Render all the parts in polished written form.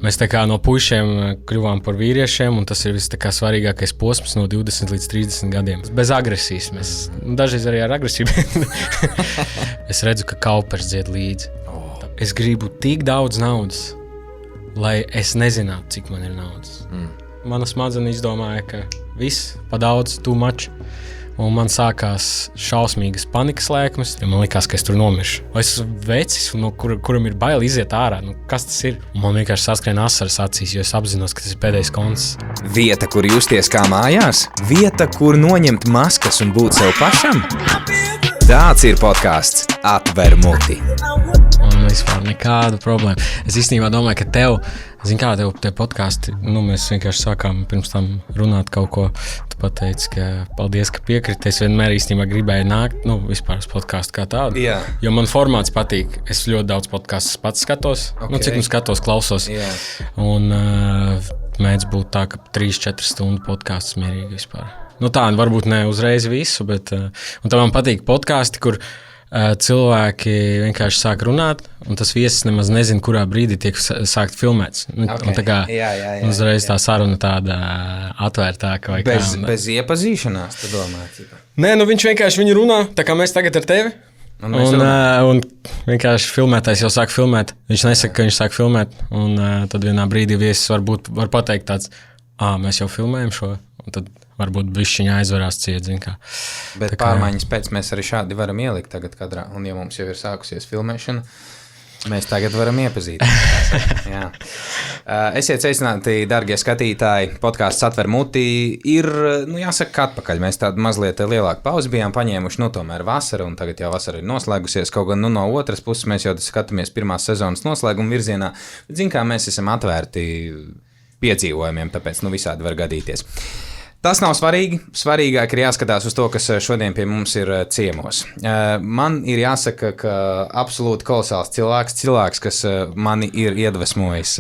Mēs tā kā no puišiem kļuvām par vīriešiem, un tas ir viss tā kā svarīgākais posms no 20 līdz 30 gadiem. Bez agresijas. Mēs dažreiz arī ar agresiju. Es redzu, ka Kaupers dzied līdzi. Es gribu tik daudz naudas, lai es nezinātu, cik man ir naudas. Mana smadzenes izdomāja, ka viss pa daudz, too much. Un man sākās šausmīgas panikas lēkmes, jo man likās, ka es tur nomiršu. Vai es esmu vecis, kuram ir bail iziet ārā? Kas tas ir? Un man vienkārši saskrien asaras acīs, jo es apzinos, ka tas ir pēdējais koncerts. Vieta, kur justies kā mājās? Vieta, kur noņemt maskas un būt sev pašam? Tāds ir podcasts Atver muti. Man vispār nekādu problēmu. Es īstenībā domāju, ka tev te podkāsti, mēs vienkārši sākām pirms tam runāt kaut ko. Tu pateici, ka paldies, ka piekriti. Es vienmēr īstenībā gribēju nākt, vispār uz podkāstu kā tādu. Jā. Jo man formāts patīk. Es ļoti daudz podkāstus pats skatos. Okay. Cik skatos, klausos. Jā. Un mēdz būt tā, ka 3-4 stundu podkāsts mierīgi vispār. Tā varbūt ne uzreiz visu, bet un tā man patīk podkāsti, kur cilvēki vienkārši sāk runāt, un tas viesis nemaz nezina, kurā brīdī tiek sākt filmēts. Okay. Un tā kā uzreiz tā saruna tāda atvērtāka. Bez iepazīšanās, tu domā? Nē, viņš vienkārši runā, tā kā mēs tagad ar tevi. Un vienkārši filmētājs jau sāk filmēt. Viņš nesaka, ka viņš sāk filmēt, un tad vienā brīdī viesis var pateikt tāds, mēs jau filmējam šo, un tad varbūt bišķiņā aizvarās ciet, zin kā. Bet pārmaiņas pēc mēs arī šādi varam ielikt tagad kadrā, un ja mums jau ir sākusies filmēšana, mēs tagad varam iepazīt. Jā. Esiet sveicināti, dargie skatītāji, podcasts Atver muti ir, jāsaka, atpakaļ. Mēs tādu mazliet lielāku pauzi bijām paņēmuši, tomēr vasara, un tagad jau vasara ir noslēgusies, kaut gan no otras puses mēs jau skatāmies pirmās sezonas noslēguma virzienā. Zin kā, mēs esam atvērti piedzīvojumiem, tāpēc visādi var gadīties. Tas nav svarīgi. Svarīgāk ir jāskatās uz to, kas šodien pie mums ir ciemos. Man ir jāsaka, ka absolūti kolosāls cilvēks, kas mani ir iedvesmojis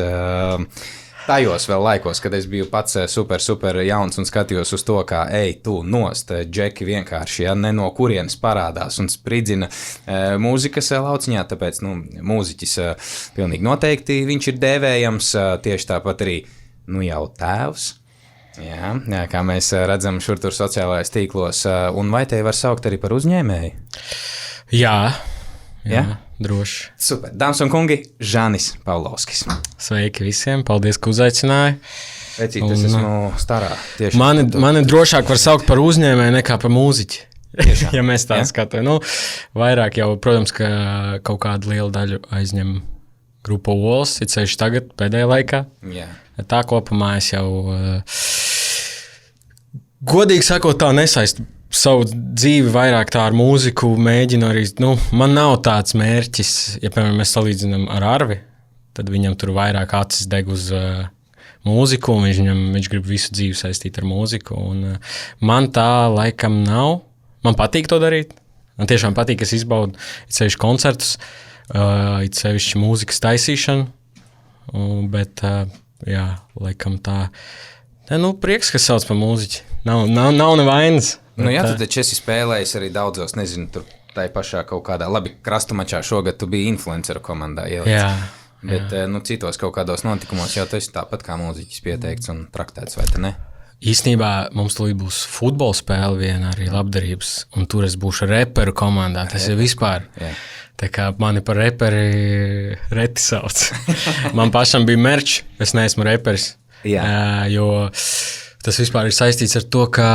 tajos vēl laikos, kad es biju pats super jauns un skatījos uz to, kā tu nost, džeki vienkārši, ne no kurienes parādās un spridzina mūzikas lauciņā, tāpēc mūziķis pilnīgi noteikti viņš ir dēvējams, tieši tāpat arī jau tēvs. Jā, kā mēs redzam šur tur sociālajos tīklos, un vai te var saukt arī par uzņēmēju? Jā, droši. Super, dāmas un kungi, Žanis Pavlovskis. Sveiki visiem, paldies, ka uzaicināji. Vecīt, es esmu starā. Mani drošāk var saukt par uzņēmēju nekā par mūziķi. Ja mēs tā skatām. Vairāk jau, protams, ka kaut kādu lielu daļu aizņem grupa Olas, it sevišķi tagad, pēdējā laikā. Jā. Tā kopumā es jau, godīgi sakot, tā nesaistu savu dzīvi vairāk tā ar mūziku, mēģinu arī, man nav tāds mērķis, ja, piemēram, mēs salīdzinām ar Arvi, tad viņam tur vairāk acis deg uz mūziku, un viņš grib visu dzīvi saistīt ar mūziku, un man tā laikam nav. Man patīk to darīt, man tiešām patīk, es izbaudu it sevišķi koncertus, it sevišķi mūzikas taisīšanu, bet, jā, laikam tā, prieks, kas sauc par mūziķi, nav nevainas. Tu taču esi spēlējis arī daudzos, nezinu, tur tai pašā kaut kādā, labi, Krastumačā šogad tu biji influenceru komandā ielicis. Jā. Bet, citos kaut kādos notikumos jau tu esi tāpat kā mūziķis pieteikts un traktēts, vai te ne? Īstenībā mums tulīt būs futbola spēle viena arī labdarības, un tur es būšu reperu komandā, tas ir vispār. Jā. Tā kā mani par reperi reti sauc. Man pašam bija merch, es neesmu reperis. Jā. Jo tas vispār ir saistīts ar to, ka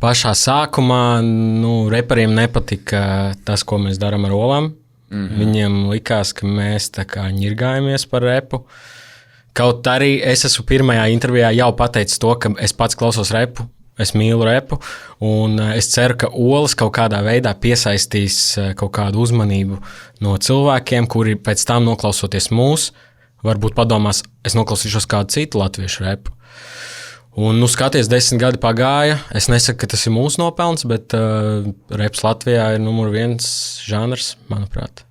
pašā sākumā reperiem nepatika tas, ko mēs darām ar olām. Mm-hmm. Viņiem likās, ka mēs tā kā ņirgājamies par repu. Kaut arī es esmu pirmajā intervijā jau pateicis to, ka es pats klausos repu. Es mīlu repu, un es ceru, ka Olas kaut kādā veidā piesaistīs kaut kādu uzmanību no cilvēkiem, kuri pēc tam noklausoties mūs, varbūt padomās, es noklausīšos kādu citu latviešu repu. Un, skaties, 10 gadi pagāja, es nesaku, ka tas ir mūsu nopelns, bet reps Latvijā ir numur 1 žanrs, manuprāt.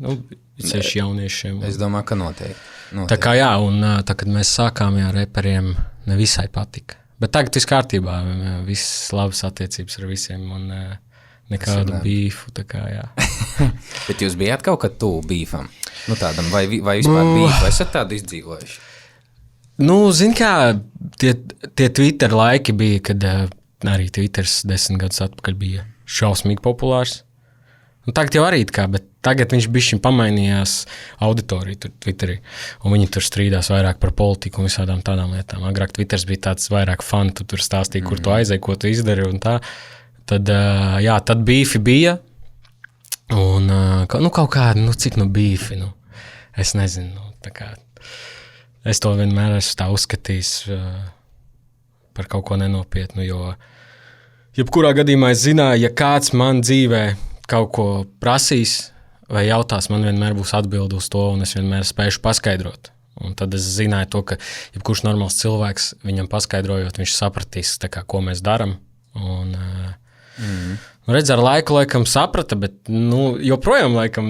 Ceļš jauniešiem. Es domāju, ka noteikti. Tā kā jā, un tā, kad mēs sākām, reperiem nevisai patika. Bet tagad viss kārtībā, viss labas attiecības ar visiem un nekādu bīfu, tā kā jā. Bet jūs bijāt kaut kad tuvu bīfam? Tādam, vai vispār bīfu esat tādu izdzīvojuši? zini kā, tie Twitter laiki bija, kad arī Twitters 10 gadus atpakaļ bija šausmīgi populārs. Tagad jau arī kā, bet tagad viņš bišķiņ pamainījās auditoriju tur Twitterī. Un viņi tur strīdās vairāk par politiku un visādām tādām lietām. Agrāk Twitters bija tāds vairāk fun, tu tur stāstīji, kur tu aizēji, ko tu izdari un tā. Tad, tad beefi bija. Un kaut kādi, cik beefi, es nezinu, tā kā. Es to vienmēr esmu tā uzskatījis par kaut ko nenopietnu, jo jebkurā gadījumā es zināju, ja kāds man dzīvē kaut ko prasīs vai jautās, man vienmēr būs atbilde uz to, un es vienmēr spēšu paskaidrot. Un tad es zināju to, ka jebkurš normāls cilvēks viņam paskaidrojot, viņš sapratīs, tā kā, ko mēs darām. Un, redz, ar laikam saprata, bet joprojām laikam,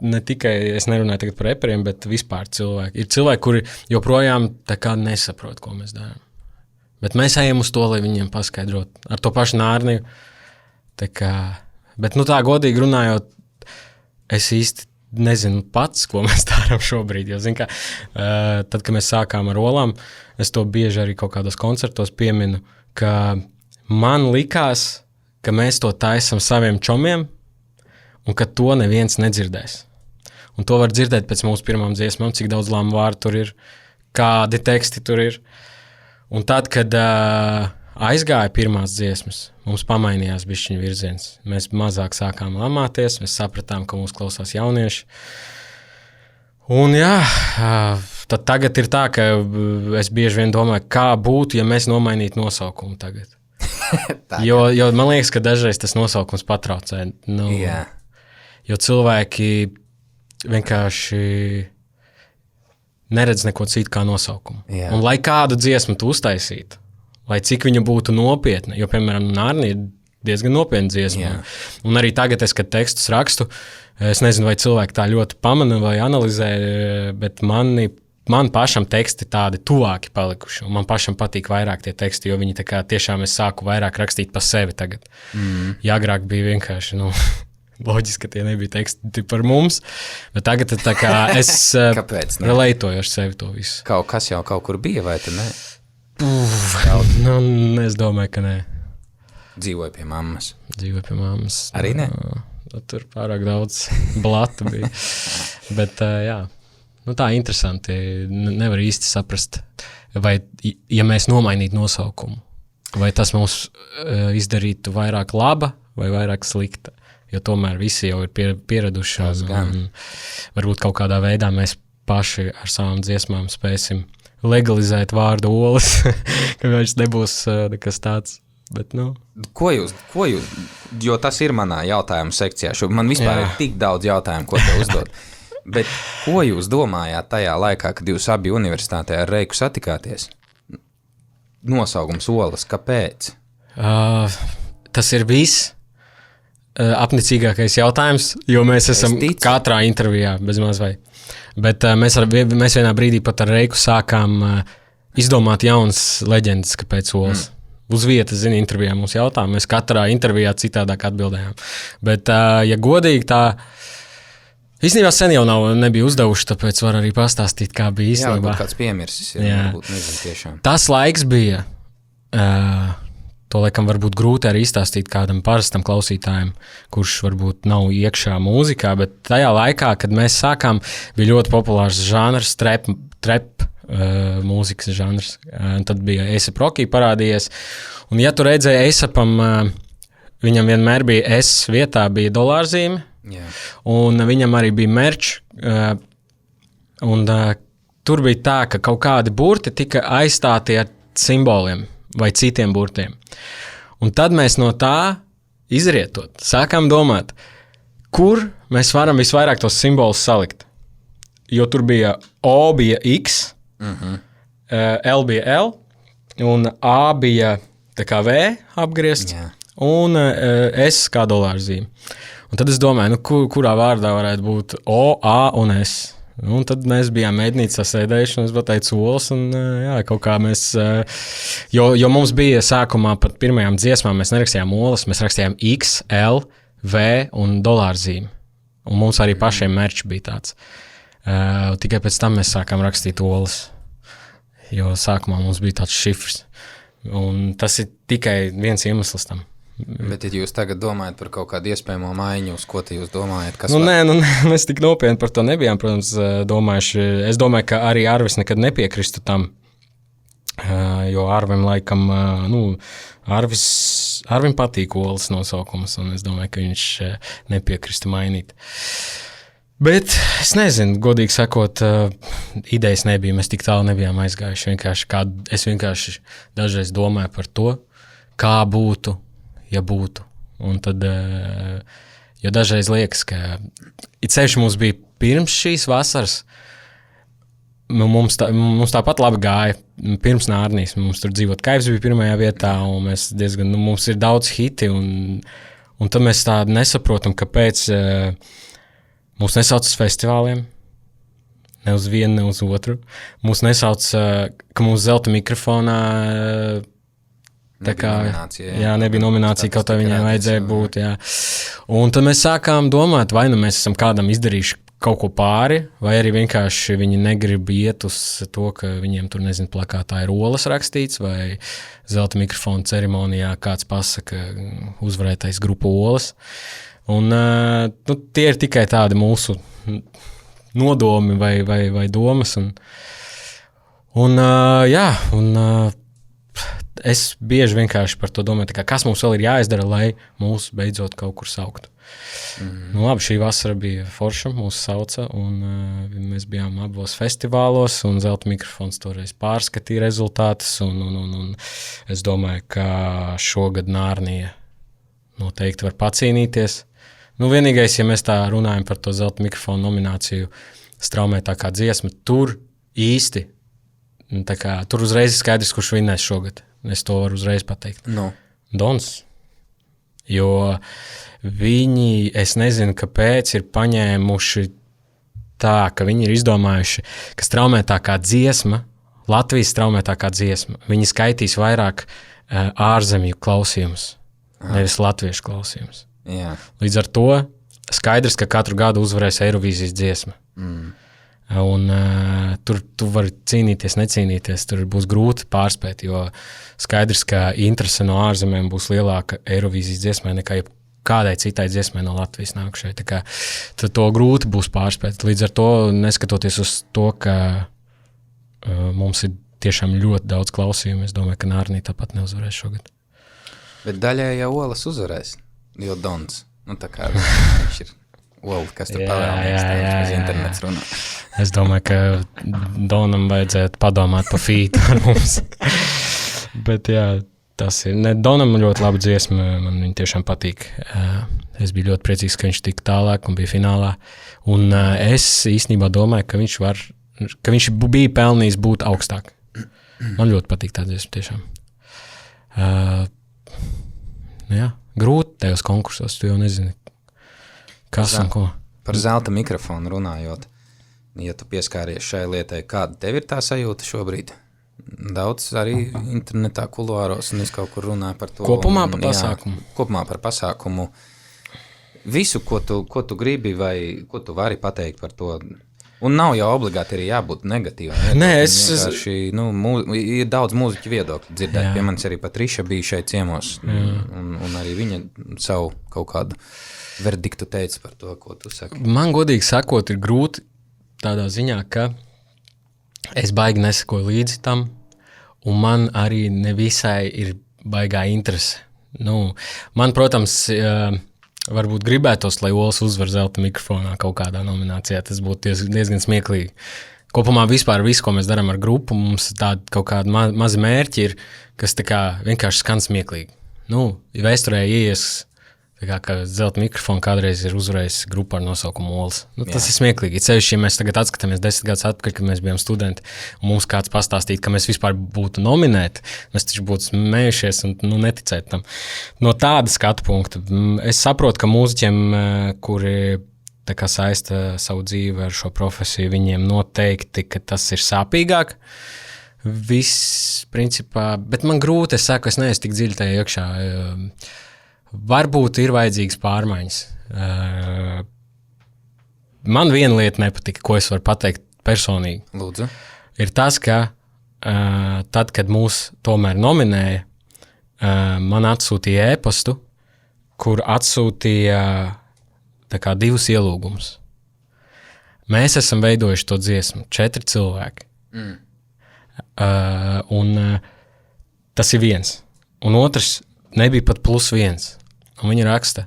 ne tikai, es nerunāju tagad par reperiem, bet vispār cilvēki. Ir cilvēki, kuri joprojām tā kā nesaprot, ko mēs darām. Bet mēs ejam uz to, lai viņiem paskaidrot. Ar to pašu Nārniju. Tā kā, bet tā godīgi runājot, es īsti nezinu pats, ko mēs darām šobrīd. Jo, zin kā, tad, kad mēs sākām ar Olām, es to bieži arī kaut kādos koncertos pieminu, ka man likās, ka mēs to taisam saviem čomiem un ka to neviens nedzirdēs. Un to var dzirdēt pēc mūsu pirmām dziesmām, cik daudz lāmu vārdu tur ir, kādi teksti tur ir. Un tad, kad aizgāja pirmās dziesmas, mums pamainījās bišķiņu virziens. Mēs mazāk sākām lamāties, mēs sapratām, ka mūs klausās jaunieši. Un tad tagad ir tā, ka es bieži vien domāju, kā būtu, ja mēs nomainītu nosaukumu tagad. jo man liekas, ka dažreiz tas nosaukums patraucē. Jo cilvēki vienkārši neredz neko citu kā nosaukumu. Jā. Un lai kādu dziesmu tu uztaisītu, lai cik viņa būtu nopietna, jo, piemēram, Nārni ir diezgan nopietna dziesma. Un arī tagad es, kad tekstus rakstu, es nezinu, vai cilvēki tā ļoti pamana vai analizē, bet man pašam teksti tādi tuvāki palikuši. Un man pašam patīk vairāk tie teksti, jo viņi tā kā tiešām es sāku vairāk rakstīt pa sevi tagad. Ja agrāk bija vienkārši, loģiski, ka tie nebija teksti par mums, bet tagad tā kā es relētoju ar sevi to visu. Kaut kas jau kaut kur bija, vai tu ne? Es domāju, ka nē. Dzīvoju pie mammas. Arī ne? Tur pārāk daudz blata bija. Bet tā interesanti. Nevar īsti saprast, vai, ja mēs nomainītu nosaukumu, vai tas mums izdarītu vairāk laba vai vairāk slikta. Jo tomēr visi jau ir pieraduši. Un varbūt kaut kādā veidā mēs paši ar savām dziesmām spēsim legalizēt vārdu olas, ka viņš nebūs nekas tāds. Bet, Ko jūs, jo tas ir manā jautājumu sekcijā, man vispār ir tik daudz jautājumu, ko te uzdot. Bet ko jūs domājāt tajā laikā, kad jūs abi universitātē ar Reiku satikāties? Nosaukums olas, kāpēc? Tas ir viss. Apnicīgākais jautājums, jo mēs esam katrā intervijā bez maz vai. Bet mēs vienā brīdī pat ar Reiku sākām izdomāt jaunas leģendas, kāpēc olas. Uz vietas, intervijā mums jautā, mēs katrā intervijā citādāk atbildējām. Bet, ja godīgi tā, īstenībā sen jau nebija uzdevuši, tāpēc var arī pastāstīt, kā bija īstenībā. Jā, varbūt kāds piemirsis, varbūt nezinu tiešām. Tas laiks bija... To laikam varbūt grūti arī izstāstīt kādam parastam klausītājam, kurš varbūt nav iekšā mūzikā, bet tajā laikā, kad mēs sākām, bija ļoti populārs žanrs, trap mūzikas žanrs. Tad bija A$AP Rocky parādījies. Un ja tu redzēji A$APam, viņam vienmēr bija S vietā, bija dolārzīme, un viņam arī bija merch. Un tur bija tā, ka kaut kādi burti tika aizstāti ar simboliem vai citiem burtiem. Un tad mēs no tā izrietot, sākām domāt, kur mēs varam visvairāk tos simbolus salikt. Jo tur bija O bija X, L bija L, un A bija tā kā V apgriezt, un S kā dolārzīme. Un tad es domāju, kurā vārdā varētu būt O, A un S. Un tad mēs bijām mēdnīcā sēdējuši, un es pateicu olas, un kaut kā mēs, jo mums bija sākumā pat pirmajām dziesmām, mēs nerakstījām olas, mēs rakstījām X, L, V un dolārzīmi. Un mums arī pašiem merch bija tāds. Tikai pēc tam mēs sākām rakstīt olas. jo sākumā mums bija tāds šifrs. Un tas ir tikai viens iemesls tam. Bet, ja jūs tagad domājat par kaut kādu iespējamo maiņu, uz ko jūs domājat? Nē, mēs tik nopietni par to nebijām, protams, domājuši. Es domāju, ka arī Arvis nekad nepiekristu tam, jo Arvim laikam, Arvim patīk Olas nosaukums, un es domāju, ka viņš nepiekristu mainīt. Bet es nezinu, godīgi sakot, idejas nebija, mēs tik tālu nebijām aizgājuši. Es vienkārši dažreiz domāju par to, kā būtu, ja būtu. Un tad, jo dažreiz liekas, ka it sevišķi mums bija pirms šīs vasaras, mums tāpat labi gāja pirms Nārnijas. Mums tur dzīvot Kaivs bija pirmajā vietā, un mēs diezgan, mums ir daudz hiti, un tad mēs tā nesaprotam, kāpēc mūs nesauc uz festivāliem, ne uz vienu, ne uz otru. Mūs nesauc, ka mūsu zelta mikrofonā nebija nominācija, kaut kā viņai vajadzēja būt. Jā. Un tad mēs sākām domāt, vai nu mēs esam kādam izdarījuši kaut ko pāri, vai arī vienkārši viņi negrib iet uz to, ka viņiem tur, nezinu, plakātā ir Olas rakstīts, vai zelta mikrofona ceremonijā kāds pasaka uzvarētais grupu Olas. Un tie ir tikai tādi mūsu nodomi vai domas. Es bieži vienkārši par to domāju, kas mums vēl ir jāizdara, lai mūs beidzot kaut kur sauktu. Labi, šī vasara bija forša, mūs sauca, un mēs bijām abos festivālos, un zelta mikrofons toreiz pārskatīja rezultātus, un es domāju, ka šogad Nārnija noteikti var pacīnīties. Vienīgais, ja mēs tā runājam par to zelta mikrofonu nomināciju Straumētākā dziesma, tur īsti, tur uzreiz ir skaidrs, kurš vinnēs šogad. Es to varu uzreiz pateikt. No. Dons. Jo viņi, es nezinu, kāpēc ir paņēmuši tā, ka viņi ir izdomājuši, ka straumētākā dziesma, Latvijas straumētākā dziesma, viņi skaitīs vairāk ārzemju klausījumus, nevis latviešu klausījumus. Jā. Līdz ar to skaidrs, ka katru gadu uzvarēs Eirovīzijas dziesma. Un tur tu vari cīnīties, necīnīties, tur būs grūti pārspēt, jo skaidrs, ka interese no ārzemēm būs lielāka Eirovīzijas dziesmai nekā kādai citai dziesmai no Latvijas nākušai. Tā kā to grūti būs pārspēt. Līdz ar to, neskatoties uz to, ka mums ir tiešām ļoti daudz klausījumu, es domāju, ka Nārnija tāpat neuzvarēs šogad. Bet daļai jau Olas uzvarēs, jo Dons, tā kā viņš ir Ola, kas tur pavēlnieks, uz internets runā. Es domāju, ka Donam vajadzētu padomāt pa fītu ar mums. Bet jā, tas ir. Donam ļoti laba dziesma, man viņa tiešām patīk. Es biju ļoti priecīgs, ka viņš tika tālāk un bija finālā. Un es īstenībā domāju, ka viņš bija pelnījis būt augstāk. Man ļoti patīk tā dziesma tiešām. Grūti tajos konkursos, tu jau nezini, kas un ko. Par zelta mikrofonu runājot, ja tu pieskāries šai lietai, kāda tev ir tā sajūta šobrīd? Daudz arī internetā kuluāros, un es kaut kur runāju par to. Kopumā par pasākumu. Kopumā par pasākumu. Visu, ko tu gribi vai ko tu vari pateikt par to. Un nav jau obligāti arī jābūt negatīvam. Nē, ir daudz mūziķu viedokļu dzirdēt. Pie manis arī Patriša bija šeit ciemos, un arī viņa savu kaut kādu verdiktu teica par to, ko tu saki. Man godīgi sakot, ir grūti tādā ziņā, ka es baigi nesakoju līdzi tam, un man arī nevisai ir baigā interese. Man, protams, varbūt gribētos, lai Olas uzvar zelta mikrofonā kaut kādā nominācijā. Tas būtu diezgan smieklīgi. Kopumā vispār visu, ko mēs darām ar grupu, mums tādi kaut kādi mazi mērķi ir, kas tā kā vienkārši skan smieklīgi. Vēsturē ieies, ka zelta mikrofonu kādreiz ir uzvarējis grupa ar nosaukumu Olas. Tas ir smieklīgi. Ceļš, ja mēs tagad atskatāmies 10 gadus atpakaļ, kad mēs bijām studenti, un mums kāds pastāstīja, ka mēs vispār būtu nominēti, mēs taču būtu smējušies un neticēt tam. No tāda skatu punkta. Es saprotu, ka mūziķiem, kuri tā kā saista savu dzīvi ar šo profesiju, viņiem noteikti, ka tas ir sāpīgāk. Viss, principā, bet man grūti, es neesmu tik dziļi tajā iekšā. Varbūt ir vajadzīgas pārmaiņas. Man viena lieta nepatika, ko es varu pateikt personīgi. Lūdzu. Ir tas, ka tad, kad mūs tomēr nominēja, man atsūtīja e-pastu, kur atsūtīja tā kā 2 ielūgumus. Mēs esam veidojuši to dziesmu, 4 cilvēki. Un tas ir viens. Un otrs nebija pat +1. Un viņi raksta,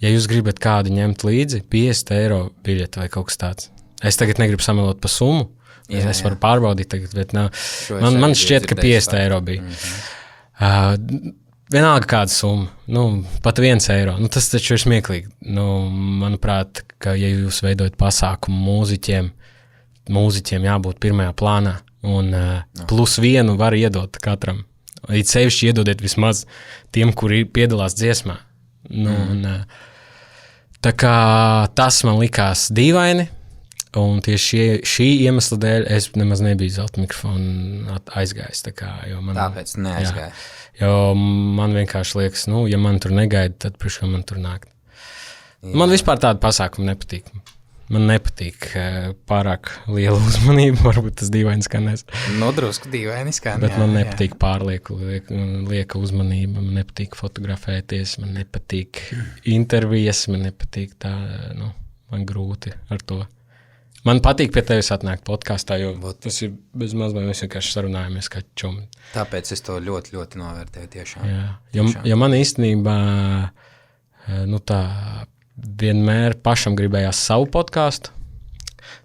ja jūs gribat kādu ņemt līdzi, 50 eiro biļeti vai kaut kas tāds. Es tagad negribu samelot pa summu, es varu pārbaudīt tagad, bet man šķiet, ka 50 eiro bija. Vienalga kāda summa, pat 1 eiro. Tas taču ir smieklīgi. Manuprāt, ka ja jūs veidojat pasākumu mūziķiem jābūt pirmajā plānā, un +1 var iedot katram. It sevišķi iedodiet vismaz tiem, kuri piedalās dziesmā. Tā kā tas man likās dīvaini, un tieši šī iemesla dēļ es nemaz nebiju zelta mikrofonu aizgājis. Tāpēc neaizgāju. Jo man vienkārši liekas, ja man tur negaida, tad priekš man tur nākt. Man vispār tāda pasākuma nepatīk. Man nepatīk pārāk liela uzmanība, varbūt tas dīvaini skanēs. Drusku dīvaini skan, bet man nepatīk pārlieku lieka uzmanība, man nepatīk fotografēties, man nepatīk intervijas, man nepatīk tā, man grūti ar to. Man patīk pie tevis atnākt podkāstā, jo tas ir bezmaz, vai mēs vienkārši sarunājamies kā čumi. Tāpēc es to ļoti, ļoti novērtēju tiešām. Jo man īstenībā, tā vienmēr pašam gribējās savu podkāstu.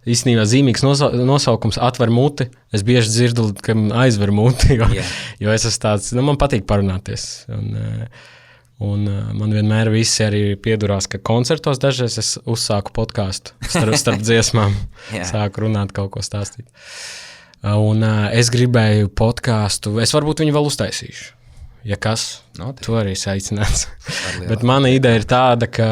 Īstenībā zīmīgs nosaukums atver muti. Es bieži dzirdu, ka aizver muti, jo es esmu tāds, man patīk parunāties. Un man vienmēr visi arī piedurās, ka koncertos dažreiz es uzsāku podkāstu starp dziesmām. Sāku runāt, kaut ko stāstīt. Un es gribēju podkāstu, es varbūt viņu vēl uztaisīšu. Ja kas, tu arī esi aicināts. Bet mana ideja ir tāda, ka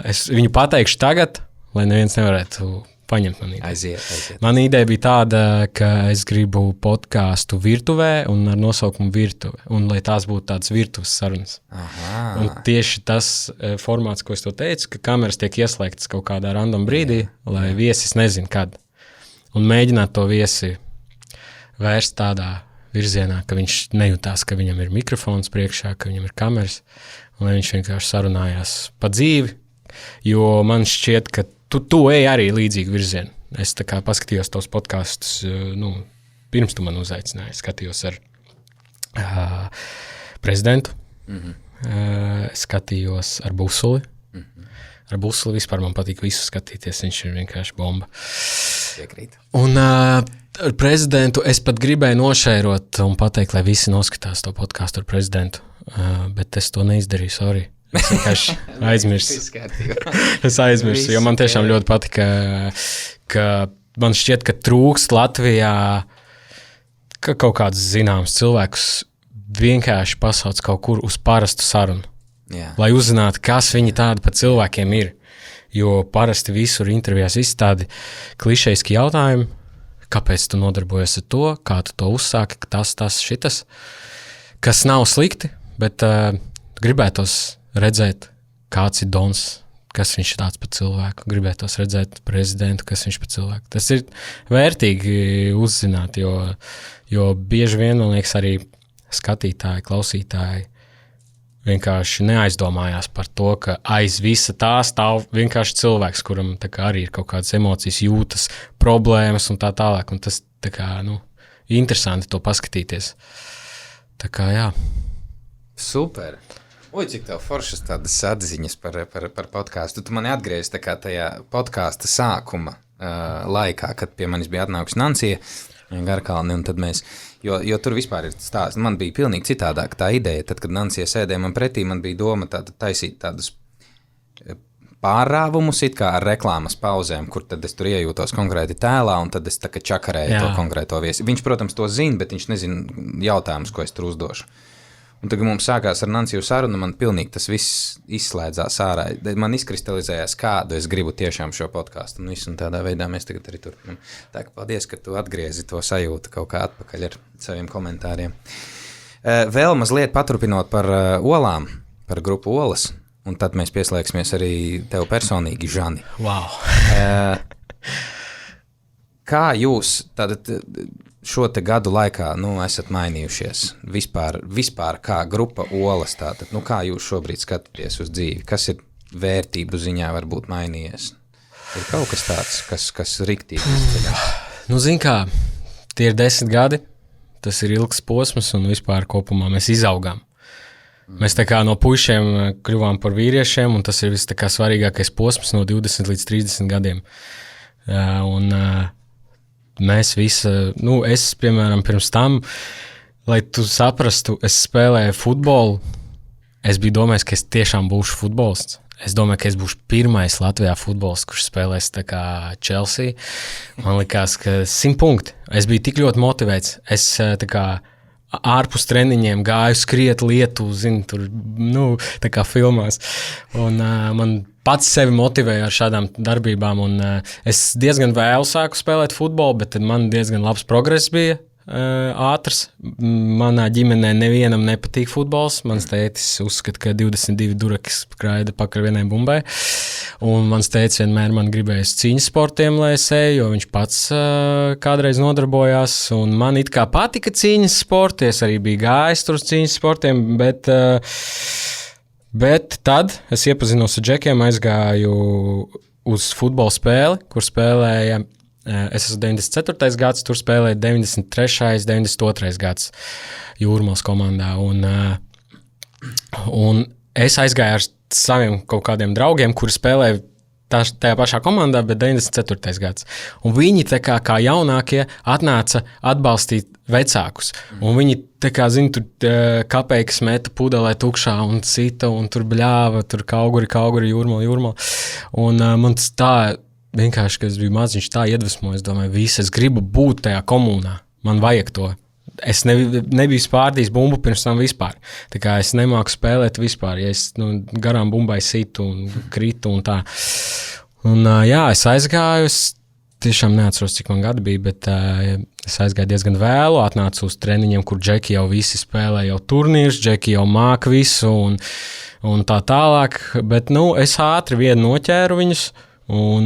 es viņu pateikšu tagad, lai neviens nevarētu paņemt man ideju. Aiziet. Mana ideja bija tāda, ka es gribu podkāstu virtuvē un ar nosaukumu virtuve. Un lai tās būtu tādas virtuves sarunas. Un tieši tas formāts, ko es to teicu, ka kameras tiek ieslēgtas kaut kādā random brīdī, lai viesis nezin kad. Un mēģināt to viesi vērst tādā virzienā, ka viņš nejūtās, ka viņam ir mikrofons priekšā, ka viņam ir kameras, un lai viņš vienkārši sarunājās pa dzīvi, jo man šķiet, ka tu ej arī līdzīgi virzienu. Es tā kā paskatījos tos podkastus, pirms tu man uzaicināji, skatījos ar prezidentu, skatījos ar Busuli. Ar Busuli vispār man patīk visu skatīties, viņš ir vienkārši bomba. Piekrīt. Un ar prezidentu es pat gribēju nošērot un pateikt, lai visi noskatās to podkāstu ar prezidentu, bet es to neizdarīju, sorry. Es vienkārši aizmirsu. Es aizmirsu, jo man tiešām ļoti patika, ka man šķiet, ka trūkst Latvijā, ka kaut kāds zināms cilvēks vienkārši pasauc kaut kur uz parastu sarunu. Lai uzzinātu, kas viņi tādi par cilvēkiem ir. Jo parasti visur intervijās visi tādi klišejiski jautājumi, kāpēc tu nodarbojies ar to, kā tu to uzsāki, tas, šitas, kas nav slikti, bet gribētos redzēt, kāds ir Dons, kas viņš ir tāds par cilvēku, gribētos redzēt prezidentu, kas viņš par cilvēku. Tas ir vērtīgi uzzināt, jo bieži vien, man liekas, arī skatītāji, klausītāji vienkārši neaizdomājās par to, ka aiz visa tā stāv vienkārši cilvēks, kuram tā kā arī ir kaut kādas emocijas, jūtas, problēmas un tā tālāk. Un tas tā kā, interesanti to paskatīties. Tā kā, jā. Super. Cik tev foršas tādas atziņas par podkāstu. Tu mani atgriezi tā kā tajā podkāsta sākuma laikā, kad pie manis bija atnākusi Nancija Garkalni, un tad mēs, jo tur vispār ir stāsts, man bija pilnīgi citādāk tā ideja, tad, kad Nancija sēdēja man pretī, man bija doma taisīt tādus pārrāvumus it kā ar reklāmas pauzēm, kur tad es tur iejūtos konkrēti tēlā, un tad es tā kā čakarēju to konkrēto viesi. Viņš, protams, to zina, bet viņš nezina jautājumus, ko es tur uzdošu. Un tagad mums sākās ar Nanciju sarunu, man pilnīgi tas viss izslēdzās ārā. Man izkristalizējās, kādu es gribu tiešām šo podkāstu. Un tādā veidā mēs tagad arī turpinām. Tā kā paldies, ka tu atgriezi to sajūtu kaut kā atpakaļ ar saviem komentāriem. Vēl mazliet paturpinot par olām, par grupu Olas, un tad mēs pieslēgsimies arī tev personīgi, Žani. Wow. Kā jūs, tātad šo te gadu laikā, esat mainījušies vispār kā grupa Olas tātad, kā jūs šobrīd skatāties uz dzīvi, kas ir vērtību ziņā varbūt mainījies? Ir kaut kas tāds, kas riktīgi izceļas? Zin kā, tie ir 10 gadi, tas ir ilgs posms un vispār kopumā mēs izaugām. Mēs tā kā no puišiem kļuvām par vīriešiem un tas ir viss tā kā svarīgākais posms no 20 līdz 30 gadiem. Un mēs visi, es, piemēram, pirms tam, lai tu saprastu, es spēlēju futbolu, es biju domājis, ka es tiešām būšu futbolists. Es domāju, ka es būšu pirmais Latvijā futbolists, kurš spēlēs tā kā Chelsea. Man likās, ka 100 punkti. Es biju tik ļoti motivēts. Es tā kā ārpus treniņiem gāju skriet lietu, tur, tā kā filmās. Un man pats sevi motivēja ar šādām darbībām. Un es diezgan vēlu sāku spēlēt futbolu, bet man diezgan labs progress bija. Ātrs. Manā ģimenē nevienam nepatīk futbols. Mans tētis uzskata, ka 22 duraki skraida pakaļ vienai bumbai. Un mans tētis vienmēr man gribējis cīņas sportiem, lai es eju, jo viņš pats kādreiz nodarbojās. Un man it kā patika cīņas sporti, es arī biju gājis tur uz cīņas sportiem, bet tad es iepazinos ar džekiem, aizgāju uz futbola spēli, kur spēlēja. Es esmu 94. gads, tur spēlēju 93. 92. gads Jūrmals komandā. Un es aizgāju ar saviem kaut kādiem draugiem, kuri spēlēja tajā pašā komandā, bet 94. gads. Un viņi kā jaunākie atnāca atbalstīt vecākus. Un viņi tur kapeikas meta pudelē tukšā un cita, un tur bļāva, tur kauguri, jūrmali. Un man tas tā... Vienkārši, kad es biju maziņš, tā iedvesmoju, es domāju, es gribu būt tajā komunā, man vajag to. Es nebiju spārdījis bumbu pirms tam vispār, tā kā es nemāku spēlēt vispār, ja es garām bumbai situ un kritu un tā. Un es aizgāju, es tiešām neatceros, cik man gadi bija, bet es aizgāju diezgan vēlu, atnācu uz treniņiem, kur džeki jau visi spēlē jau turnīrs, džeki jau māk visu un tā tālāk, bet es ātri vienu noķēru viņus. Un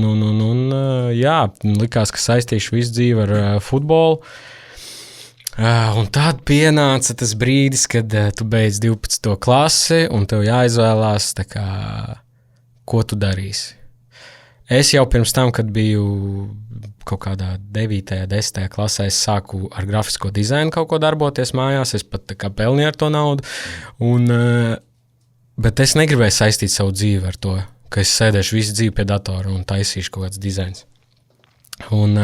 likās, ka saistīšu visu dzīvi ar futbolu. Un tad pienāca tas brīdis, kad tu beidz 12. klasi un tev jāizvēlās, ko tu darīsi. Es jau pirms tam, kad biju kaut kādā 9. 10. klasē, es sāku ar grafisko dizainu kaut ko darboties mājās, es pat pelnīju ar to naudu. Bet es negribēju saistīt savu dzīvi ar to, ka es sēdēšu visu dzīvi pie datora un taisīšu kaut kāds dizains. Un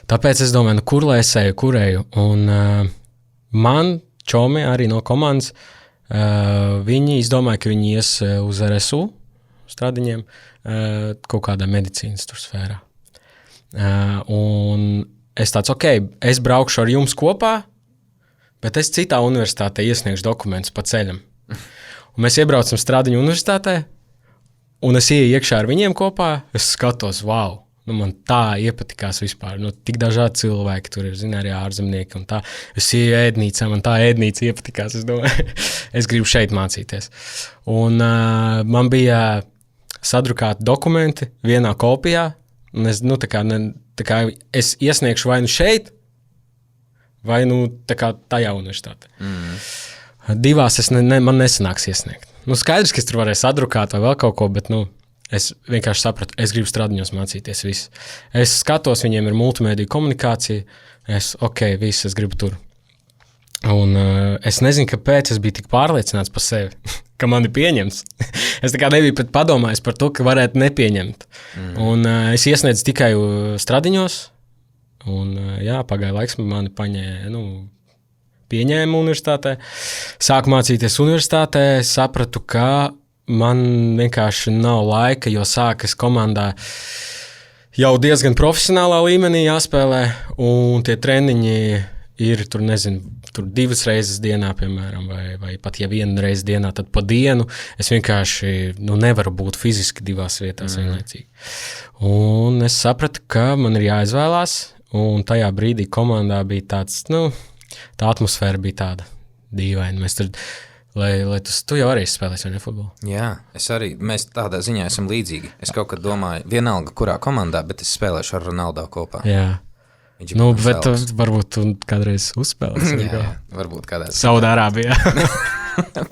tāpēc es domāju, kur lai es eju, kur eju. Un man čomi arī no komandas, viņi izdomāja, ka viņi ies uz RSU stradiņiem kaut kādā medicīnas tur sfērā. Un es tāds, es braukšu ar jums kopā, bet es citā universitātē iesniegšu dokumentus pa ceļam. Un mēs iebraucam stradiņu universitātē, un es ieju iekšā ar viņiem kopā, es skatos, wow, man tā iepatikās vispār. Tik dažādi cilvēki tur ir, arī ārzemnieki un tā. Es ieju ēdnīcā, man tā ēdnīca iepatikās, es domāju, es gribu šeit mācīties. Un man bija sadrukāti dokumenti vienā kopijā, un es, es iesniegšu vai šeit, vai tajā universitātē. Divās man nesanāks iesniegt. Skaidrs, ka es tur varēju sadrukāt vai vēl kaut ko, bet es vienkārši sapratu, es gribu stradiņos mācīties visu. Es skatos, viņiem ir multimēdiju komunikācija, es gribu tur. Un es nezinu, kāpēc es biju tik pārliecināts par sevi, ka mani pieņems. Es nebiju pat padomājis par to, ka varētu nepieņemt. Un es iesniedzu tikai stradiņos, un pagāja laiks, mani pieņēma universitātē. Sāku mācīties universitātē, sapratu, ka man vienkārši nav laika, jo sākas komandā jau diezgan profesionālā līmenī jāspēlē, un tie treniņi ir tur 2 reizes dienā, piemēram, vai pat ja 1 reizi dienā, tad pa dienu es vienkārši nevaru būt fiziski 2 vietās vienlaicīgi. Un es sapratu, ka man ir jāizvēlās, un tajā brīdī komandā bija tāds, tā atmosfēra bija tāda dīvaina. Mēs tur, lai tu jau arī spēlēsi, vai ne, futbolu? Jā, es arī, mēs tādā ziņā esam līdzīgi. Es kaut kad domāju, vienalga kurā komandā, bet es spēlēšu ar Ronaldo kopā. Jā. Bet varbūt tu kādreiz uzspēlēsi. Jā, varbūt kādreiz. Saudārābijā.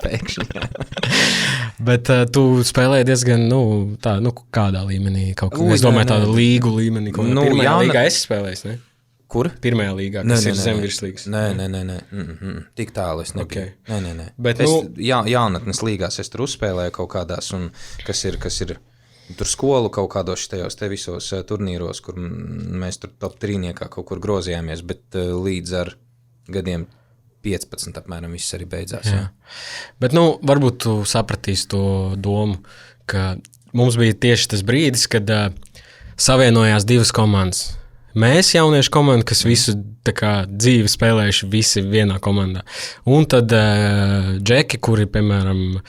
Pēkšņi, jā. Bet tu spēlēji diezgan, kādā līmenī? Es domāju, tāda līgu līmenī. Pirmajā līgā esi spēlējis, ne? Kur? Pirmajā līgā, kas ir zem virslīgas. Nē. Tik tālu es nebiju. Okay. Nē. Bet jaunatnes līgās es tur uzspēlēju kaut kādās, un kas ir tur skolu kaut kādos tajos te visos turnīros, kur mēs tur top 3-niekā kaut kur grozījāmies, bet līdz ar gadiem 15 apmēram viss arī beidzās. Jā. Bet, varbūt tu sapratīsi to domu, ka mums bija tieši tas brīdis, kad savienojās divas komandas. Mēs, jauniešu komanda, kas visu dzīvi spēlējuši visi vienā komandā. Un tad džeki, kuri, piemēram,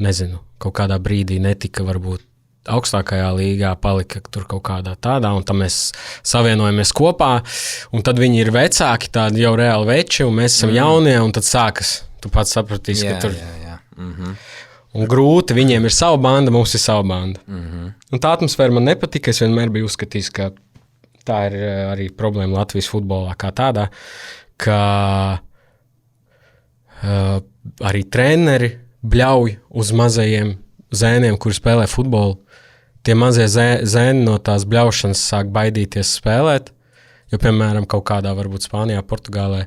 nezinu, kaut kādā brīdī netika varbūt augstākajā līgā, palika tur kaut kādā tādā, un tad mēs savienojamies kopā, un tad viņi ir vecāki, tādi jau reāli veči, un mēs esam jaunie, un tad sākas. Tu pats sapratīsi, ka tur... Jā. Un grūti, viņiem ir sava banda, mums ir sava banda. Un tā atmosfēra man nepatika, es vienmēr biju uzskatījis, ka tā ir arī problēma Latvijas futbolā kā tādā, ka arī treneri bļauj uz mazajiem zēniem, kuri spēlē futbolu. Tie mazie zēni no tās bļaušanas sāk baidīties spēlēt, jo, piemēram, kaut kādā varbūt Spānijā, Portugālē,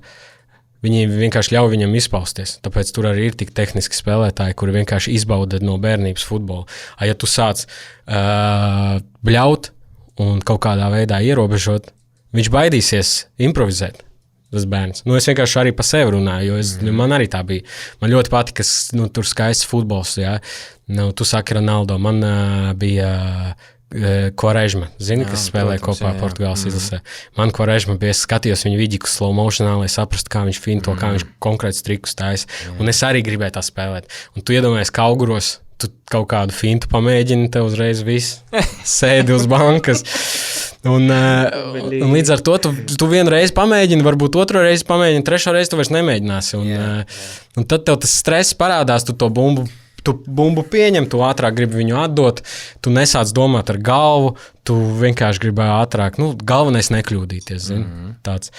viņi vienkārši ļauj viņam izpausties. Tāpēc tur arī ir tik tehniski spēlētāji, kuri vienkārši izbauda no bērnības futbolu. Ja tu sāc bļaut un kaut kādā veidā ierobežot, viņš baidīsies improvizēt, tas bērns. Es vienkārši arī pa sevi runāju, jo man arī tā bija. Man ļoti patika, tur skaists futbols, jā. Tu saki Ronaldo, man bija Quaresma, zini, kas spēlēja kopā Portugāles izlasē. Man Quaresma bija, es skatījos viņu vidiku slow motionā, lai saprastu, kā viņš finto, kā viņš konkrēts trikus taisa. Un es arī gribēju tā spēlēt. Un tu iedomājies, ka auguros tu kaut kādu fintu pamēģini, te uzreiz viss sēdi uz bankas. Un līdz ar to tu vienu reizi pamēģini, varbūt otru reizi pamēģini, trešo reizi tu vairs nemēģināsi. Un tad tev tas stress parādās, tu bumbu pieņem, tu ātrāk gribi viņu atdot, tu nesāc domāt ar galvu, tu vienkārši gribi ātrāk, galvenais nekļūdīties, zini, tāds.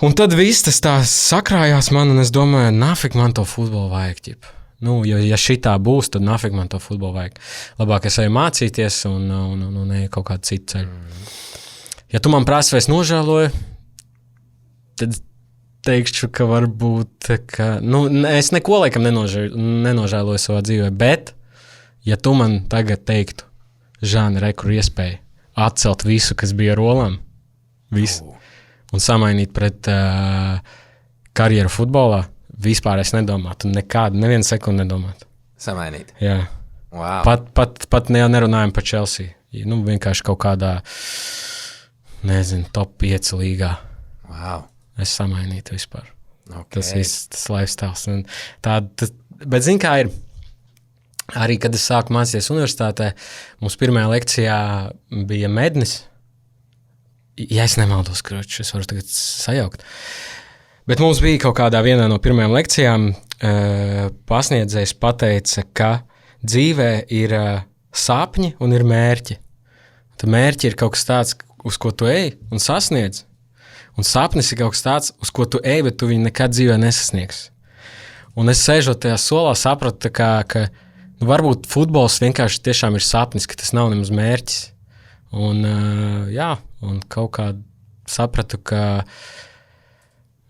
Un tad viss tas tā sakrājās man, un es domāju, nafik man to futbolu vajag, ķip. Ja šitā būs, tad nafik man to futbolu vajag. Labāk es eju mācīties un ne kaut kādu citu ceļu. Ja tu man prasi, vai es nožēloju, tad teikšu, ka varbūt, es neko laikam nenožēloju savā dzīvē, bet ja tu man tagad teiktu, Žāni, kur iespēja atcelt visu, kas bija ar olām, visu, un samainīt pret karjeru futbolā, vispār es nedomātu, nevienu sekundi nedomātu. Samainīt? Jā. Wow. Pat nerunājam par Chelsea. Vienkārši kaut kādā, nezinu, top 5 līgā. Wow. Es samainītu vispār. Okay. Tas viss, tas lifestyles. Bet zini, kā ir? Arī, kad es sāku mācīties universitātē, mums pirmajā lekcijā bija mednis. Ja es nemaldos, kroči, es varu tagad sajaukt. Bet mums bija kaut kādā vienā no pirmajām lekcijām pasniedzējs pateica, ka dzīvē ir sapņi un ir mērķi. Tad mērķi ir kaut kas tāds, uz ko tu ej un sasniedz. Un sapnis ir kaut kas tāds, uz ko tu ej, bet tu viņu nekad dzīvē nesasniegsi. Un es sēžot tajā solā sapratu, ka varbūt futbols vienkārši tiešām ir sapnis, ka tas nav nemaz mērķis. Un un kaut kā sapratu, ka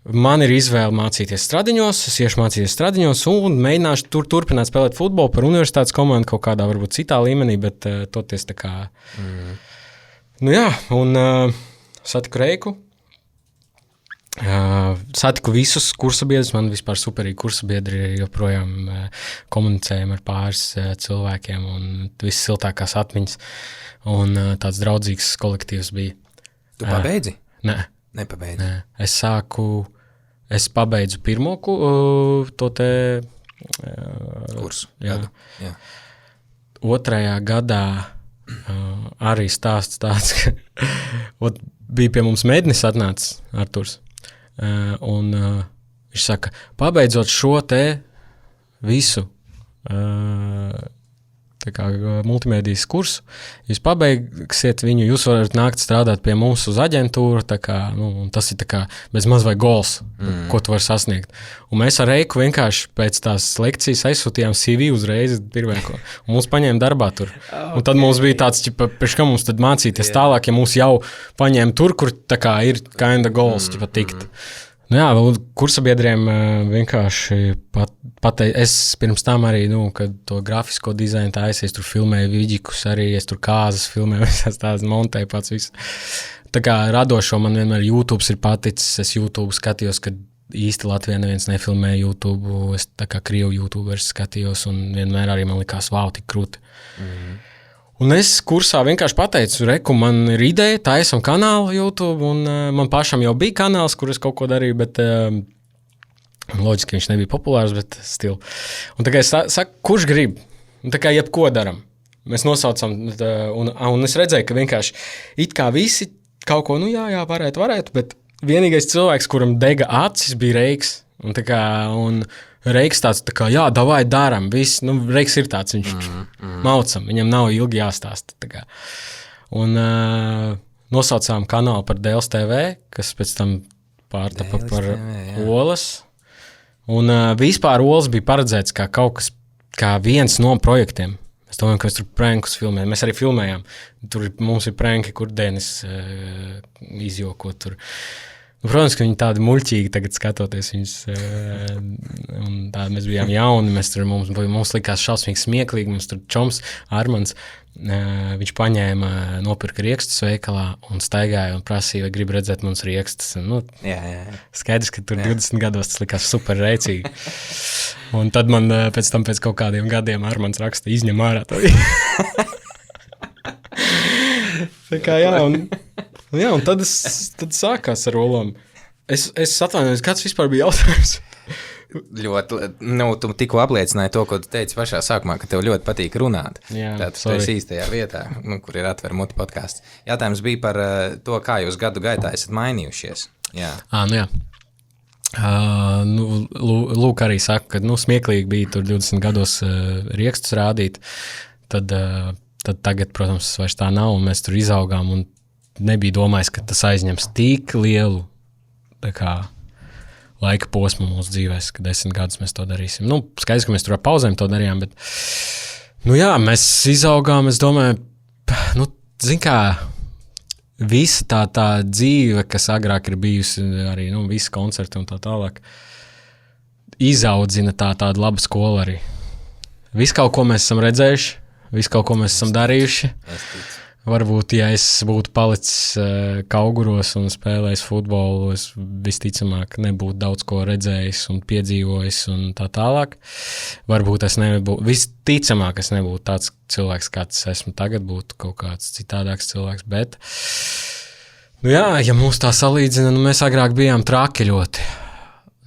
man ir izvēle mācīties Stradiņos, es iešu mācīties Stradiņos un mēģināšu turpināt spēlēt futbolu par universitātes komandu kaut kādā varbūt citā līmenī, bet toties tā kā... un satiku Reiku, satiku visus kursabiedrus, man vispār superīgi kursabiedri joprojām komunicējam ar pāris cilvēkiem un viss siltākās atmiņas un tāds draudzīgs kolektīvs bija. Tu pabeidzi? Nē. Nepabeidzi? Nē. Es pabeidzu pirmo to te kursu. Jā. Jā. 2. gadā arī stāsts tāds, ka bija pie mums mednis atnācis Arturs. Un viņš saka, pabeidzot šo te visu tā kā multimēdijas kursu. Jūs pabeigsiet viņu, jūs varat nākt strādāt pie mums uz aģentūru, tā kā, nu, tas ir tā kā bez maz vai gols, ko tu vari sasniegt. Un mēs ar Reiku vienkārši pēc tās lekcijas aizsūtījām CV uzreiz pirmēko, un mūs paņēma darbā tur. Un tad mums bija tāds, pēc kā mums tad mācīties tālāk, ja mūs jau paņēma tur, kur tā kā ir kinda gols, tikt. Nu jā, kursabiedriem vienkārši pateicu, es pirms tam arī, nu, kad to grafisko dizainu taisīju, es tur filmēju viģikus arī, es tur kāzas filmēju, es tās montēju pats visu. Tā kā radošo man vienmēr YouTube ir paticis, es YouTube skatījos, kad īsti Latvijā neviens nefilmēja YouTube, es tā kā krievu YouTubers skatījos un vienmēr arī man likās, wow, tik krūti. Un es kursā vienkārši pateicu, reku, man ir ideja, taisam kanālu YouTube, un man pašam jau bija kanāls, kur es kaut ko darīju, bet loģiski viņš nebija populārs, bet stil. Un tā kā es saku, kurš grib? Un tā kā jebko daram. Mēs nosaucam, un es redzēju, ka vienkārši it kā visi kaut ko, nu jā, varētu, bet vienīgais cilvēks, kuram dega acis, bija Reiks. Un tā kā, un Reiks tāds, tā kā, jā, davai daram, viss, nu, Reiks ir tāds, viņš maucam, viņam nav ilgi jāstāsta, tā kā. Un nosaucām kanālu par Dēls TV, kas pēc tam pārtapa par Olas. Un vispār Olas bija paredzēts kā kaut kas, kā viens no projektiem. Es domāju, ka mēs tur prankus filmējam, mēs arī filmējām. Tur mums ir pranki, kur Denis izjoko tur. Protams, ka viņi tādi muļķīgi tagad skatoties viņus, un tādi mēs bijām jauni, mums likās šausmīgi smieklīgi, mums tur čoms Armands, viņš paņēma, nopirka riekstus veikalā un staigāja un prasīja, vai grib redzēt mums riekstus. Nu, skaidrs, ka tur 20 gados tas likās super reicīgi. Un tad man pēc kaut kādiem gadiem Armands raksta, izņem ārā to. Tā kā jā, un tad sākās ar Olam. Es atvainojos, kāds vispār bija jautājums? Ļoti, nu, tu tikko apliecināji to, ko tu teici pašā sākumā, ka tev ļoti patīk runāt. Tātad tu esi īstajā vietā, kur ir Atver muti podcasts. Jautājums bija par to, kā jūs gadu gaitā esat mainījušies. Jā. Nu jā. Lūk arī saka, ka smieklīgi bija tur 20 gados riekstus rādīt. Tad tagad, protams, vairs tā nav, un mēs tur izaugām, un nebija domājis, ka tas aizņems tik lielu laika posmu mūsu dzīvēs, ka 10 gadus mēs to darīsim. Nu, skaidrs, ka mēs tur ar pauzēm to darījām, bet, nu jā, mēs izaugām, es domāju, nu, zin kā, visa tā dzīve, kas agrāk ir bijusi, arī, nu, visi koncerti un tā tālāk, izaudzina tāda laba skola arī. Visu kaut ko mēs esam redzējuši, visu kaut ko mēs esam darījuši. Varbūt, ja es būtu palicis Kauguros un spēlējis futbolu, es visticamāk nebūtu daudz ko redzējis un piedzīvojis un tā tālāk. Varbūt visticamāk es nebūtu tāds cilvēks, kāds esmu tagad, būtu kaut kāds citādāks cilvēks, bet, nu jā, ja mūs tā salīdzina, nu mēs agrāk bijām traki ļoti.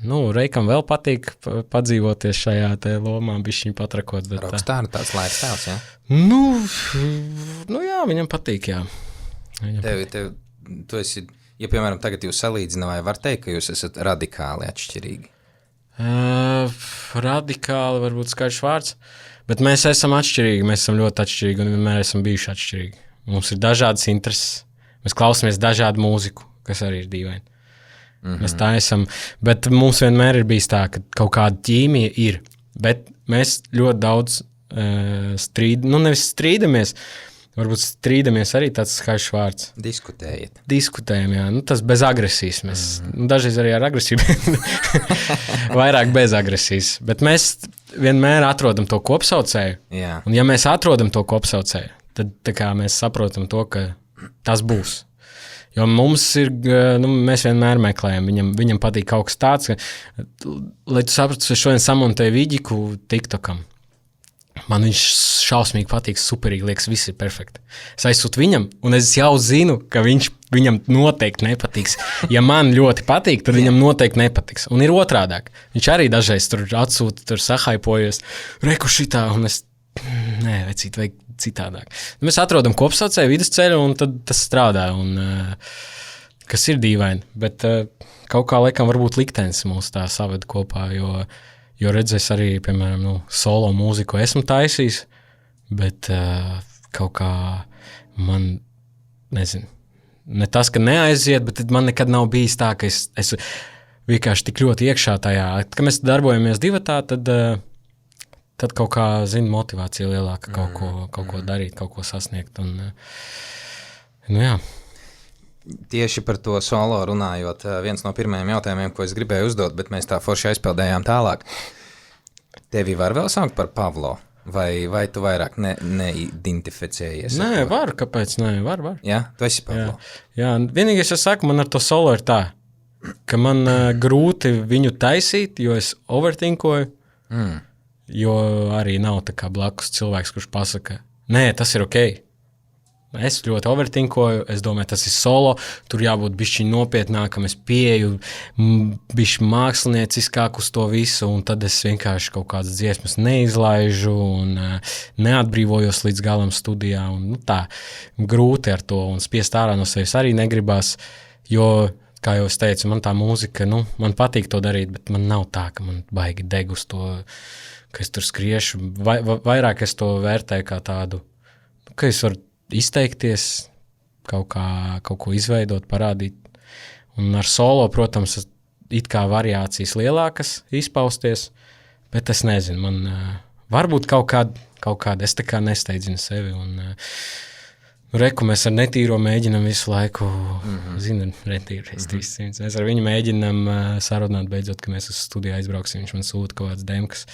Nu, Reikam vēl patīk padzīvoties šajā te lomā, bišķiņ patrakot. Rockstar, tāds lifestyles, jā? Nu jā, viņam patīk, jā. Tu esi, ja piemēram tagad jūs salīdzina, vai var teikt, ka jūs esat radikāli atšķirīgi? Radikāli varbūt skaidrs vārds, bet mēs esam atšķirīgi, mēs esam ļoti atšķirīgi un vienmēr esam bijuši atšķirīgi. Mums ir dažādas intereses, mēs klausamies dažādu mūziku, kas arī ir dīvaini. Mēs tā esam, bet mums vienmēr ir bijis tā, ka kaut kāda ķīmija ir, bet mēs ļoti daudz nevis strīdamies, varbūt strīdamies arī tāds skaidrs vārds. Diskutējam, jā, nu tas bez agresijas, mēs, dažreiz arī ar agresiju, vairāk bez agresijas, bet mēs vienmēr atrodam to kopsaucēju, un ja mēs atrodam to kopsaucēju, tad tā kā mēs saprotam to, ka tas būs. Jo mums ir, nu, mēs vienmēr meklējam, viņam patīk kaut kas tāds, ka, lai tu sapratu, es šodien samontēju viģiku TikTokam. Man viņš šausmīgi patīk, superīgi, liekas, viss ir perfekti. Es aizsūtu viņam, un es jau zinu, ka viņam noteikti nepatiks. Ja man ļoti patīk, tad viņam noteikti nepatiks. Un ir otrādāk. Viņš arī dažreiz tur atsūta, tur sahaipojos, reku šitā, un es, nē, vajag citādāk. Mēs atrodam kopsaucēju vidusceļu, un tad tas strādā, un kas ir dīvaini, bet kaut kā laikam varbūt liktenis mūs tā saved kopā, jo redzēs arī, piemēram, solo mūziku esmu taisījis, Bet kaut kā man, nezinu, ne tas, ka neaiziet, bet man nekad nav bijis tā, ka es vienkārši tik ļoti iekšā tajā. Kad mēs darbojamies divatā, tad kaut kā, motivācija lielāka kaut ko darīt, kaut ko sasniegt. Un, jā. Tieši par to solo runājot, viens no pirmajiem jautājumiem, ko es gribēju uzdot, bet mēs tā forši aizpildējām tālāk. Tevi var vēl saukt par Pavlo? Vai tu vairāk neidentificējies? Nē, var, kāpēc? Nē, var. Jā, tu esi Pavlo. Jā, vienīgais, es saku, man ar to solo ir tā, ka man grūti viņu taisīt, jo es overthinkoju, jo arī nav tā kā blakus cilvēks, kurš pasaka, nē, tas ir ok. Es ļoti overthinkoju, es domāju, tas ir solo, tur jābūt bišķiņ nopietnākam, es pieeju bišķi mākslinieciskāk uz to visu, un tad es vienkārši kaut kādas dziesmas neizlaižu un neatbrīvojos līdz galam studijā, un tā grūti ar to, un spiest ārā no sevis arī negribas, jo, kā jau es teicu, man tā mūzika, man patīk to darīt, bet man nav tā, ka man baigi deg uz to, ka es tur skriešu, vairāk es to vērtēju kā tādu, ka es varu izteikties, kaut ko izveidot, parādīt. Un ar solo, protams, it kā variācijas lielākas izpausties, bet es nezinu, man varbūt kaut kāda, es tā kā nesteidzinu sevi. Un, reku mēs ar Netīro mēģinam visu laiku, Netīrais 300. Mēs ar viņu mēģinam sarunāt beidzot, ka mēs uz studiju aizbrauksim, viņš man sūta kaut kāds demkas.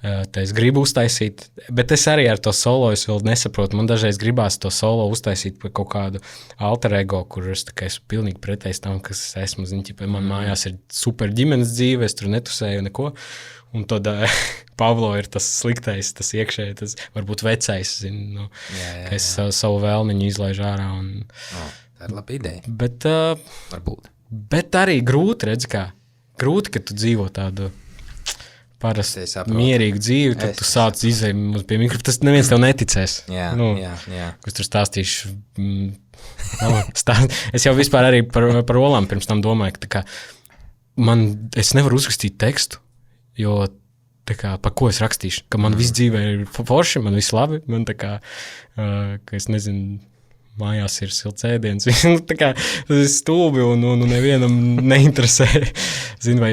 Te es gribu uztaisīt, bet es arī ar to solo es vēl nesaprotu. Man dažreiz gribās to solo uztaisīt par kaut kādu alter ego, kur es esmu pilnīgi pretējs tam, kas es esmu. Man mājās ir super ģimenes dzīve, es tur netusēju neko. Un tad Pavlo ir tas sliktais, tas iekšēji, tas varbūt vecais, ka es savu vēlmiņu izlaižu ārā. Tā ir laba ideja. Bet, varbūt. Bet arī grūti, grūti, ka tu dzīvo tādu parasti mierīgu dzīvi, tad tu sāc izēju pie mikrofona, tas neviens tev neticēs. Jā. Es tur stāstīšu. Es jau vispār arī par olām pirms tam domāju, ka es nevaru uzrakstīt tekstu, jo par ko es rakstīšu, ka man viss dzīvē ir forši, man viss labi, man ka es nezinu, mājās ir silts ēdiens, tas ir stulbi un nevienam neinteresē.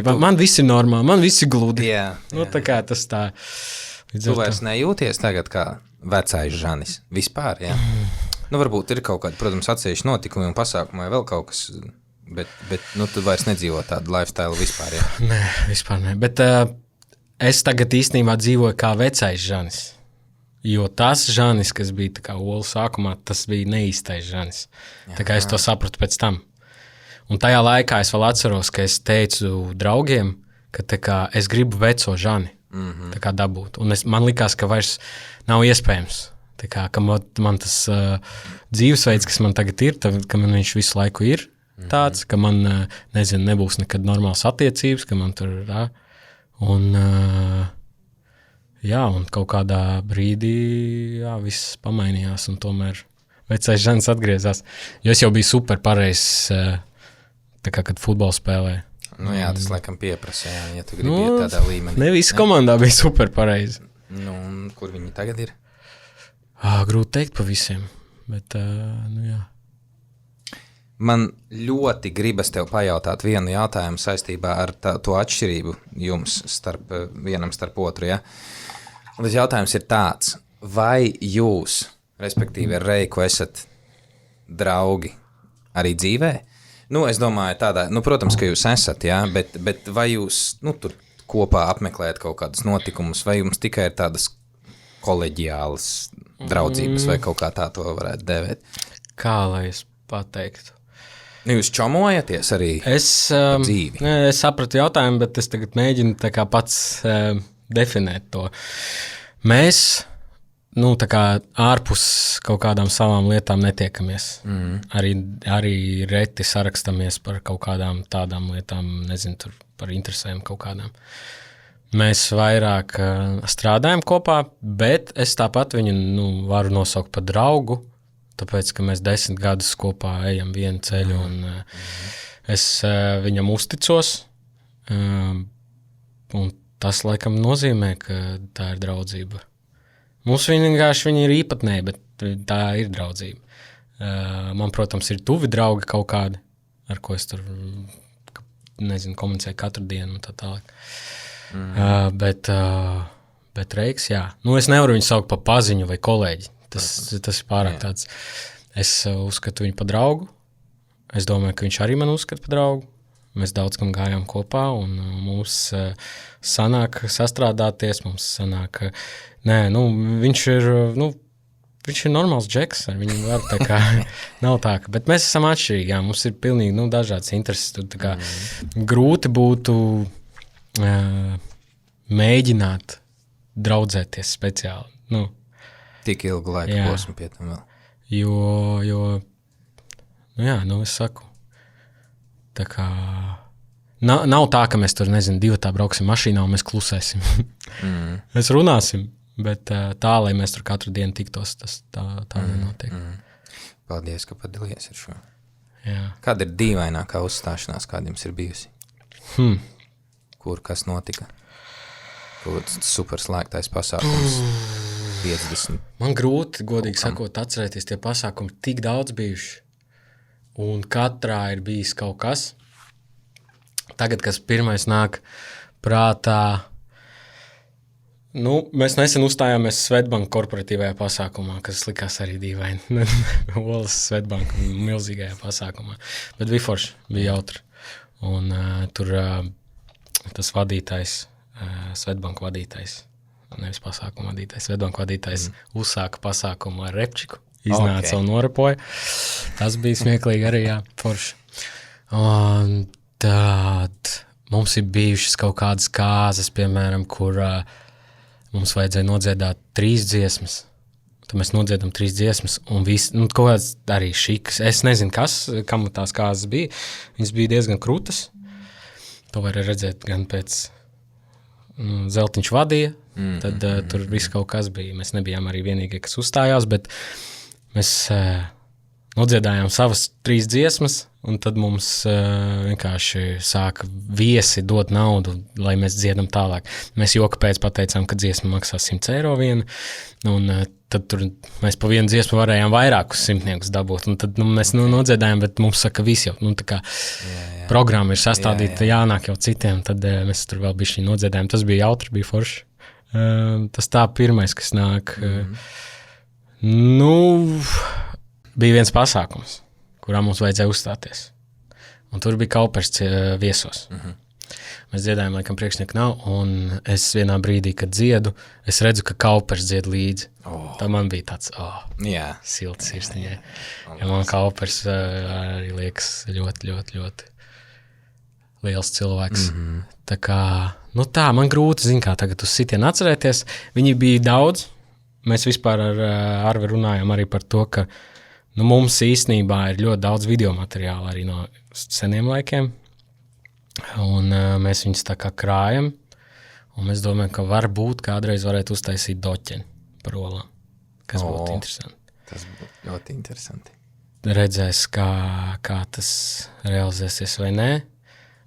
Man viss ir normāli, man viss ir gludi. Tā kā tas tā. Tu vairs nejūties tagad kā vecais Žanis vispār, jā? Varbūt ir kaut kādi, protams, atsevišķi notikumi un pasākumi vai vēl kaut kas, bet tu vairs nedzīvo tādu lifestyle vispār, jā? Nē, vispār nē, bet es tagad īstenībā dzīvoju kā vecais Žanis. Jo tas Žanis, kas bija tā kā olu sākumā, tas bija neīstais Žanis. Tā kā es to sapratu pēc tam. Un tajā laikā es vēl atceros, ka es teicu draugiem, ka tā kā es gribu veco Žani tā kā dabūt. Un man likās, ka vairs nav iespējams. Tā kā, ka man tas dzīvesveids, kas man tagad ir, ka man viņš visu laiku ir tāds, ka man, nebūs nekad normāls attiecības, ka man tur ir un kaut kādā brīdī viss pamainījās, un tomēr vecais Žanis atgriezās. Jo es jau biju super pareizs, kad futbolu spēlē. Tas laikam pieprasa, ja tu gribi iet tādā līmenī. Ne visi komandā bija super pareizi. Kur viņi tagad ir? Grūti teikt pa visiem, bet jā. Man ļoti gribas tev pajautāt vienu jautājumu saistībā ar to atšķirību jums vienam starp otru, ja? Un tas jautājums ir tāds, vai jūs, respektīvi ar Reiku, esat draugi arī dzīvē? Es domāju tādā, protams, ka jūs esat, ja? Bet vai jūs tur kopā apmeklējat kaut kādus notikumus, vai jums tikai ir tādas koleģiālas draudzības, vai kaut kā tā to varētu dēvēt? Kā lai es pateiktu? Jūs čomojaties arī dzīvi? Es sapratu jautājumu, bet es tagad mēģinu tā kā pats definēt to. Mēs, tā kā ārpus kaut kādām savām lietām netiekamies. Arī reti sarakstamies par kaut kādām tādām lietām, nezinu, tur par interesēm kaut kādām. Mēs vairāk strādājam kopā, bet es tāpat viņu varu nosaukt par draugu, tāpēc, ka mēs 10 gadus kopā ejam vienu ceļu, un es viņam uzticos, un tas laikam nozīmē, ka tā ir draudzība. Mums vienkārši viņi ir īpatnēji, bet tā ir draudzība. Man, protams, ir tuvi draugi kaut kādi, ar ko es tur, nezinu, komunicēju katru dienu un tā tālāk. Bet Reiks, jā. Nu, es nevaru viņu saukt par paziņu vai kolēģi. Tas ir pārāk tāds. Es uzskatu viņu par draugu. Es domāju, ka viņš arī man uzskata par draugu. Mēs daudz kam gājām kopā, un mums sanāk sastrādāties, mums sanāk, viņš ir normāls džeks, ar viņu var tā kā, nav tā, bet mēs esam atšķirīgi, jā, mums ir pilnīgi, dažādas intereses, tur tā kā grūti būtu mēģināt draudzēties speciāli, Tik ilgu laiku posmu pie tam vēl. Jo, es saku, tā kā nav tā, ka mēs tur, nezinu, divatā brauksim mašīnā un mēs klusēsim. Mēs runāsim, bet tā, lai mēs tur katru dienu tiktos, tas tā nenotiek. Paldies, ka padalījies ar šo. Jā. Kāda ir dīvainākā uzstāšanās, kāda jums ir bijusi? Kur kas notika? Kaut super slēgtais pasākums. 50. Man grūti, godīgi sakot, atcerēties tie pasākumi tik daudz bijuši. Un katrā ir bijis kaut kas. Tagad, kas pirmais nāk prātā, mēs nesen uzstājāmies Svetbanka korporatīvajā pasākumā, kas likās arī dīvaini. Olas Svetbanka milzīgajā pasākumā. Bet bija forši, bija jautri. Un tur tas vadītājs, Svetbanka vadītājs, nevis pasākuma vadītājs, Svetbanka vadītājs uzsāka pasākumu ar repčiku. Iznāca un norapoja. Tas bija smieklīgi arī, jā, forši. Un tad mums ir bijušas kaut kādas kāzas, piemēram, kur mums vajadzēja nodziedāt 3 dziesmas. Tad mēs nodziedam 3 dziesmas un viss, kaut kāds arī šikas. Es nezinu, kam tās kāzas bija. Viņas bija diezgan krūtas. To var redzēt gan pēc Zeltiņš vadīja, tad tur viss kaut kas bija. Mēs nebijām arī vienīgie, kas uzstājās, bet mēs nodziedājām savas 3 dziesmas, un tad mums vienkārši sāka viesi dot naudu, lai mēs dziedam tālāk. Mēs joka pēc pateicām, ka dziesma maksā 100 eiro viena, un tad tur mēs pa vienu dziesmu varējām vairākus simtniekus dabūt, un tad mēs nodziedājām, bet mums saka visi jau, tā kā programma ir sastādīta, jānāk jau citiem, tad mēs tur vēl bišķi nodziedājām. Tas bija jautri, bija forši. Tas tā pirmais, kas nāk. Bija viens pasākums, kurā mums vajadzēja uzstāties. Un tur bija Kaupers viesos. Mēs dziedājām, laikam priekšnieku nav, un es vienā brīdī, kad dziedu, es redzu, ka Kaupers dzied līdzi. Tā man bija tāds, silts sirsniņai. Ja man Kaupers arī liekas ļoti, ļoti, ļoti liels cilvēks. Tā kā, man grūti, kā tagad uz sitienu atcerēties. Viņi bija daudz. Mēs vispār ar Arvi runājām arī par to, ka mums īstenībā ir ļoti daudz video materiāla arī no seniem laikiem. Un mēs viņus tā kā krājam. Un mēs domājam, ka varbūt kādreiz varētu uztaisīt doķeni par olām. Kas būtu interesanti. Tas būtu ļoti interesanti. Redzēs, kā tas realizēsies vai nē.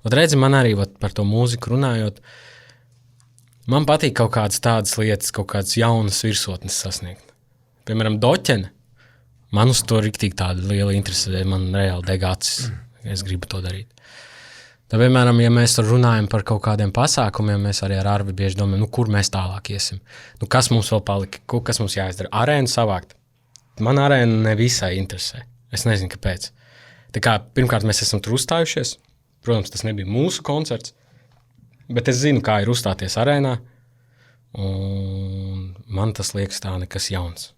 Redzi, man arī par to mūziku runājot, man patīk kaut kādas tādas lietas, kaut kādas jaunas virsotnes sasniegt. Piemēram, doķene. Man uz to riktīgi tāda liela interese, man reāli deg acis. Es gribu to darīt. Tā, piemēram, ja mēs tur runājam par kaut kādiem pasākumiem, mēs arī ar Arvi bieži domājam, kur mēs tālāk iesim. Kas mums vēl palika, kas mums jāizdara? Arēnu savākt. Man arēna nevisai interesē. Es nezinu, kāpēc. Tā kā, pirmkārt, mēs esam tur uzstājušies. Protams, tas nebija mūsu koncerts, bet es zinu, kā ir uzstāties arēnā, un man tas liekas tā nekas jauns.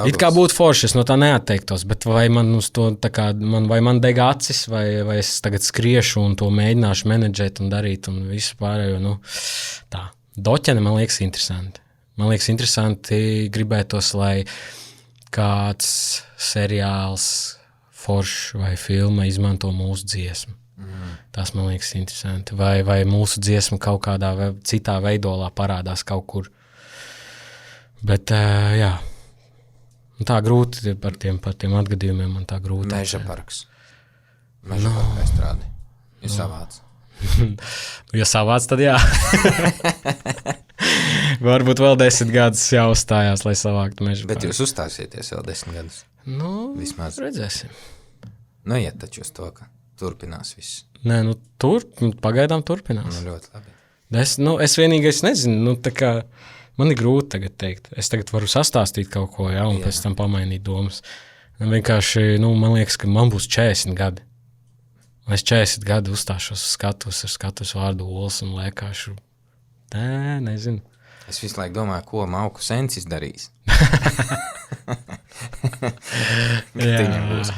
It kā būtu forši, es no tā neatteiktos, bet vai man uz to, vai man deg acis, vai es tagad skriešu un to mēģināšu menedžēt un darīt un visu pārējo, tā. Doķene man liekas interesanti. Man liekas interesanti gribētos, lai kāds seriāls foršs vai filma izmanto mūsu dziesmu. Tas man liekas interesanti. Vai mūsu dziesma kaut kādā citā veidolā parādās kaut kur. Bet, jā. Tā grūti par tiem atgadījumiem, man tā grūti. Meža parks. Meža parkā strādi. Ir savāds. Ja savāds, tad jā. Varbūt vēl 10 gadus jāuzstājās, lai savāktu mežu. Bet jūs uzstāsieties vēl 10 gadus? Nu, vismaz. Redzēsim. Nu, iet taču uz to, ka turpinās viss. Nē, nu, pagaidām turpinās. Nu, ļoti labi. Es vienīgais nezinu, nu, tā kā man ir grūti tagad teikt. Es tagad varu sastāstīt kaut ko, jā, un pēc tam pamainīt domas. Vienkārši, man liekas, ka man būs 40 gadi. Un es 40 gadi uzstāšos uz skatus vārdu Ols un lēkāšu. Nezinu. Es visu laiku domāju, ko Mauku Sensis darīs. Viņam būs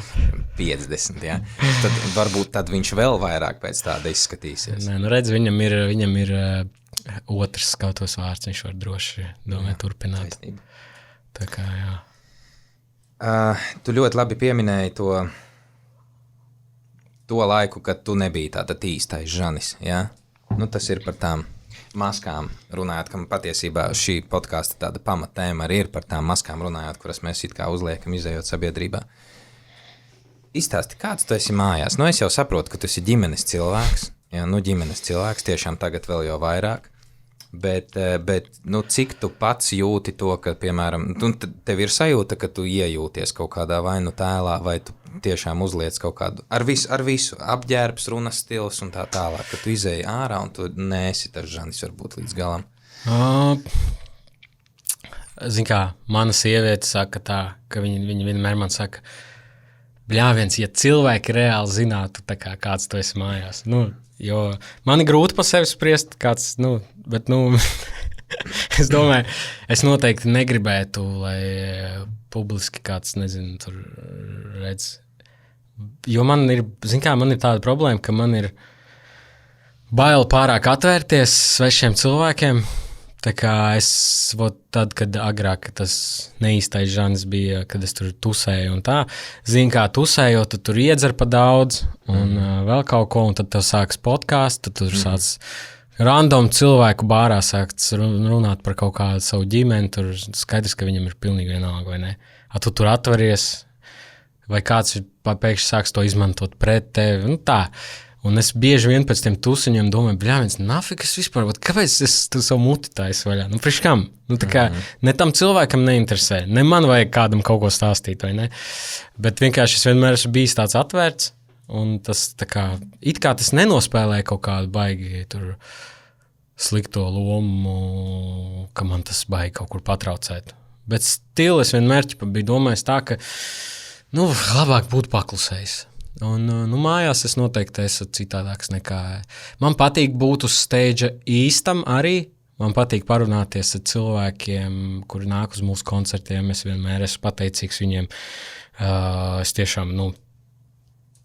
50, jā. Tad varbūt tad viņš vēl vairāk pēc tāda izskatīsies. Nē, redz, viņam ir otrs skautos vārds, viņš var droši domāt turpināt. Taisnība. Tā kā, jā. Tu ļoti labi pieminēji to laiku, kad tu nebija tātad īstais Žanis, jā? Nu, tas ir par tām maskām runājot, ka patiesībā šī podkāsta tāda pamatēma arī ir par tām maskām runājot, kuras mēs it kā uzliekam izējot sabiedrībā. Izstāsti, kāds tu esi mājās? Nu, es jau saprotu, ka tu esi ģimenes cilvēks, jā, ģimenes cilvēks, tiešām tagad vēl jau vairāk, bet cik tu pats jūti to, ka, piemēram, tev ir sajūta, ka tu iejūties kaut kādā vai nu tēlā, vai tu tiešām uzliec kaut kādu, ar visu, apģērbs, runas stils un tā tālāk, ka tu izēji ārā un tu neesi tas Žanis varbūt līdz galam. Zin kā, mana sieviete saka tā, ka viņa vienmēr man saka, bļāviens, ja cilvēki reāli zinātu, tā kā kāds tu esi mājās. Jo man ir grūti pa sevi spriest kāds, bet es domāju, es noteikti negribētu, lai publiski kāds, nezinu, tur redz. Jo man ir tāda problēma, ka man ir bail pārāk atvērties svešiem cilvēkiem. Tā kā tad, kad agrāk tas neīstais Žanis bija, kad es tur tusēju un tā, kā tusējot, tu tur iedzer pa daudz un vēl kaut ko, un tad tev sāks podkāsts, tad tur sāc random cilvēku bārā sāks runāt par kaut kādu savu ģimeni, tur skaidrs, ka viņam ir pilnīgi vienalga, vai ne? Tu tur atveries, vai kāds pēkšņi sāks to izmantot pret tevi, tā. Un es bieži vien pēc tiem tusiņiem domāju, bļāviens, nafikas vispār, kāpēc es tu savu muti taisu vaļā? Priekš kam? Tā kā ne tam cilvēkam neinteresē, ne man vajag kādam kaut ko stāstīt, vai ne? Bet vienkārši es vienmēr esmu bijis tāds atvērts, un tas tā kā, it kā tas nenospēlēja kaut kādu baigi tur slikto lomu, ka man tas baigi kaut kur patraucēt. Bet stili es vienmēr biju domājis tā, ka, labāk būtu paklusējis. Un mājās es noteikti esmu citādāks nekā. Man patīk būt uz stage īstam arī. Man patīk parunāties ar cilvēkiem, kuri nāk uz mūsu koncertiem. Es vienmēr esmu pateicīgs viņiem. Es tiešām,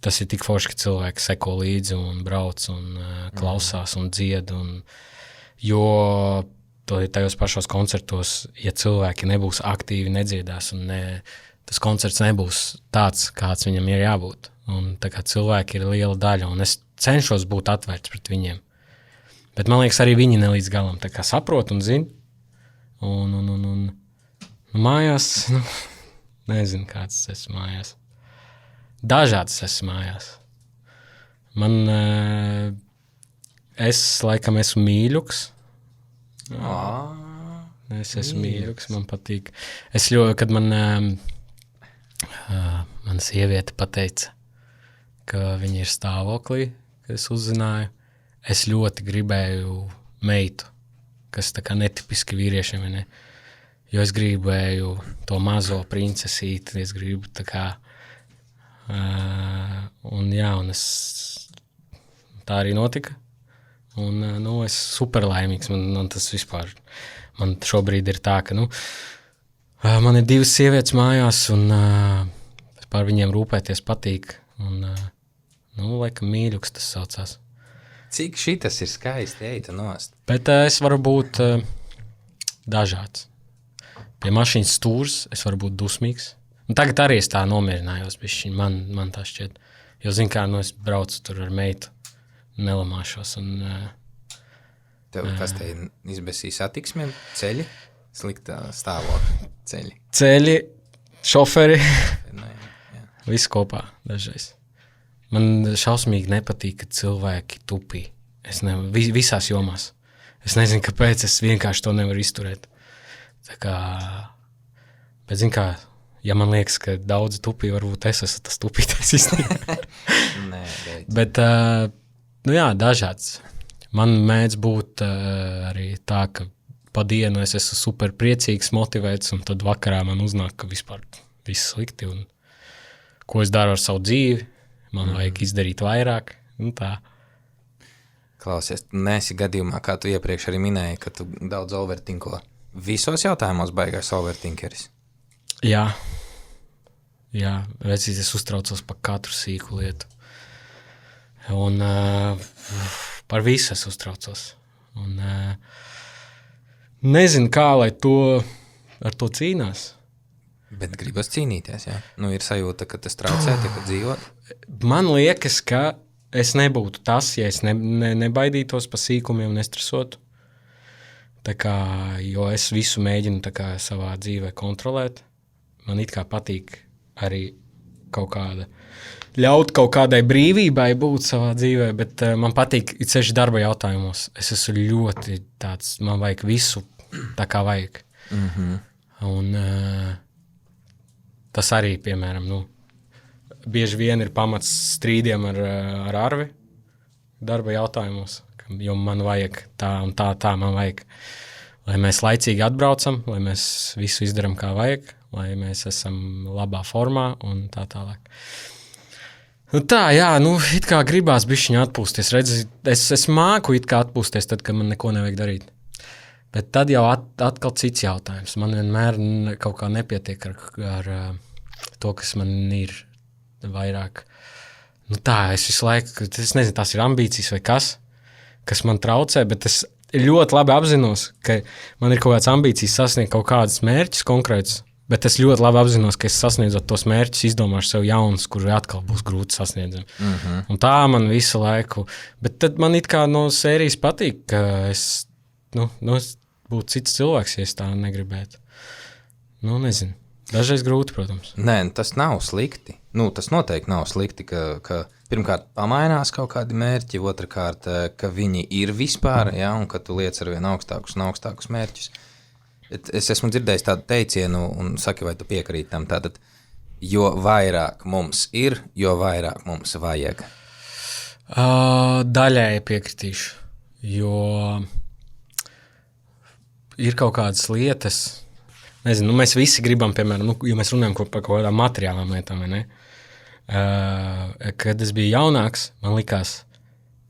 tas ir tik forši, ka cilvēki seko līdzi un brauc un klausās un dzied. Jo tajos pašos koncertos, ja cilvēki nebūs aktīvi, nedziedās un tas koncerts nebūs tāds, kāds viņam ir jābūt. Un tā kā cilvēki ir liela daļa, un es cenšos būt atvērts pret viņiem. Bet man liekas, arī viņi nelīdz galam tā kā saprot un zina. Un mājās, nezinu, kāds esmu mājās. Dažāds esmu mājās. Es laikam esmu mīļuks. Es esmu mīļuks, man patīk. Kad mana sieviete pateica, ka viņa ir stāvoklī, kad es uzzināju. Es ļoti gribēju meitu, kas tā kā netipiski vīriešiem, ne? Jo es gribēju to mazo princesīti, es gribu tā kā, un tā arī notika. Un, es super laimīgs, man tas vispār, man šobrīd ir tā, ka, man ir 2 sievietes mājās, un par viņiem rūpēties patīk, un, laikam mīļuks tas saucās. Cik šitas ir skaisti, ej tu nost. Bet es varu būt dažāds. Pie mašīnas stūrs es varu būt dusmīgs. Un tagad arī es tā nomierinājos, bišķiņ, man tā šķiet. Jo, es braucu tur ar meitu, nelamāšos. Un, Tev kas te izbesīja satiksmēm? Ceļi? Sliktā stāvokļa ceļi? Ceļi, šoferi, Jā. viss kopā dažreiz. Man šausmīgi nepatīk, ka cilvēki tupī. Visās jomās. Es nezinu, kāpēc es vienkārši to nevaru izturēt. Tā kā, bet zin kā, ja man liekas, ka daudzi tupī, varbūt es esmu tas tupītais īstenībā. Nē, bet, nu jā, dažāds. Man mēdz būt arī tā, ka pa dienu es esmu super priecīgs, motivēts, un tad vakarā man uznāk, ka vispār viss slikti, un ko es daru ar savu dzīvi, man vajag izdarīt vairāk, un tā. Klausies, nesi gadījumā, kā tu iepriekš arī minēji, ka tu daudz overtinko. Visos jautājumos baigās overtinkeris? Jā, redzīt, es uztraucos par katru sīku lietu. Un par visu es uztraucos. Un nezinu, kā, lai ar to cīnās. Bet gribas cīnīties, jā? Nu, ir sajūta, ka tas traucē, ka dzīvot? Man liekas, ka es nebūtu tas, ja es nebaidītos pa sīkumiem un nestresotu. Tā kā, jo es visu mēģinu tā kā savā dzīvē kontrolēt. Man it kā patīk arī ļaut kaut kādai brīvībai būt savā dzīvē, bet man patīk ceļš darba jautājumos. Es esmu ļoti tāds, man vajag visu tā kā vajag. Un tas arī, piemēram, bieži vien ir pamats strīdiem ar Arvi darba jautājumos, jo man vajag tā un tā man vajag, lai mēs laicīgi atbraucam, lai mēs visu izdaram kā vajag, lai mēs esam labā formā un tā tālāk. Nu tā, jā, it kā gribās bišķiņ atpūsties. Redzi, es māku it kā atpūsties tad, kad man neko nevajag darīt. Bet tad jau atkal cits jautājums. Man vienmēr kaut kā nepietiek ar to, kas man ir vairāk. Nu tā, es visu laiku, es nezinu, tās ir ambīcijas vai kas man traucē, bet es ļoti labi apzinos, ka man ir kaut kāds ambīcijas sasniegt kaut kādus mērķus konkrētus, bet es ļoti labi apzinos, ka es sasniedzot tos mērķus, izdomāšu sev jaunus, kuri atkal būs grūti sasniedzami. Un tā man visu laiku, bet tad man it kā no sērijas patīk, ka es būtu cits cilvēks, ja es tā negribētu. Nezinu. Dažreiz grūti, protams. Nē, tas nav slikti. Tas noteikti nav slikti, ka pirmkārt pamainās kaut kādi mērķi, otrkārt, ka viņi ir vispār, ja, un ka tu liec ar vien augstākus un augstākus mērķus. Es esmu dzirdējis tādu teicienu, un saki, vai tu piekrīti tam, tātad, jo vairāk mums ir, jo vairāk mums vajag. Daļēji piekritīšu, jo ir kaut kādas lietas. Nezinu, mēs visi gribam, piemēram, ja mēs runājam par kaut kādām materiālām lietām, vai ne? Kad es biju jaunāks, man likās,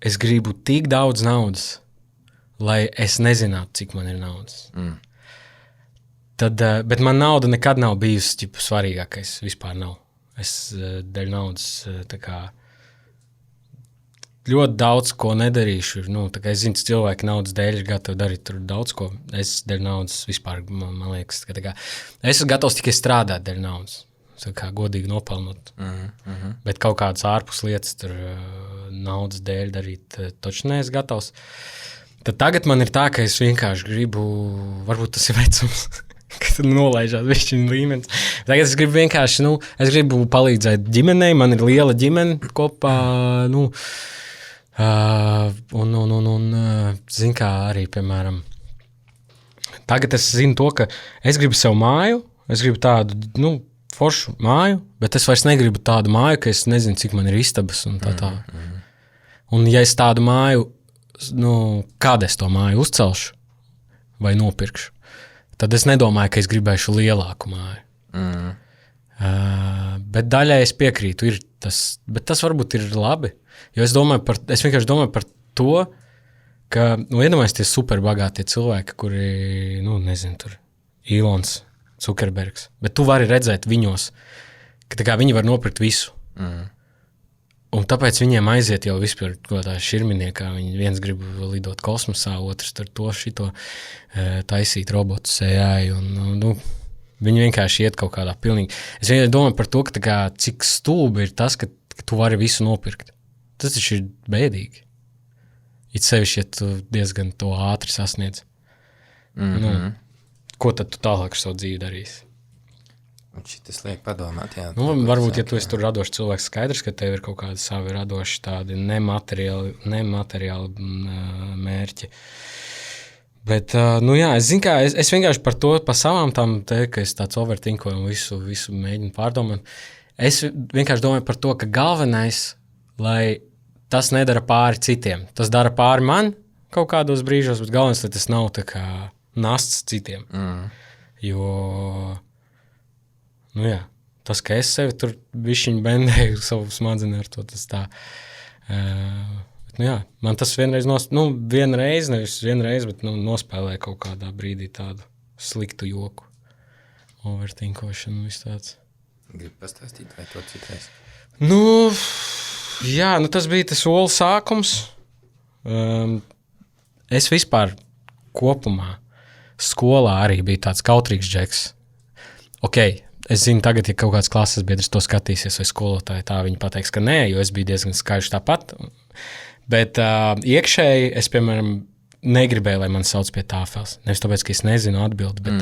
es gribu tik daudz naudas, lai es nezinātu, cik man ir naudas. Tad, bet man nauda nekad nav bijusi svarīgākais, vispār nav. Es dēļ naudas tā kā ļoti daudz ko nedarīšu. Tā kā es zinu, cilvēki naudas dēļ ir gatavi darīt tur daudz ko. Es dēļ naudas vispār, man liekas, ka es esmu gatavs tikai strādāt dēļ naudas. Tā kā godīgi nopelnot. Bet kaut kādas ārpus lietas tur naudas dēļ darīt, taču neesmu gatavs. Tad tagad man ir tā, ka es vienkārši gribu, varbūt tas ir vecums, ka tad nolaižās višķiņu līmenis. Tagad es gribu vienkārši, es gribu palīdzēt ģimenei, man ir liela ģimene kopā, zin kā arī, piemēram, tagad es zinu to, ka es gribu sev māju, es gribu tādu, foršu māju, bet es vairs negribu tādu māju, ka es nezinu, cik man ir istabas un tā. Un ja es tādu māju, kad es to māju uzcelšu vai nopirkšu, tad es nedomāju, ka es gribēšu lielāku māju. Bet daļai es piekrītu, bet tas varbūt ir labi. Jo es vienkārši domāju par to, ka, iedomājieties tie superbagātie cilvēki, kuri, nezinu, tur Ilons, Zuckerbergs, bet tu vari redzēt viņos, ka tā kā viņi var nopirkt visu. Un tāpēc viņiem aiziet jau vispār tā širminiekā, viens grib lidot kosmosā, otrs tur to šito taisīt robotus AI, un viņi vienkārši iet kaut kādā pilnīgi. Es vienkārši domāju par to, ka tā kā, cik stulbi ir tas, ka tu vari visu nopirkt. Tas taču ir bēdīgi. It sevišķi, ja tu diezgan to ātri sasniedz. Ko tad tu tālāk ar savu dzīvi darīsi? Tas liek padomāt, jā. Varbūt, ja tu esi tur radošs cilvēks, skaidrs, ka tev ir kaut kādi savi radoši tādi nemateriāli mērķi. Bet, nu jā, es zinu, es vienkārši par to, pa savām tam te, ka es tāds overthinkoju un visu mēģinu pārdomāt. Es vienkārši domāju par to, ka galvenais, lai tas nedara pāri citiem. Tas dara pāri man kaut kādos brīžos, bet galvenais, lai tas nav tā kā nasts citiem. Jo, nu jā, tas, ka es sevi tur bišķiņ bendēju savu smadzni ar to, tas tā. Nu jā, man tas vienreiz, nevis vienreiz, bet nospēlēja kaut kādā brīdī tādu sliktu joku. Overthinkošanu, viss tāds. Gribu pastāstīt, vai to citreiz? Jā, tas bija tas olu sākums. Es vispār kopumā skolā arī biju tāds kautrīgs džeks. Es zinu, tagad, ja kaut kāds klases biedrs to skatīsies, vai skolotāji tā, viņi pateiks, ka nē, jo es biju diezgan skaļš tāpat. Bet iekšēji es, piemēram, negribēju, lai man sauc pie tāfeles. Nevis tāpēc, ka es nezinu atbildi, bet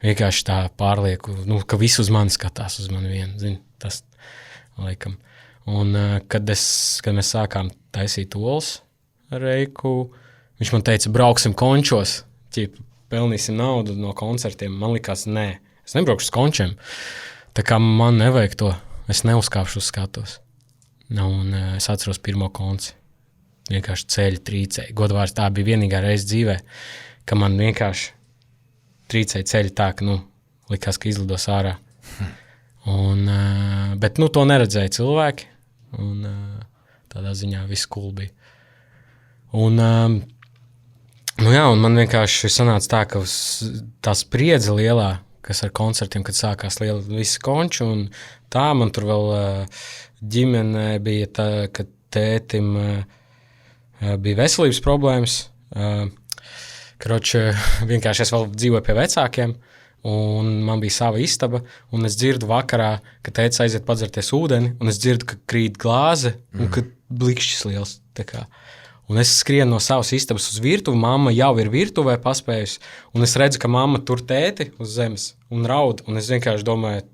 vienkārši tā pārlieku, ka visi uz mani skatās, uz mani vienu, zini, tas laikam. Un kad mēs sākām taisīt olas ar Reiku, viņš man teica, brauksim končos, pelnīsim naudu no koncertiem. Man likās, nē, es nebraukšu uz končiem. Tā kā man nevajag to, es neuzkāpšu uz skatos. Un es atceros pirmo konci. Vienkārši ceļi trīcēja. Godvārds tā bija vienīgā reize dzīvē, ka man vienkārši trīcēja ceļi tā, ka, likās, ka izlidos ārā. Bet, to neredzēja cilvēki, un tādā ziņā viss cool bija. Un man vienkārši sanāca tā, ka tā spriedze lielā, kas ar koncertiem, kad sākās visi konči, un tā man tur vēl ģimene bija tā, ka tētim bija veselības problēmas. Vienkārši es vēl dzīvoju pie vecākiem, un man bija sava istaba, un es dzirdu vakarā, ka tētis aiziet padzerties ūdeni, un es dzirdu, ka krīt glāze, un ka blikšķis liels. Un es skrienu no savas istabas uz virtuvi, mamma jau ir virtuvē paspējusi, un es redzu, ka mamma tur tēti uz zemes un raud, un es vienkārši domāju,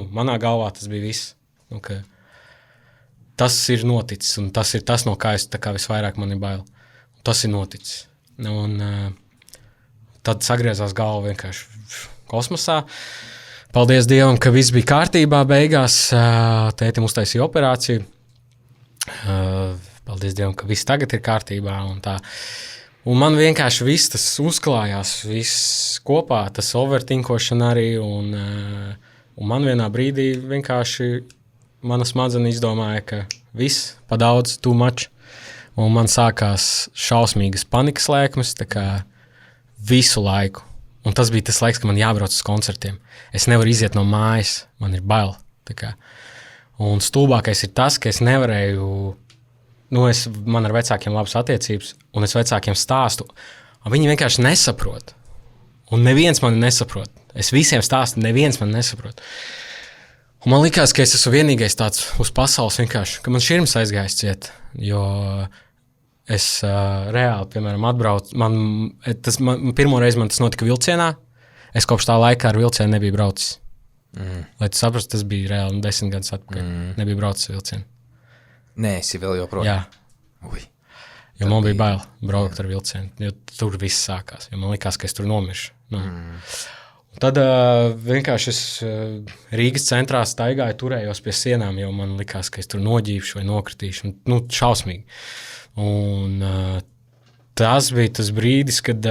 manā galvā tas bija viss. Tas ir noticis, un tas ir tas, no kā es visvairāk man ir bail. Tas ir noticis. Un tad sagriezās galva vienkārši kosmosā. Paldies Dievam, ka viss bija kārtībā beigās. Tētim uztaisīja operāciju. Paldies Dievam, ka viss tagad ir kārtībā. Un man vienkārši viss tas uzklājās, viss kopā, tas overthinkošana arī. Un man vienā brīdī vienkārši mana smadzenes izdomāja, ka viss pa daudz, too much, un man sākās šausmīgas panikas lēkmes, visu laiku. Un tas bija tas laiks, ka man jābrauc uz koncertiem. Es nevaru iziet no mājas, man ir bail. Un stulbākais ir tas, ka es nevarēju, man ar vecākiem labas attiecības, un es vecākiem stāstu, un viņi vienkārši nesaprot. Un neviens mani nesaprot. Es visiem stāstu, neviens mani nesaprot. Un man likās, ka es esmu vienīgais tāds uz pasaules vienkārši, ka man širms aizgājis ciet, jo es reāli, piemēram, atbraucu, pirmo reizi man tas notika vilcienā, es kopš tā laikā ar vilcienu nebiju braucis. Lai tu saprastu, tas bija reāli 10 gadus atpakaļ, nebiju braucis vilcienu. Nē, esi vēl joprojām? Jā. Jo man bija bail braukt ar vilcienu, jo tur viss sākās, jo man likās, ka es tur nomiršu. Tad vienkārši es Rīgas centrā staigāju, turējos pie sienām, jo man likās, ka es tur noģīpšu vai nokritīšu. Šausmīgi. Un tas bija tas brīdis, kad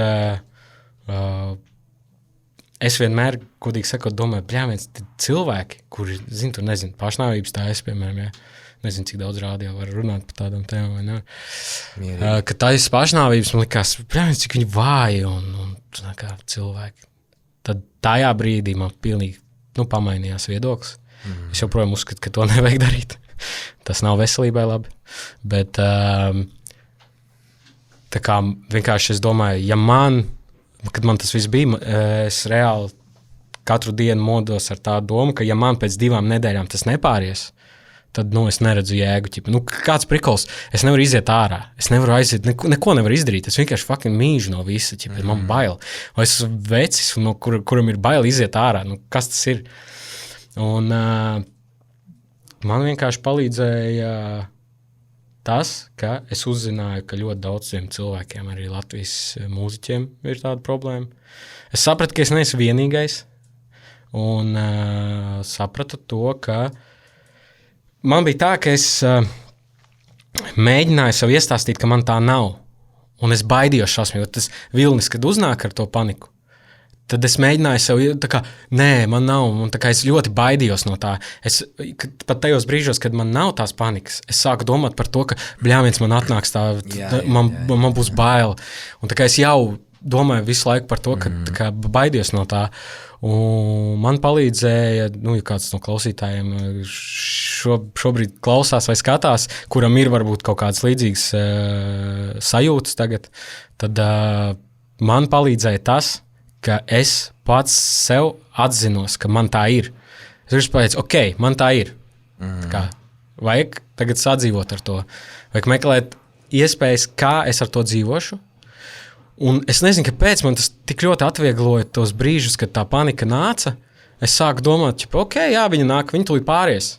es vienmēr, godīgi sakot, domāju, bļāviens, cilvēki, kuri, tur nezinu, pašnāvības tājas, piemēram, jā. Nezinu, cik daudz rādio var runāt par tādām tēmām, vai ne? Ka tājas pašnāvības man likās, bļāviens, cik viņi vāji un kā cilvēki. Tad tajā brīdī man pilnīgi pamainījās viedoklis. Es joprojām uzskatu, ka to nevajag darīt. Tas nav veselībai labi. Bet tā kā vienkārši es domāju, kad man tas viss bija, es reāli katru dienu modos ar tādu domu, ka ja man pēc 2 nedēļām tas nepāries, tad es neredzu jēgu. Kāds prikols? Es nevaru iziet ārā. Es nevaru aiziet, neko nevaru izdarīt. Es vienkārši fucking mīžu no visa. Man bail. Vai es esmu vecis, kuram ir bail iziet ārā. Kas tas ir? Un man vienkārši palīdzēja tas, ka es uzzināju, ka ļoti daudziem cilvēkiem, arī Latvijas mūziķiem, ir tāda problēma. Es sapratu, ka es neesmu vienīgais, un sapratu to, ka man bija tā, ka es mēģināju sev iestāstīt, ka man tā nav, un es baidījos šausmīgi, jo tas vilnis, kad uznāk ar to paniku, tad es mēģināju sev, tā kā, nē, man nav, un tā kā es ļoti baidījos no tā. Pat tajos brīžos, kad man nav tās panikas, es sāku domāt par to, ka, bļāviens, man atnāks man būs bail. Un tā kā es jau domāju visu laiku par to, ka tā kā baidījos no tā. Un man palīdzēja, ja kāds no klausītājiem šobrīd klausās vai skatās, kuram ir varbūt kaut kādas līdzīgas sajūtas tagad, tad man palīdzēja tas, ka es pats sev atzinos, ka man tā ir. Es vienkārši pateicu, ok, man tā ir. Tā kā, vajag tagad sadzīvot ar to. Vajag meklēt iespējas, kā es ar to dzīvošu. Un es nezinu, kāpēc man tas tik ļoti atviegloja tos brīžus, kad tā panika nāca. Es sāku domāt, ok, jā, viņa nāk, viņa tūlīt pāries.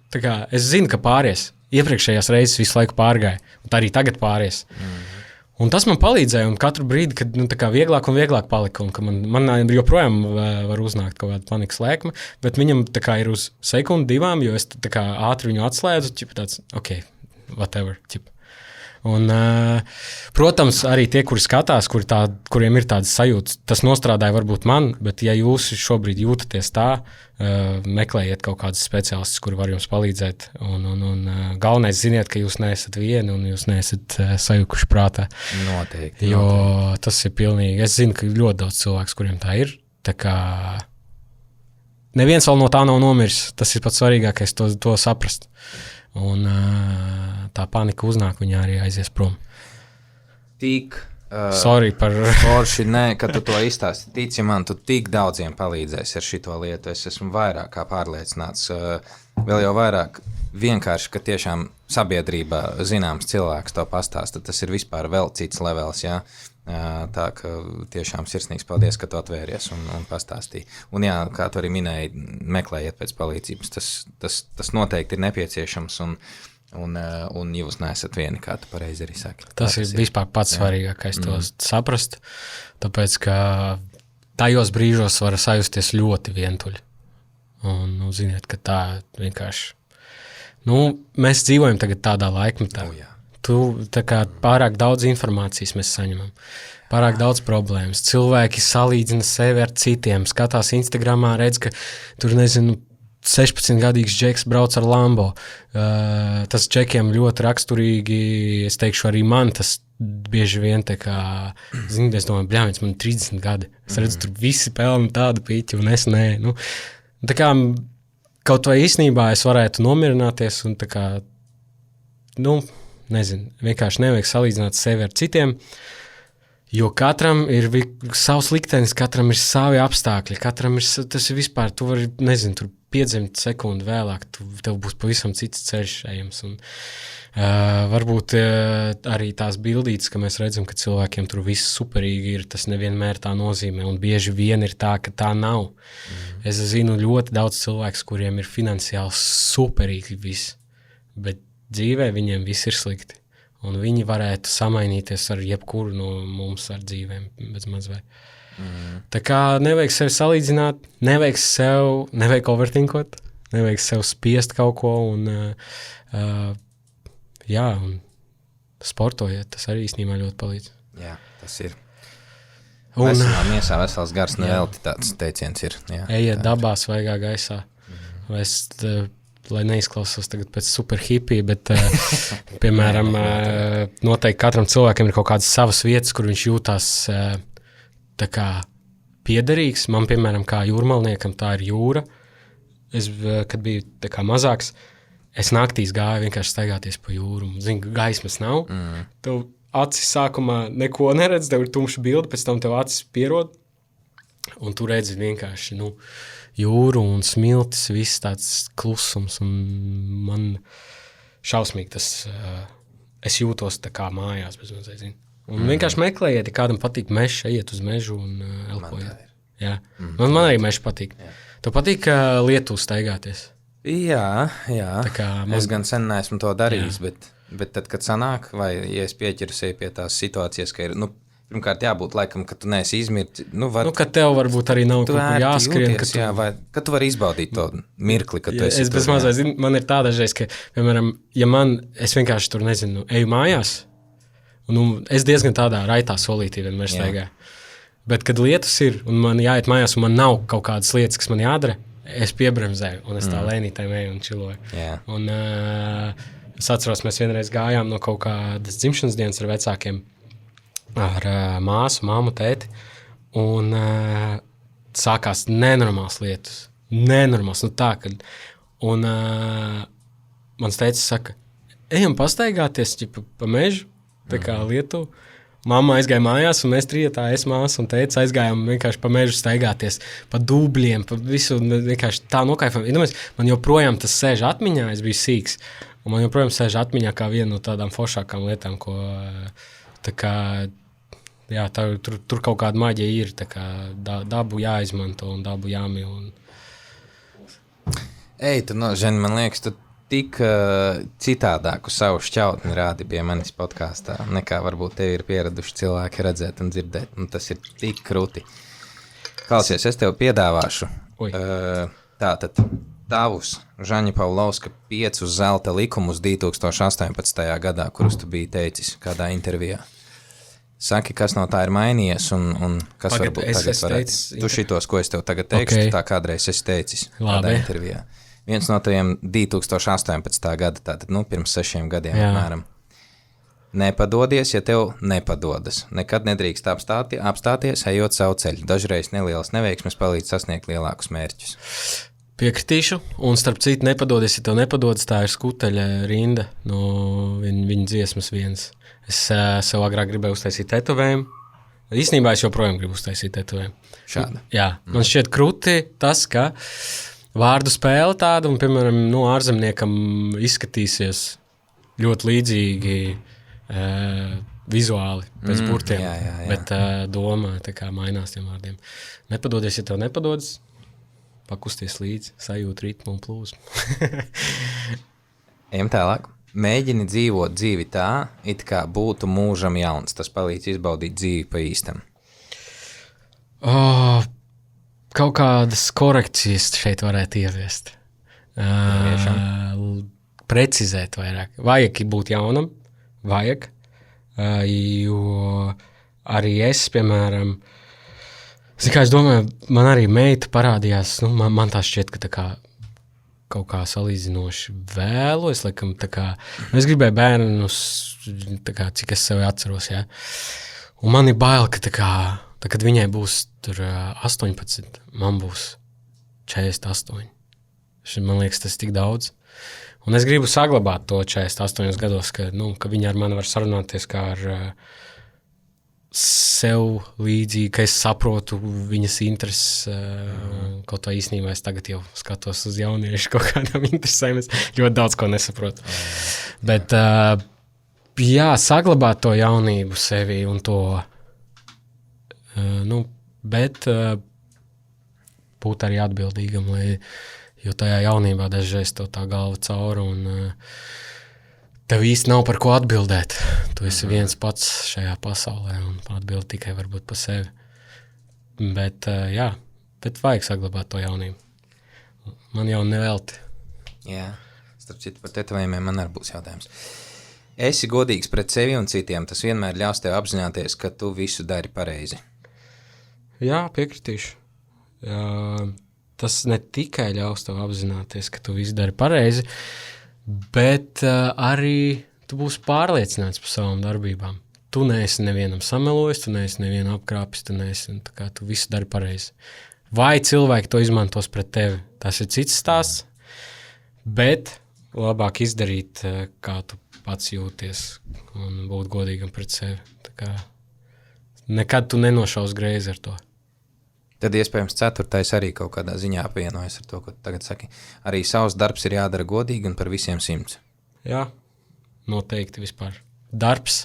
Tā kā, es zinu, ka pāries. Iepriekšējās reizes visu laiku pārgāja. Un tā arī tagad pāries. Un tas man palīdzēja, un katru brīdi, kad vieglāk un vieglāk palika, un ka man joprojām var uznākt kaut kāda panikas lēkme, bet viņam ir uz sekundi, 2, jo es ātri viņu atslēdzu, tāds, ok, whatever, Un, protams, arī tie, kuri skatās, kuriem ir tādas sajūtas, tas nostrādāja varbūt man, bet ja jūs šobrīd jūtaties tā, meklējiet kaut kādus speciālistus, kuri var jums palīdzēt. Un galvenais ziniet, ka jūs neesat vieni un jūs neesat sajukuši prātā. Noteikti. Jo tas ir pilnīgi, es zinu, ka ļoti daudz cilvēks, kuriem tā ir, tā kā neviens vēl no tā nav nomiris, tas ir pats svarīgākais to saprast. Un tā panika uznāk, viņa arī aizies prom. Sorry par... Forši, nē, kad tu to izstāsti. Tici man, tu tik daudziem palīdzēsi ar šito lietu. Es esmu vairāk kā pārliecināts. Vēl jau vairāk vienkārši, ka tiešām sabiedrībā zināms cilvēks to pastāsta. Tas ir vispār vēl cits levels, jā. Tā ka tiešām sirsnīgs paldies, ka tu atvēries un pastāstīji. Un jā, kā tu arī minēji, meklējiet pēc palīdzības. Tas noteikti ir nepieciešams un jūs neesat vieni, kā tu pareizi arī saki. Tas ir vispār pats svarīgākais to saprast, tāpēc, ka tajos brīžos var sajusties ļoti vientuļi. Un, ziniet, ka tā vienkārši... mēs dzīvojam tagad tādā laikmetā. Pārāk daudz informācijas mēs saņemam, pārāk daudz problēmas. Cilvēki salīdzina sevi ar citiem, skatās Instagramā, redz, ka tur, 16-gadīgs džeks brauc ar Lambo. Tas džekiem ļoti raksturīgi, es teikšu, arī man tas bieži vien tā kā, es domāju, bļāviens, man ir 30 gadi. Es redzu, tur visi pelna tādu piķi, un es nē. Tā kā kaut vai īstenībā es varētu nomierināties un tā kā, vienkārši nevajag salīdzināt sevi ar citiem, jo katram ir savs liktenis, katram ir savi apstākļi, tas ir vispār, tu vari, tur 5 sekundi vēlāk, tev būs pavisam cits ceļš ejams. Un, varbūt arī tās bildītes, ka mēs redzam, ka cilvēkiem tur viss superīgi ir, tas nevienmēr tā nozīmē, un bieži vien ir tā, ka tā nav. Es zinu ļoti daudz cilvēkus, kuriem ir finansiāli superīgi viss, bet dzīvē viņiem viss ir slikti. Un viņi varētu samainīties ar jebkuru no mums ar dzīvēm bez mazvai. Tā kā nevajag sevi salīdzināt, nevajag overthinkot, nevajag sev spiest kaut ko un un sportojiet, tas arī īstenībā ļoti palīdz. Jā, tas ir. Veselā miesā, vesels gars, nevelti tāds teiciens ir. Jā, ejiet dabā, svaigā gaisā. Lai neizklausās tagad pēc super hipija, bet, piemēram, noteikti katram cilvēkam ir kaut kādas savas vietas, kur viņš jūtās tā kā piederīgs. Man, piemēram, kā jūrmalniekam, tā ir jūra. Es, kad biju tā kā mazāks, es naktīs gāju vienkārši staigāties pa jūru. Zinu, gaismas nav. Tev acis sākumā neko neredz, tev ir tumša bilde, pēc tam tev acis pierod. Un tu redzi vienkārši, jūru un smiltis, viss tāds klusums, un man šausmīgi tas, es jūtos tā kā mājās bez mazliet, zinu. Un vienkārši meklējiet, ja kādam patīk mežs, ejiet uz mežu un elpojiet. Jā. Man arī mežs patīk. Tev patīk Lietuvā staigāties? Jā. Es gan sen neesmu to darījis, bet Bet tad, kad sanāk, vai ja es pieķeru sevi pie tās situācijas, ka ir, pirmkārt jābūt laikam, ka tu neesi izmirti. Ka tev varbūt arī nav kaut kur jāskrien. Ka tu vari izbaudīt to mirkli, kad tu esi es bez mazā zinu, man ir tā dažreiz, ka, piemēram, es vienkārši tur nezinu, eju mājās, un es diezgan tādā raitā solītī vienmēr staigāju. Bet, kad lietus ir, un man jāiet mājās, un man nav kaut kādas lietas, kas man jādara, es piebremzēju, un es tā lēnītēm eju un čiloju. Un es atceros, mēs vienreiz gājām no kaut kādas dzimšanas dienas ar vecākiem, ar māsu, mammu, tēti, un sākās nenormāls lietus. Nenormāls, tā, kad... Un mans tētis saka, ejam pastaigāties pa mežu, tā kā Lietuvu. Mamma aizgāja mājās, un mēs trietā, es māsu un tētis aizgājām vienkārši pa mežu staigāties, pa dūbļiem, pa visu, vienkārši tā nokaifām. Man joprojām tas sēž atmiņā, es biju sīks, un man joprojām sēž atmiņā kā viena no tādām foršākām lietām, ko tā kā, jā, tur kaut kāda maģija ir, tā kā dabu jāizmanto un dabu jāmīl. Tu Ženi, man liekas, tu tik citādāku savu šķautni rādi pie manis podkāstā, nekā varbūt tev ir pieraduši cilvēki redzēt un dzirdēt, un tas ir tik krūti. Klausies, es tev piedāvāšu tātad tavus Žaņa Pavlovska 5 zelta likumus 2018. gadā, kurus tu biji teicis kādā intervijā. Saki, kas no tā ir mainījies un kas varbūt tagad varētu. Tu šitos, ko es tev tagad teikšu, tā kādreiz esi teicis kādā intervijā. Viens no tiem 2018. gada, tātad, pirms 6 gadiem, apmēram. Nepadodies, ja tev nepadodas. Nekad nedrīkst apstāties, ejot savu ceļu. Dažreiz nelielas neveiksmes palīdz sasniegt lielākus mērķus. Piekritīšu, un starp citu nepadodies, ja tev nepadodas, tā ir Skuteļa rinda no viņa dziesmas vienas. Es sev agrāk gribēju uztaisīt tetovējumu. Īstenībā es joprojām gribu uztaisīt tetovējumu. Šāda? Jā, man šķiet krūti tas, ka vārdu spēle tāda, un, piemēram, ārzemniekam izskatīsies ļoti līdzīgi vizuāli pēc burtiem, bet doma tā kā mainās tiem vārdiem. Nepadodies, ja tev nepadodas, pakusties līdzi, sajūt ritmu un plūsmu. Ejam tālāk. Mēģini dzīvot dzīvi tā, it kā būtu mūžam jauns. Tas palīdz izbaudīt dzīvi pa īstam. Kaut kādas korekcijas šeit varētu ieviest. Precizēt vairāk. Vajag būt jaunam, jo arī es, piemēram, es domāju, man arī meita parādījās, man tā šķiet, ka tā kā kaut kā salīdzinoši vēlu. Es laikam tā kā, es gribēju bērnus, tā kā, cik es sevi atceros, jā. Un man ir bail, ka tā kā, kad viņai būs tur 18, man būs 48. Man liekas, tas ir tik daudz. Un es gribu saglabāt to 48 gados, ka viņa ar mani var sarunāties kā ar sev līdzīgi, ka es saprotu viņas intereses. Kaut tā īstenībā es tagad jau skatos uz jauniešu kaut kādām interesēm. Es ļoti daudz ko nesaprotu. Bet, saglabāt to jaunību sevi un to, bet būt arī atbildīgam, jo tajā jaunībā dažreiz tev tā galva cauri un tev īsti nav par ko atbildēt. Tu esi viens pats šajā pasaulē un atbild tikai varbūt pa sevi. Bet, bet vajag saglabāt to jaunību. Man jau nevelti. Jā, starp citu par tetovējumiem man arī būs jautājums. Esi godīgs pret sevi un citiem, tas vienmēr ļaus tev apzināties, ka tu visu dari pareizi. Jā, piekritīšu. Tas ne tikai ļaus tev apzināties, ka tu visu dari pareizi, bet arī tu būsi pārliecināts par savām darbībām. Tu neesi nevienam samelojis, tu neesi nevienu apkrāpis, tu visu dari pareizi. Vai cilvēki to izmantos pret tevi? Tas ir cits stāsts, bet labāk izdarīt, kā tu pats jūties un būt godīgam pret sevi. Tā kā nekad tu nenošaus greizi ar to. Tad iespējams 4. arī kaut kādā ziņā apvienojas ar to, ko tagad saki. Arī savs darbs ir jādara godīgi un par visiem 100. Jā, noteikti vispār. Darbs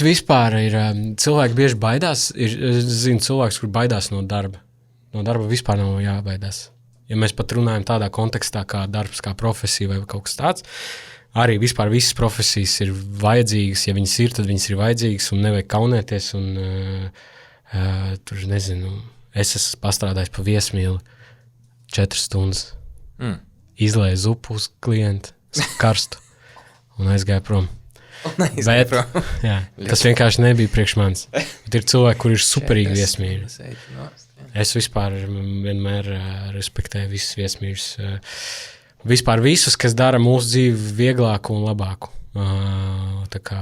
vispār ir, cilvēki bieži baidās, es zinu cilvēks, kur baidās no darba. No darba vispār nav jābaidās. Ja mēs pat runājam tādā kontekstā kā darbs, kā profesija vai kaut kas tāds, arī vispār visas profesijas ir vajadzīgas. Ja viņas ir, tad viņas ir vajadzīgas un nevajag kaunēties. Un, tur, nezinu, es esmu pastrādājis pa viesmīli 4 stundas. Izlēju zupu uz klientu, karstu un aizgāju prom. Bet, jā, tas vienkārši nebija priekš manis. Bet ir cilvēki, kuri ir superīgi viesmīļi. Es vispār vienmēr respektēju visus viesmīļus. Vispār visus, kas dara mūsu dzīvi vieglāku un labāku. Tā kā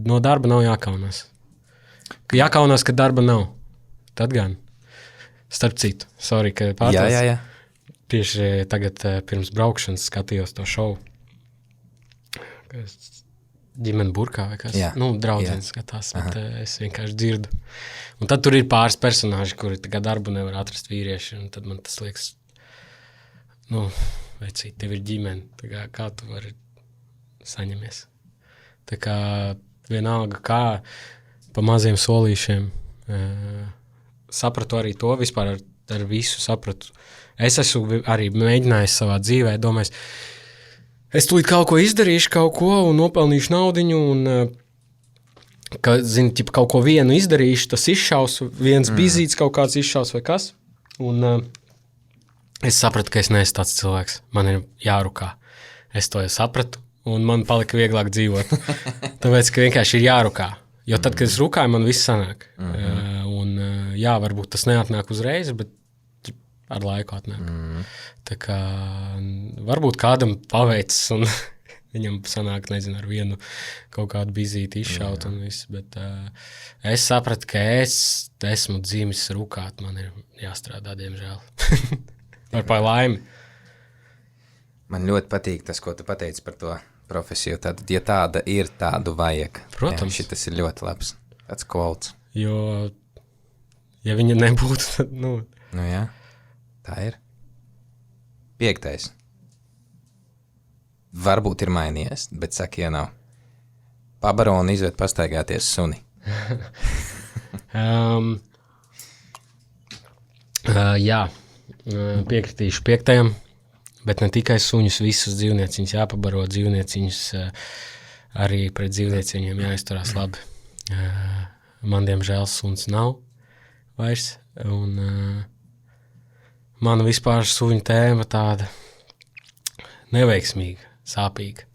no darba nav jākaunās. Jākaunās, ka darba nav. Tad gan. Starp citu, sorry, ka pārtās. Jā. Tieši tagad pirms braukšanas skatījos to šovu. Ģimene burkā vai kas. Draudzens skatās, bet es vienkārši dzirdu. Un tad tur ir pāris personāži, kuri darbu nevar atrast vīrieši, un tad man tas liekas, vecīt, tev ir ģimene, kā tu vari saņemies. Tā kā vienalga, kā pa maziem solīšiem sapratu arī to, vispār ar visu sapratu. Es esmu arī mēģinājis savā dzīvē, domājis, es tūlīt kaut ko izdarīšu, un nopelnīšu naudiņu, un kaut ko vienu izdarīšu, tas izšaus, viens bizīts kaut kāds izšaus vai kas. Un es sapratu, ka es neesmu tāds cilvēks. Man ir jārukā. Es to jau sapratu, un man palika vieglāk dzīvot. Tāpēc, ka vienkārši ir jārukā. Jo tad, kad es rukāju, man viss sanāk. Varbūt tas neatnāk uzreiz, bet ar laiku atnāk. Tā kā varbūt kādam paveicis un viņam sanāk, nezinu, ar vienu kaut kādu bizīti izšaut un viss, bet es sapratu, ka es esmu dzīvis rukāt, man ir jāstrādā, diemžēl. Par laimi. Man ļoti patīk tas, ko tu pateici par to profesiju. Tad, ja tāda ir, tādu vajag. Protams. Tas ir ļoti labs. Tāds kolts. Jo, ja viņa nebūtu, tad, jā. Tā ir. 5. Varbūt ir mainījies, bet saka, ja nav. Pabaro un izved pastaigāties suni. Jā, piekritīšu 5. Bet ne tikai suņus, visus dzīvnieciņus jāpabaro, dzīvnieciņus arī pret dzīvnieciņiem jāizturās labi. Man, diemžēl, suns nav vairs, un man vispār suņu tēma tāda neveiksmīga, sāpīga.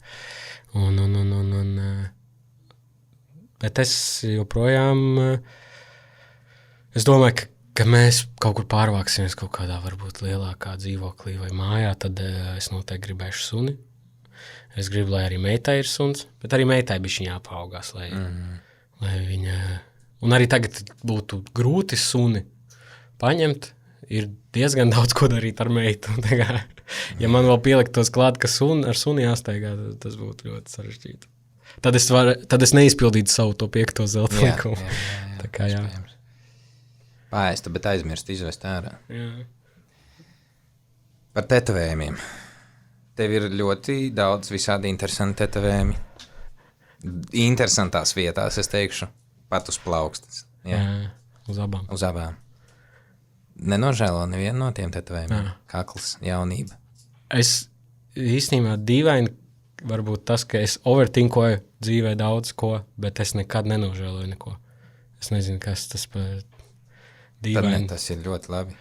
Bet es joprojām, es domāju, ka mēs kaut kur pārvāksimies kaut kādā varbūt lielākā dzīvoklī vai mājā, tad es noteikti gribēšu suni. Es gribu, lai arī meitai ir suns, bet arī meitai bišķiņ jāpaaugās, lai viņa... Un arī tagad būtu grūti suni paņemt, ir diezgan daudz ko darīt ar meitu. Ja man vēl pieliktos klāt, ka ar suni jāsteigā, tas būtu ļoti sarežģīti. Tad es neizpildītu savu to 5. zelta likumu. Tā kā jā. Paēsta, bet aizmirst izvest ārā. Jā. Par tetovējumiem. Tev ir ļoti daudz visādi interesanti tetovējumi. Interesantās vietās, es teikšu, pat uz plaukstas. Jā, uz abām. Uz abām. Nenožēlo nevienu no tiem tetovējumiem. Kakls, jaunība. Es īstenībā dīvaini varbūt tas, ka es overtinkoju dzīvē daudz ko, bet es nekad nenožēloju neko. Es nezinu, kas tas par... Dīvaini. Tas ir ļoti labi.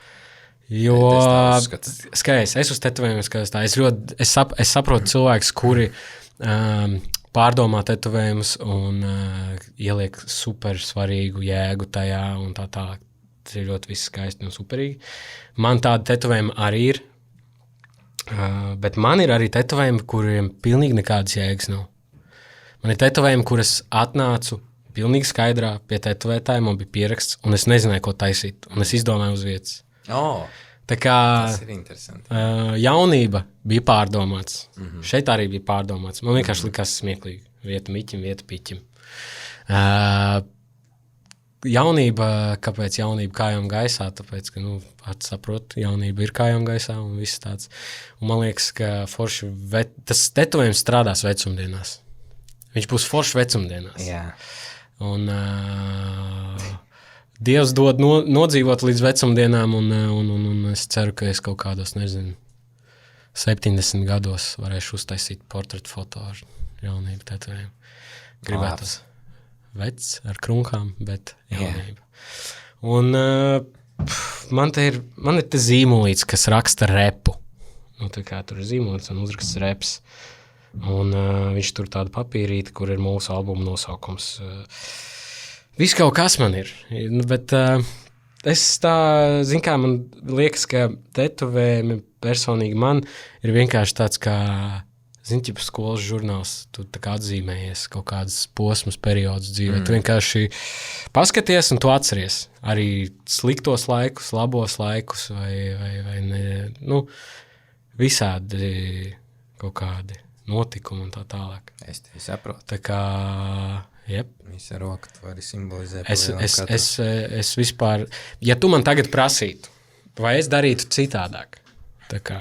Jo, skaidrs, es uz tetovējumiem skatos tā. Es saprotu cilvēkus, kuri pārdomā tetovējumus un ieliek super svarīgu jēgu tajā un tā. Tas ir ļoti viss skaisti un superīgi. Man tādi tetovējumi arī ir, bet man ir arī tetovējumi, kuriem pilnīgi nekādas jēgas nav. Man ir tetovējumi, kuras atnācu pilnīgi skaidrā pie tetovētāja, man bija pieraksts, un es nezināju, ko taisīt, un es izdomāju uz vietas. Tā kā tas ir interesanti. Jaunība bija pārdomāts. Šeit arī bija pārdomāts. Man vienkārši likās smieklīgi. Vieta miķim, vieta piķim. Jaunība, kāpēc jaunība kājām gaisā? Tāpēc, ka, pats saprot, jaunība ir kājām gaisā un viss tāds. Un man liekas, ka forši tas tetovējums strādās vecumdienās. Viņš būs forši vecumdienās. Jā. Un Dievs dod nodzīvot līdz vecumdienām, un es ceru, ka es kaut kādos, nezinu, 70 gados varēšu uztaisīt portretu foto ar jaunību tetovējumu. Gribētu vecs ar krunkām, bet jaunība. Un man ir te zīmolīts, kas raksta repu. Nu, tā kā tur ir zīmolīts un uzraksts reps. Un viņš tur tādu papīrīti, kur ir mūsu albuma nosaukums. Viss kaut kas man ir. Bet es tā, zin kā, man liekas, ka tetovējumi personīgi man ir vienkārši tāds kā, zin, ķipa skolas žurnāls, tu tā kā atzīmējies kaut kādas posmas periodus dzīvē. Tu vienkārši paskaties un tu atceries arī sliktos laikus, labos laikus vai ne, nu, visādi kaut kādi notikumi un tā tālāk. Es tevi saprotu. Tā kā, jep. Visa roka tu vari simbolizēt. Es vispār, ja tu man tagad prasītu, vai es darītu citādāk, tā kā,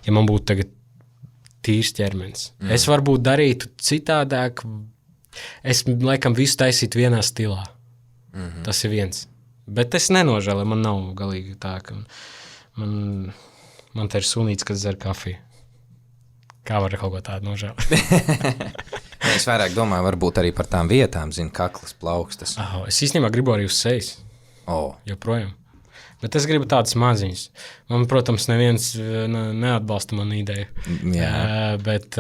ja man būtu tagad tīrs ķermenis, es varbūt darītu citādāk, es laikam visu taisītu vienā stilā. Tas ir viens. Bet es nenožēlu, man nav galīgi tā, ka man te ir sunīts, kas dzer kafiju. Kā var kaut ko tādu nožēlēt? Es vairāk domāju, varbūt arī par tām vietām, zinu, kaklas, plaukstas. Es īstenībā gribu arī uz sejas. Joprojām. Bet es gribu tādas maziņas. Man, protams, neviens neatbalsta manu ideju. Bet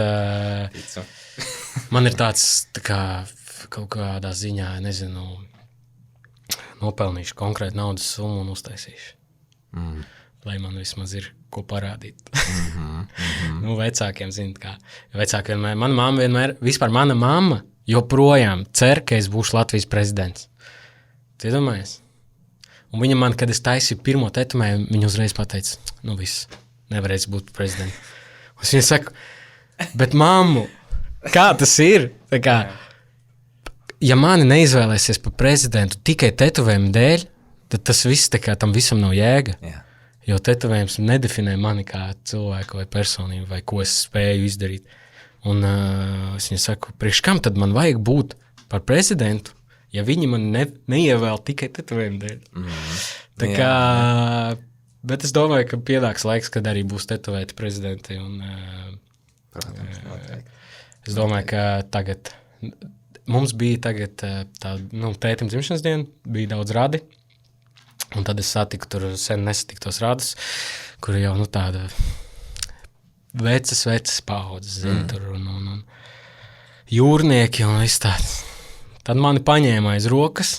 man ir tāds, tā kā kaut kādā ziņā, nezinu, nopelnīšu konkrētu naudas summu un uztaisīšu. Lai man vismaz ir ko parādīt. Nu, vecākiem, ziniet kā. Vecāki vienmēr, mana mamma joprojām cer, ka es būšu Latvijas prezidents. Tu iedomājies? Un viņa man, kad es taisīju pirmo tetumējumu, viņa uzreiz pateica, nu viss, nevarēs būt prezidents. Un viņa saka, bet mammu, kā tas ir? Tā kā, ja mani neizvēlēsies par prezidentu tikai tetuvējumu dēļ, tad tas viss, tā kā tam visam nav jēga. Jā. Jo tetovējums nedefinē mani kā cilvēku vai personību, vai ko es spēju izdarīt. Un es viņai saku, priekš kam tad man vajag būt par prezidentu, ja viņi man neievēl tikai tetovējumu dēļ. Tā kā, bet es domāju, ka pienāks laiks, kad arī būs tetovēti prezidenti. Un, Protams, noteikti. Es domāju, ka tagad, mums bija tagad tā, tētim dzimšanas diena, bija daudz radi. Un tad es satiku tur sen nesatiktos radus, kur jau tāda vecas paudzes, tur un jūrnieki un viss tāds. Tad mani paņēma aiz rokas,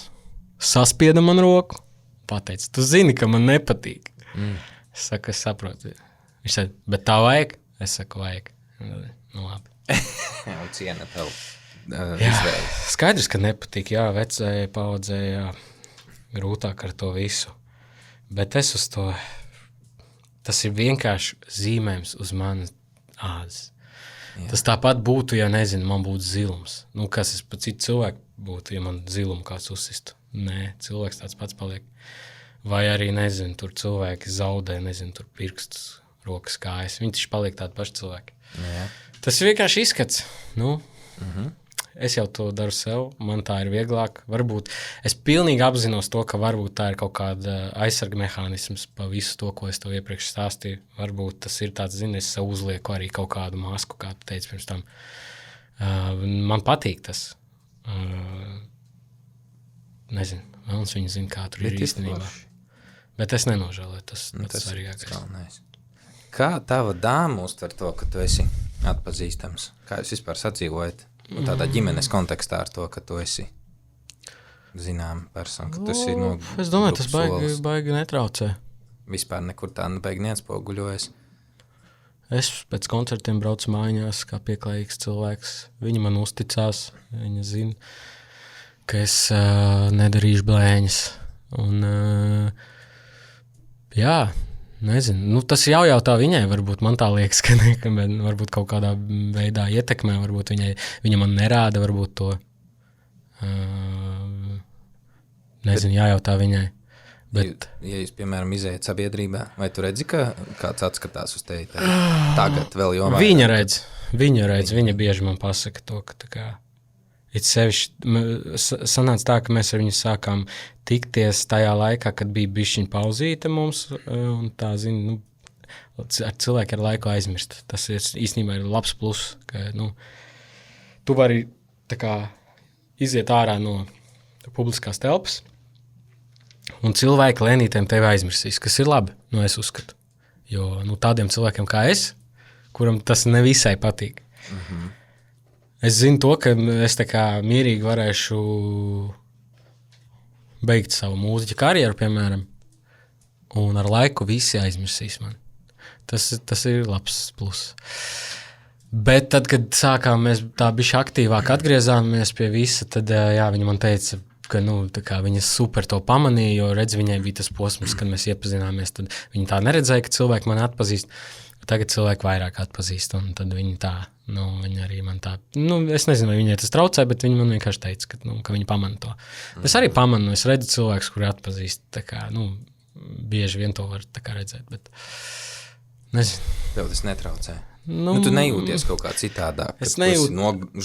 saspieda man roku, pateica, tu zini, ka man nepatīk. Es saku, es saprotu. Viņš teica, bet tā vajag? Es saku, vajag. Nu labi. Un ciena tev Jā, skaidrs, ka nepatīk, jā, vecajai paudzē, jā. Grūtāk ar to visu. Bet es uz to, tas ir vienkārši zīmējums uz manas ādas. Jā. Tas tāpat būtu, ja nezinu, man būtu zilums. Nu, kas es pa citu cilvēku būtu, ja man zilumu kāds uzsistu. Nē, cilvēks tāds pats paliek. Vai arī, nezinu, tur cilvēki zaudē, nezinu, tur pirkstus, rokas, kājas. Viņi taču paliek tādi paši cilvēki. Jā. Tas ir vienkārši izskats. Nu, es jau to daru sev, man tā ir vieglāk. Varbūt es pilnīgi apzinos to, ka varbūt tā ir kaut kāda aizsarga mehānisms pa visu to, ko es tev iepriekš stāstīju. Varbūt tas ir tāds, zini, es sev uzlieku arī kaut kādu masku, kā tu teici pirms tam. Man patīk tas. Nezinu, vēlams viņi zina, kā tur ir īstenībā. Bet es nenožēloju, tas svarīgākais. Kā tava dāma uztver to, ka tu esi atpazīstams? Kā jūs vispār sadzīvojat? Tādā ģimenes kontekstā ar to, ka tu esi zinām persona, ka tu esi no es domāju, tas baigi netraucē. Vispār nekur tā baigi neatspoguļojas. Es pēc koncertiem braucu mājās kā pieklājīgs cilvēks. Viņi man uzticās, viņi zina, ka es nedarīšu blēņas. Un jā, nezinu, nu, tas jau tā viņai, varbūt man tā liekas, ka varbūt kaut kādā veidā ietekmē, varbūt viņa man nerāda, varbūt to, nezinu, jājautā viņai. Bet... Ja jūs, piemēram, izējat sabiedrībā, vai tu redzi, ka kāds atskatās uz tevi tagad vēl jo vairāk? Viņa redz, viņa bieži man pasaka to, ka tā kā, it sevišķi, sanāca tā, ka mēs ar viņu sākām tikties tajā laikā, kad bija bišķiņa pauzīte mums, un tā, zini, nu, ar cilvēku ar laiku aizmirst. Tas ir īstenībā labs plus, ka, tu vari tā kā iziet ārā no publiskās telpas, un cilvēki lēnītēm tevi aizmirsīs, kas ir labi, es uzskatu. Jo tādiem cilvēkiem kā es, kuram tas nevisai patīk. Es zinu to, ka es tā kā mierīgi varēšu beigt savu mūziķa karjeru, piemēram, un ar laiku visi aizmirsīs mani. Tas ir labs plus. Bet tad, kad sākām mēs tā bišķi aktīvāk atgriezāmies pie visa, tad viņa man teica, ka tā kā viņa super to pamanīja, jo redz, viņai bija tas posms, kad mēs iepazināmies, tad viņa tā neredzēja, ka cilvēki mani atpazīst. Tagad cilvēki vairāk atpazīst, un tad viņa tā, viņa arī man tā, es nezinu, vai viņai tas traucē, bet viņa man vienkārši teica, ka viņa pamana to. Es arī pamanu, es redzu cilvēkus, kuri atpazīst, tā kā, bieži vien to var tā kā redzēt, bet nezinu. Tev tas netraucē? Tu nejūties kaut kā citādāk, kad tu esi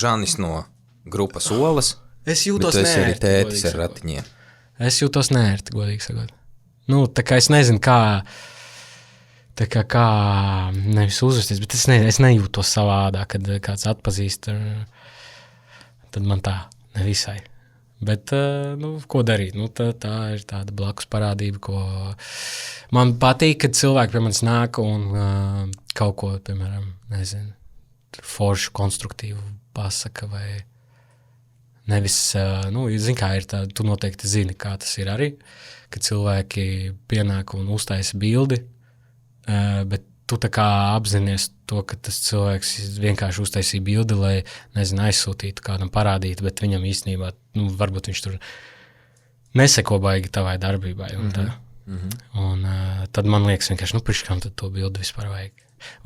Žanis no grupas Olas, es jūtos bet tu esi arī neērti, tētis ar ratiņiem. Es jūtos neērti, godīgi sakot. Tā kā es nezinu, kā nevis uzvesties, bet es nejūtos savādā, kad kāds atpazīst, tad man tā nevisai. Bet, ko darīt? Tā ir tāda blakus parādība, ko man patīk, kad cilvēki pie manis nāk un kaut ko, piemēram, nezinu, foršu, konstruktīvu pasaka vai nevis, zini, kā ir tā, tu noteikti zini, kā tas ir arī, kad cilvēki pienāk un uztaisa bildi, bet tu tā kā apzinies to, ka tas cilvēks vienkārši uztaisīja bildi, lai, nezinu, aizsūtītu kādam parādītu, bet viņam īstenībā, varbūt viņš tur neseko baigi tavai darbībai. Un tad man liekas vienkārši, priekš kam tad to bildi vispār vajag.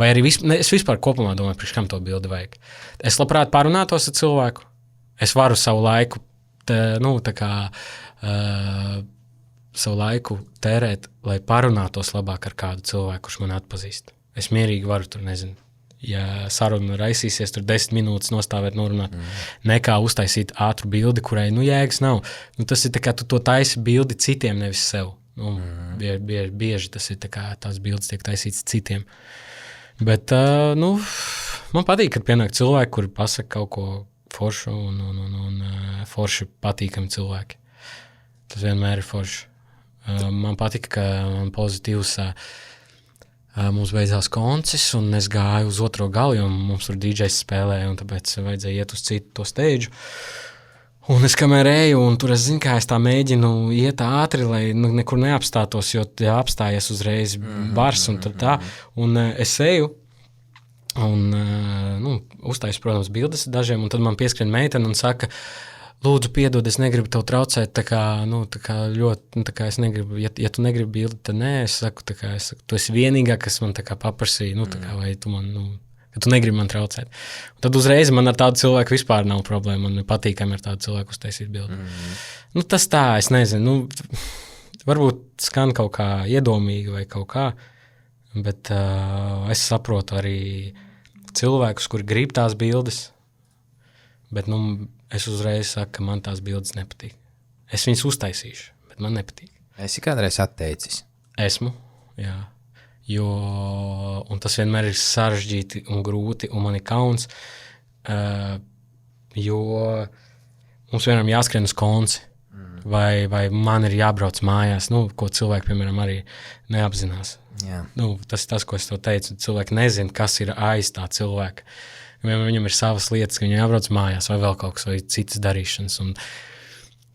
Vai arī es vispār kopumā domāju, priekš kam to bildi vajag. Es labprāt parunātos ar cilvēku. Es varu savu laiku, savu laiku tērēt, lai parunātos labāk ar kādu cilvēku, kurš man atpazīst. Es mierīgi varu tur, nezinu, ja saruna raisīsies, tur 10 minūtes nostāvēt, norunāt, nekā uztaisīt ātru bildi, kurai, jēgas nav. Tas ir tā kā tu to taisi bildi citiem, nevis sev. Bieži tas ir tā kā tās bildes tiek taisītas citiem. Bet, man patīk, kad pienāk cilvēki, kuri pasaka kaut ko foršu un forši patīkami cilvēki. Tas vienmēr ir forši. Man patika, ka man pozitīvs mums beidzās koncis, un es gāju uz otro galu, jo mums tur DJs spēlēja, un tāpēc vajadzēja iet uz citu to steidžu. Un es kamēr eju, un tur es zinu, kā es tā mēģinu iet ātri, lai nekur neapstātos, jo apstājies uzreiz bars un tā. Un es eju, un uztaisu, protams, bildes dažiem, un tad man pieskrien meitene un saka, lūdzu, piedod, es negribu tev traucēt, tā kā ļoti, es negribu, ja tu negribi bildi, tad nē, es saku, tu esi vienīgā, kas man tā kā paprasīja, vai tu man, ka tu negribi man traucēt. Un tad uzreiz man ar tādu cilvēku vispār nav problēma, man patīkami ar tādu cilvēku uztaisīt bildi. Tas tā, es nezinu, varbūt skan kaut kā iedomīgi vai kaut kā, bet es saprotu arī cilvēkus, kuri grib tās bildes, bet, es uzreiz saku, ka man tās bildes nepatīk. Es viņas uztaisīšu, bet man nepatīk. Esi kādreiz atteicis? Esmu, jā. Un tas vienmēr ir sarežģīti un grūti, un man ir kauns, jo mums vienam jāskrien uz konci, vai man ir jābrauc mājās, ko cilvēki, piemēram, arī neapzinās. Jā. Tas ir tas, ko es to teicu. Cilvēki nezin, kas ir aiz tā cilvēka. Viņam ir savas lietas, ka viņam jābrauc mājās vai vēl kaut kas, vai citas darīšanas.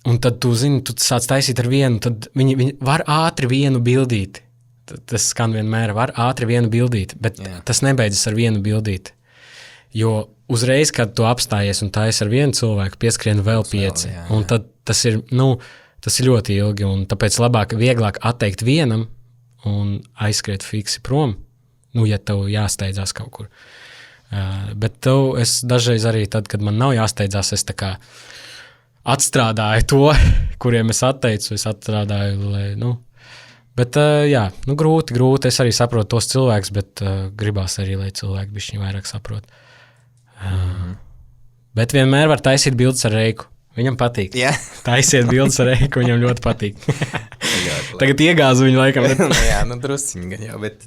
Un tad tu zini, tu sāc taisīt ar vienu, tad viņi var ātri vienu bildīt. Tas skan vienmēr, var ātri vienu bildīt, bet tas nebeidzas ar vienu bildīt. Jo uzreiz, kad tu apstājies un taisi ar vienu cilvēku, pieskrien vēl 5. Un tad tas ir ļoti ilgi, un tāpēc vieglāk atteikt vienam un aizskriet fiksi prom, ja tev jāsteidzās kaut kur. Bet es dažreiz arī tad, kad man nav jāsteidzās, es tā kā atstrādāju to, kuriem es atteicu, es atstrādāju, lai, bet, grūti, es arī saprotu tos cilvēkus, bet gribās arī, lai cilvēki bišķiņ vairāk saprot. Bet vienmēr var taisīt bildes ar Reiku. Viņam patīk. Yeah. Taisiet bildes ar Reiku, viņam ļoti patīk. Tagad iegāzu viņu laikam. Jā, drusciņi gan jau, bet,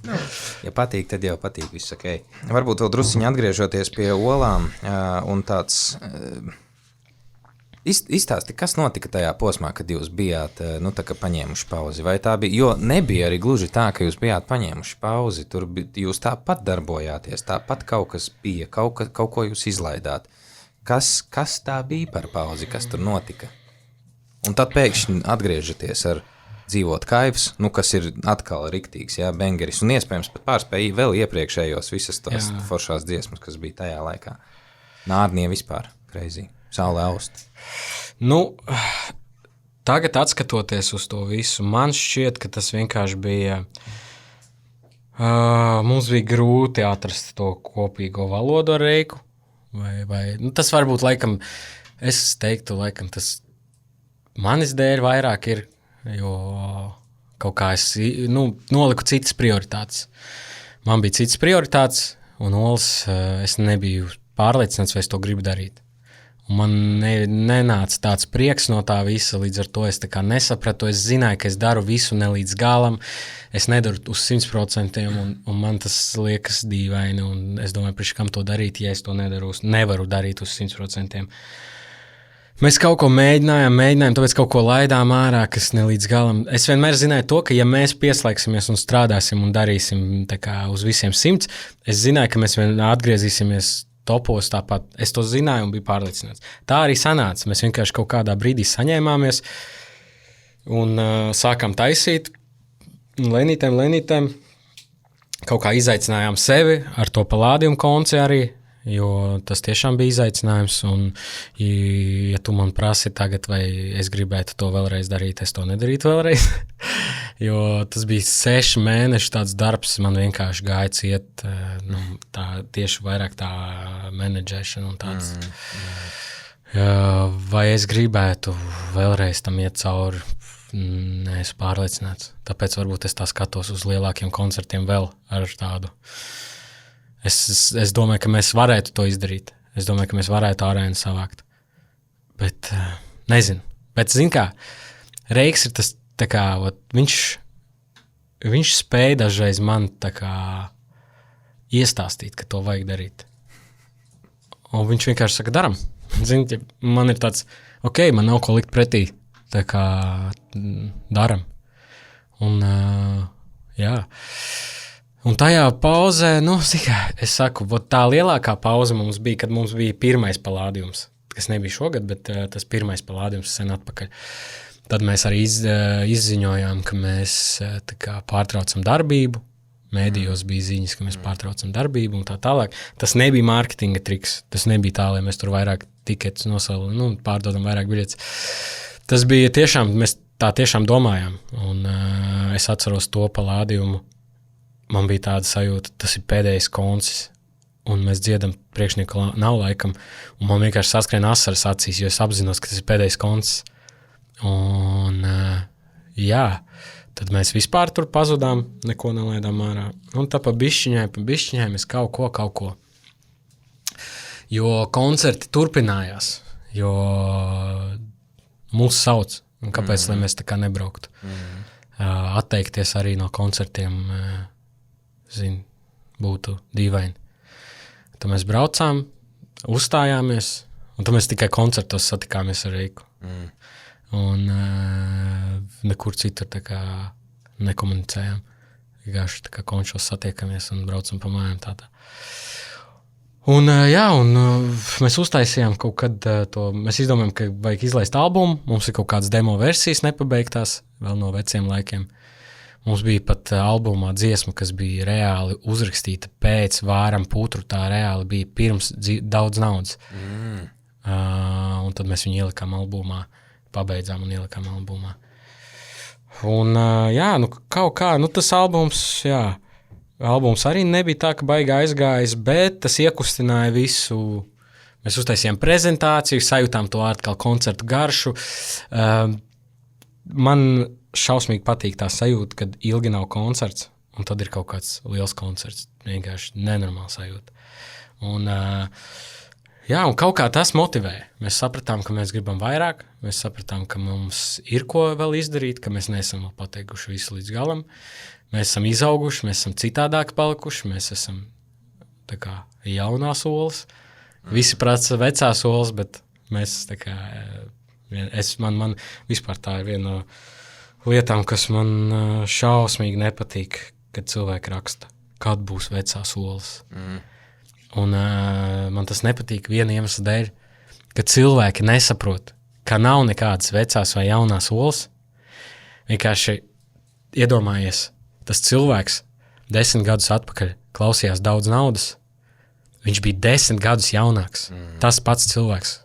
ja patīk, tad jau patīk, viss ok. Varbūt vēl drusciņi atgriežoties pie olām un tāds... Izstāsti, kas notika tajā posmā, kad jūs bijāt tā kā paņēmuši pauzi? Vai tā bija, jo nebija arī gluži tā, ka jūs bijāt paņēmuši pauzi, tur jūs tāpat darbojāties, tāpat kaut kas bija, kaut ko jūs izlaidāt. Kas tā bija par pauzi, kas tur notika? Un tad pēkšņi atgriežaties ar dzīvot kaivs, kas ir atkal riktīgs, jā, bengeris, un iespējams pat pārspēja vēl iepriekšējos visas tās foršās dziesmas, kas bija tajā laikā. Nārnie vispār, crazy. Saule aust. Tagad atskatoties uz to visu, man šķiet, ka tas vienkārši bija, mums bija grūti atrast to kopīgo valodu ar Reiku, vai tas varbūt laikam, es teiktu, laikam tas manis dēļ vairāk ir, jo kaut kā es noliku citas prioritātes. Man bija citas prioritātes, un Olas es nebiju pārliecināts, vai es to gribu darīt. Un man nenāca tāds prieks no tā visa, līdz ar to es tā kā nesapratu, es zināju, ka es daru visu ne līdz galam, es nedaru uz 100%, un man tas liekas dīvaini, un es domāju, priekš kam to darīt, ja es to nevaru darīt uz 100%. Mēs kaut ko mēģinājām, tāpēc kaut ko laidām ārā, kas ne līdz galam. Es vienmēr zināju to, ka ja mēs pieslēgsimies un strādāsim un darīsim tā kā uz visiem 100, es zināju, ka mēs atgriezīsimies topos tāpat. Es to zināju un biju pārliecināts. Tā arī sanāca. Mēs vienkārši kaut kādā brīdī saņēmāmies un sākām taisīt. Lēnītēm kaut kā izaicinājām sevi ar to palādījumu konci arī, jo tas tiešām bija izaicinājums. Un, ja tu man prasi tagad, vai es gribētu to vēlreiz darīt, es to nedarītu vēlreiz. Jo tas bija 6 mēneši tāds darbs, man vienkārši gāja ciet, tā tieši vairāk tā menedžēšana un tāds. Vai es gribētu vēlreiz tam iet cauri, neesmu pārliecināts. Tāpēc varbūt es tā skatos uz lielākiem koncertiem vēl ar tādu. Es domāju, ka mēs varētu to izdarīt. Es domāju, ka mēs varētu arēnu savākt. Bet nezinu. Bet zin kā, Reiks ir tas tā kā, viņš spēja dažreiz man tā kā iestāstīt, ka to vajag darīt. Un viņš vienkārši saka, daram. Zini, man ir tāds, ok, man nav ko likt pretī, tā kā daram. Un, jā. Un tajā pauzē, es saku, tā lielākā pauze mums bija, kad mums bija pirmais palādījums, kas nebija šogad, bet tas pirmais palādījums sen atpakaļ. Tad mēs arī izziņojām, ka mēs tā kā pārtraucam darbību. Mēdījos bija ziņas, ka mēs pārtraucam darbību un tā tālāk. Tas nebija mārketinga triks. Tas nebija tā, lai mēs tur vairāk tiketus nosaucam, pārdodam vairāk biļetes. Tas bija tiešām, mēs tā tiešām domājām. Un es atceros to palādījumu. Man bija tāda sajūta, tas ir pēdējais koncis. Un mēs dziedam priekšnieku nav laikam. Un man vienkārši saskrien asaras acīs, jo es apzinos, ka tas ir pēdējais koncis. Un jā, tad mēs vispār tur pazudām, neko nelaidām ārā. Un tā pa bišķiņai mēs kaut ko. Jo koncerti turpinājās, jo mūs sauc, un kāpēc, lai mēs tā kā nebrauktu. Atteikties arī no koncertiem, būtu dīvaini. Tad mēs braucām, uzstājāmies, un tad mēs tikai koncertos satikāmies ar Reiku. Un nekur citur tā kā nekomunicējām. Vienkārši tā kā končos satiekamies un braucam pa mājām tādā. Un mēs uztaisījām kaut kad to, mēs izdomājam, ka vajag izlaist albumu, mums ir kaut kādas demo versijas nepabeigtās, vēl no veciem laikiem. Mums bija pat albumā dziesma, kas bija reāli uzrakstīta pēc Vāram Putru, tā reāli bija pirms daudz naudas. Un tad mēs viņu ielikām albumā. Pabeidzām un ielikām albumā. Un kaut kā, tas albums arī nebija tā, ka baigi aizgājis, bet tas iekustināja visu. Mēs uztaisījām prezentāciju, sajūtām to atkal koncertu garšu. Man šausmīgi patīk tā sajūta, kad ilgi nav koncerts, un tad ir kaut kāds liels koncerts. Vienkārši nenormāli sajūta. Un Jā, un kaut kā tas motivē. Mēs sapratām, ka mēs gribam vairāk, mēs sapratām, ka mums ir ko vēl izdarīt, ka mēs neesam vēl pateikuši visu līdz galam. Mēs esam izauguši, mēs esam citādāk palikuši, mēs esam tā kā jaunās olas. Visi prasa vecās olas, bet mēs tā kā, man vispār tā ir viena no lietām, kas man šausmīgi nepatīk, kad cilvēki raksta, kad būs vecās olas. Un man tas nepatīk viena iemesla dēļ, ka cilvēki nesaprot, ka nav nekādas vecās vai jaunās olas. Vienkārši iedomājies, tas cilvēks 10 gadus atpakaļ klausījās daudz naudas, viņš bija 10 gadus jaunāks, tas pats cilvēks.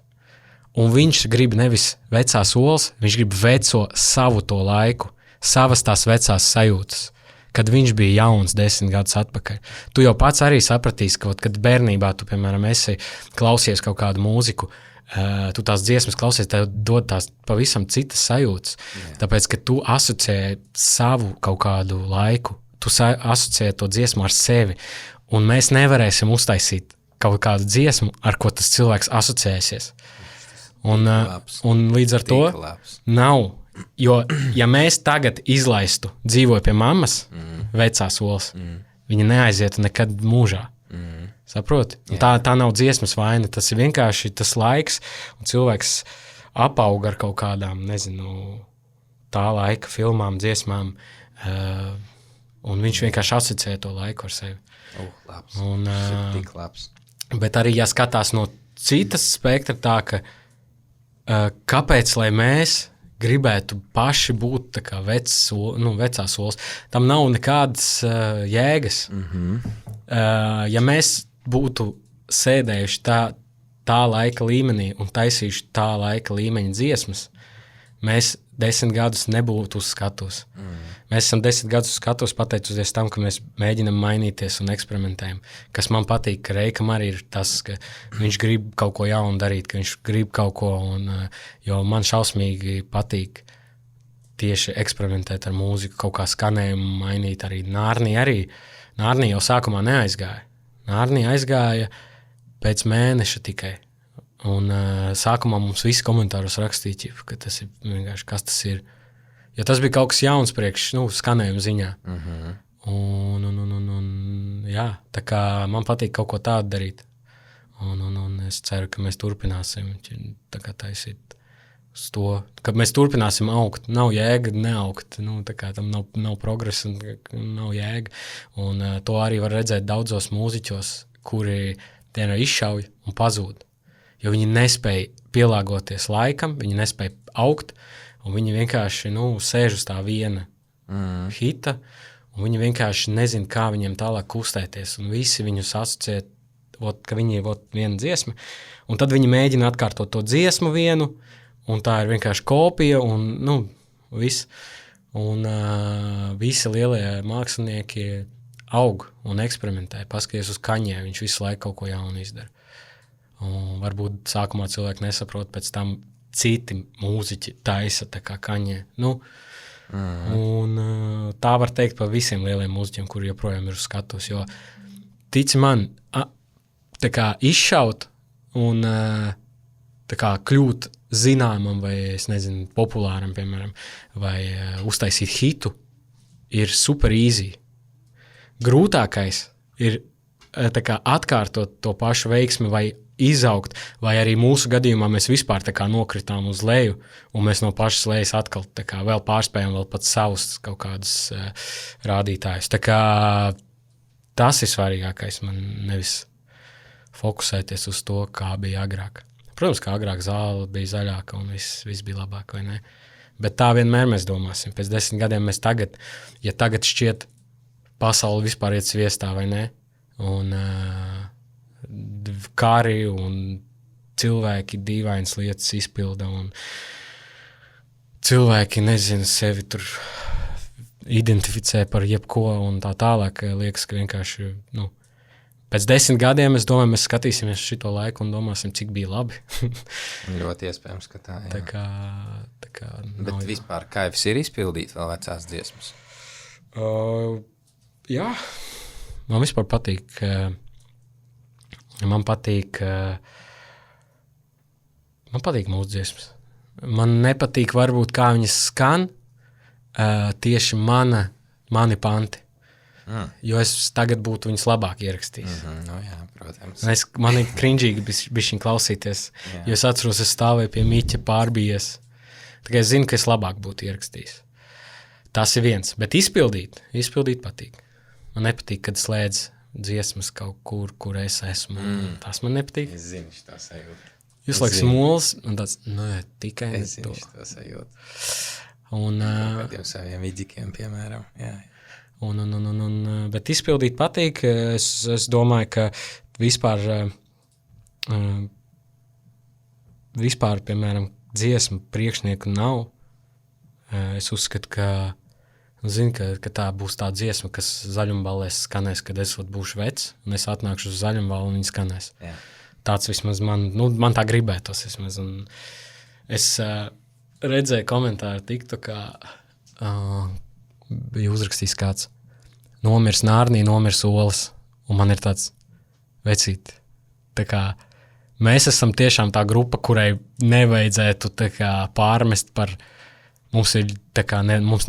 Un viņš grib nevis vecās olas, viņš grib veco savu to laiku, savas tās vecās sajūtas. Kad viņš bija jauns 10 gadus atpakaļ. Tu jau pats arī sapratīsi, ka, kad bērnībā tu, piemēram, esi klausies kaut kādu mūziku, tu tās dziesmas klausies, tev dod tās pavisam citas sajūtas. Tāpēc, ka tu asociē savu kaut kādu laiku, tu asociē to dziesmu ar sevi, un mēs nevarēsim uztaisīt kaut kādu dziesmu, ar ko tas cilvēks asociēsies. Un līdz ar to nav. Jo, ja mēs tagad izlaistu dzīvoju pie mammas, vecās olas, viņa neaizietu nekad mūžā. Saproti? Tā nav dziesmas vaina, tas ir vienkārši tas laiks, un cilvēks apauga ar kaut kādām, nezinu, tā laika filmām, dziesmām, un viņš vienkārši asociē to laiku ar sevi. Labs. Un, tik labs. Bet arī jāskatās no citas spektra tā, ka kāpēc, lai mēs gribētu paši būt tā kā vecās olas. Tam nav nekādas jēgas. Ja mēs būtu sēdējuši tā laika līmenī un taisījuši tā laika līmeņa dziesmas, mēs 10 gadus nebūtu uz skatuves. Mēs esam 10 gadus uz skatuves pateicoties tam, ka mēs mēģinam mainīties un eksperimentējam. Kas man patīk, ka Reikam arī ir tas, ka viņš grib kaut ko jaunu darīt, ka viņš grib kaut ko, jo man šausmīgi patīk tieši eksperimentēt ar mūziku, kaut kā skanējumu mainīt arī. Nārnī jau sākumā neaizgāja. Nārnī aizgāja pēc mēneša tikai. Un sākumā mums visi komentāros rakstīja, ka tas ir vienkārši, kas tas ir. Jo tas bija kaut kas jauns priekš, skanējuma ziņā. Un jā, tā kā man patīk kaut ko tādu darīt. Un es ceru, ka mēs turpināsim tā kā taisīt uz to, ka mēs turpināsim augt. Nav jēga neaugt, tā kā tam nav progresa un nav jēga. Un to arī var redzēt daudzos mūziķos, kuri tie izšauj un pazūd. Jo viņi nespēja pielāgoties laikam, viņi nespēja augt, un viņi vienkārši sēž uz tā viena hita, un viņi vienkārši nezina, kā viņiem tālāk kustēties, un visi viņus asociē, ka viņi ir viena dziesma, un tad viņi mēģina atkārtot to dziesmu vienu, un tā ir vienkārši kopija, un viss. Un visi lielie mākslinieki aug un eksperimentē, paskaties uz Kaņē, viņš visu laiku kaut ko jaunu izdara. Un varbūt sākumā cilvēki nesaprot, pēc tam citi mūziķi taisa tā kā Kaņē. Un tā var teikt par visiem lieliem mūziķiem, kuri joprojām ir uz skatuves, jo tici man, tā kā izšaut un tā kā kļūt zināmam vai, es nezinu, populāram, piemēram, vai uztaisīt hitu, ir super easy. Grūtākais ir tā kā atkārtot to pašu veiksmi vai izaugt, vai arī mūsu gadījumā mēs vispār tā kā nokritām uz leju, un mēs no pašas lejas atkal tā kā vēl pārspējam vēl pat savus kaut kādus rādītājus. Tā kā tas ir svarīgākais, man nevis fokusēties uz to, kā bija agrāk. Protams, kā agrāk zāle bija zaļāka un viss bija labāk, vai ne? Bet tā vienmēr mēs domāsim. Pēc 10 gadiem mēs tagad, ja tagad šķiet pasauli vispār iet sviestā, vai ne? Un kari un cilvēki dīvainas lietas izpilda un cilvēki, nezinu, sevi tur identificē par jebko un tā tālāk. Liekas, ka vienkārši, pēc 10 gadiem, es domāju, mēs skatīsimies šito laiku un domāsim, cik bija labi. Ļoti iespējams, ka tā, jā. Tā kā Bet vispār kaifs ir izpildīt vēl vecās dziesmas? Jā, man vispār patīk. Man patīk Man patīk mūsu dziesmas. Man nepatīk varbūt kā viņas skan tieši mani panti. Jo es tagad būtu viņas labāk ierakstījis. No jā, protams. Man ir krinžīgi bišķiņ klausīties, jo es atceros, es stāvēju pie Miķa pārbijies. Tikai es zinu, ka es labāk būtu ierakstījis. Tas ir viens, bet izpildīt patīk. Man nepatīk, kad slēdz dziesmas kaut kur es esmu. Tas man nepatīk. Es zinu, tā sajūta. Jūs laiks mols, un tāds, tikai es zinu, tā sajūta. Un, kādiem saviem vidzikiem, piemēram, jā. Bet izpildīt patīk. Es domāju, ka vispār, piemēram, dziesmu priekšnieku nav. Es uzskatu, ka tā būs tā dziesma, kas zaļumballēs skanēs, kad es būšu vecs, un es atnākšu uz zaļumballu un viņa skanēs. Jā. Tāds vismaz man tā gribētos vismaz. Un es redzēju komentāru TikTokā, bija uzrakstījis kāds, nomirs Nārnī, nomirs Olas, un man ir tāds vecīt. Tā kā mēs esam tiešām tā grupa, kurai nevajadzētu tā kā pārmest par, mums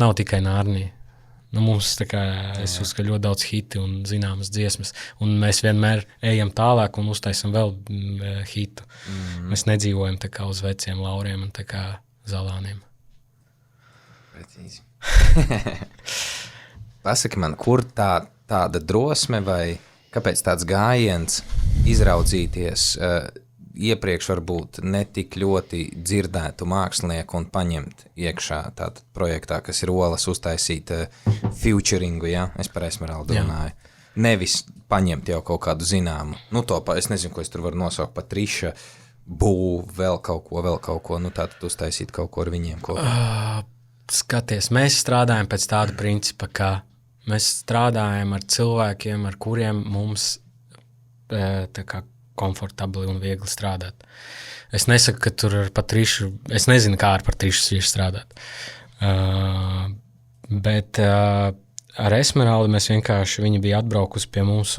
nav tikai Nārnī. Mums tā kā, es uzskatu ļoti daudz hiti un zināmas dziesmas, un mēs vienmēr ejam tālāk un uztaisam vēl hitu. Mēs nedzīvojam tā kā uz veciem lauriem un tā kā zalāniem. Precīzi. Pasaki man, kur tāda drosme vai kāpēc tāds gājiens izraudzīties iepriekš varbūt netik ļoti dzirdētu mākslinieku un paņemt iekšā tātad projektā, kas ir Olas uztaisīt featuringu, ja? Es par Esmeraldu runāju. Nevis paņemt jau kaut kādu zināmu. Es nezinu, ko es tur varu nosaukt, Patriša, vēl kaut ko, tātad uztaisīt kaut ko ar viņiem kopā. Skaties, mēs strādājam pēc tāda principa, ka mēs strādājam ar cilvēkiem, ar kuriem mums tā kā komfortabli un viegli strādāt. Es nesaku, ka tur ar Patrišu, es nezinu, kā ar Patrišu ir strādāt. Bet ar Esmeraldu mēs vienkārši, viņa bija atbraukusi pie mums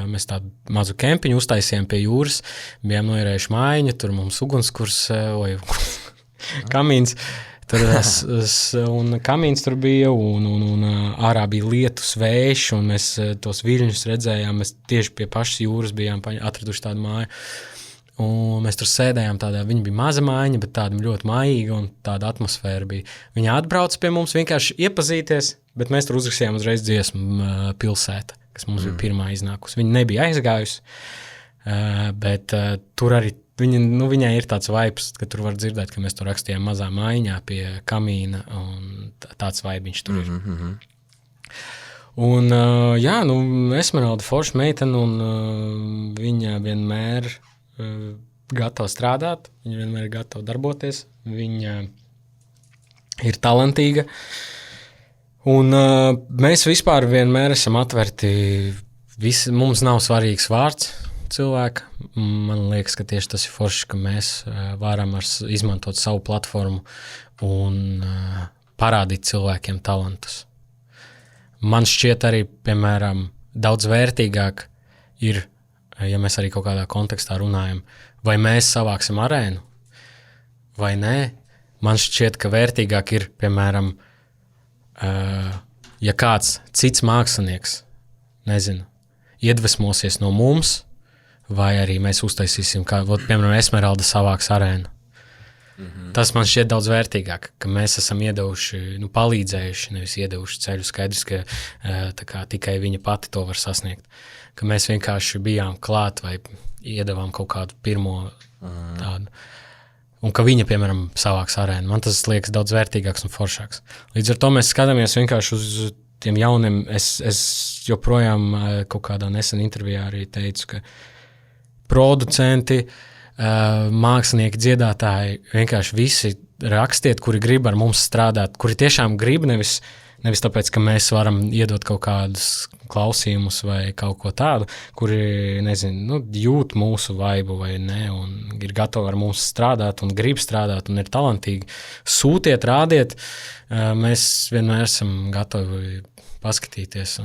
mēs tādu mazu kempiņu uztaisījām pie jūras, bijām noierējuši mājiņu, tur mums ugunskurs, kamīns, un kamīns tur bija, un ārā bija lietus vējš, un mēs tos viļņus redzējām, mēs tieši pie pašas jūras bijām atraduši tādu māju, un mēs tur sēdējām tādā, viņa bija maza mājiņa, bet tāda ļoti mājīga, un tāda atmosfēra bija. Viņa atbrauc pie mums vienkārši iepazīties, bet mēs tur uzrakstījām uzreiz dziesmu Pilsēta, kas mums bija pirmā iznākusi. Viņa nebija aizgājusi, bet tur arī viņai ir tāds vibes, ka tur var dzirdēt, ka mēs tur rakstījām mazā mājiņā pie kamīna, un tāds vibiņš tur ir. Un, Esmeralda forša meitene, un viņa vienmēr gatava strādāt, viņa vienmēr ir gatava darboties, viņa ir talantīga, un mēs vispār vienmēr esam atverti, mums nav svarīgs vārds cilvēka. Man liekas, ka tieši tas ir forši, ka mēs varam izmantot savu platformu un parādīt cilvēkiem talantus. Man šķiet arī, piemēram, daudz vērtīgāk ir, ja mēs arī kaut kādā kontekstā runājam, vai mēs savāksim arēnu, vai nē. Man šķiet, ka vērtīgāk ir, piemēram, ja kāds cits mākslinieks, iedvesmosies no mums, vai arī mēs uztaisīsim, piemēram, Esmeralda savāks arēnu. Tas man šķiet daudz vērtīgāk, ka mēs esam iedevuši, palīdzējuši, nevis iedevuši ceļu. Skaidrs, ka tā kā tikai viņa pati to var sasniegt. Ka mēs vienkārši bijām klāt vai iedevām kaut kādu pirmo tādu. Un ka viņa, piemēram, savāks arēnu. Man tas liekas daudz vērtīgāks un foršāks. Līdz ar to mēs skatāmies vienkārši uz tiem jauniem. Es joprojām kaut kādā nesen intervijā arī teicu, ka producenti, mākslinieki, dziedātāji, vienkārši visi rakstiet, kuri grib ar mums strādāt, kuri tiešām grib, nevis tāpēc, ka mēs varam iedot kaut kādus klausījumus vai kaut ko tādu, kuri, jūt mūsu vaibu vai ne, un ir gatavi ar mums strādāt un grib strādāt un ir talantīgi. Sūtiet, rādiet, mēs vienmēr esam gatavi paskatīties.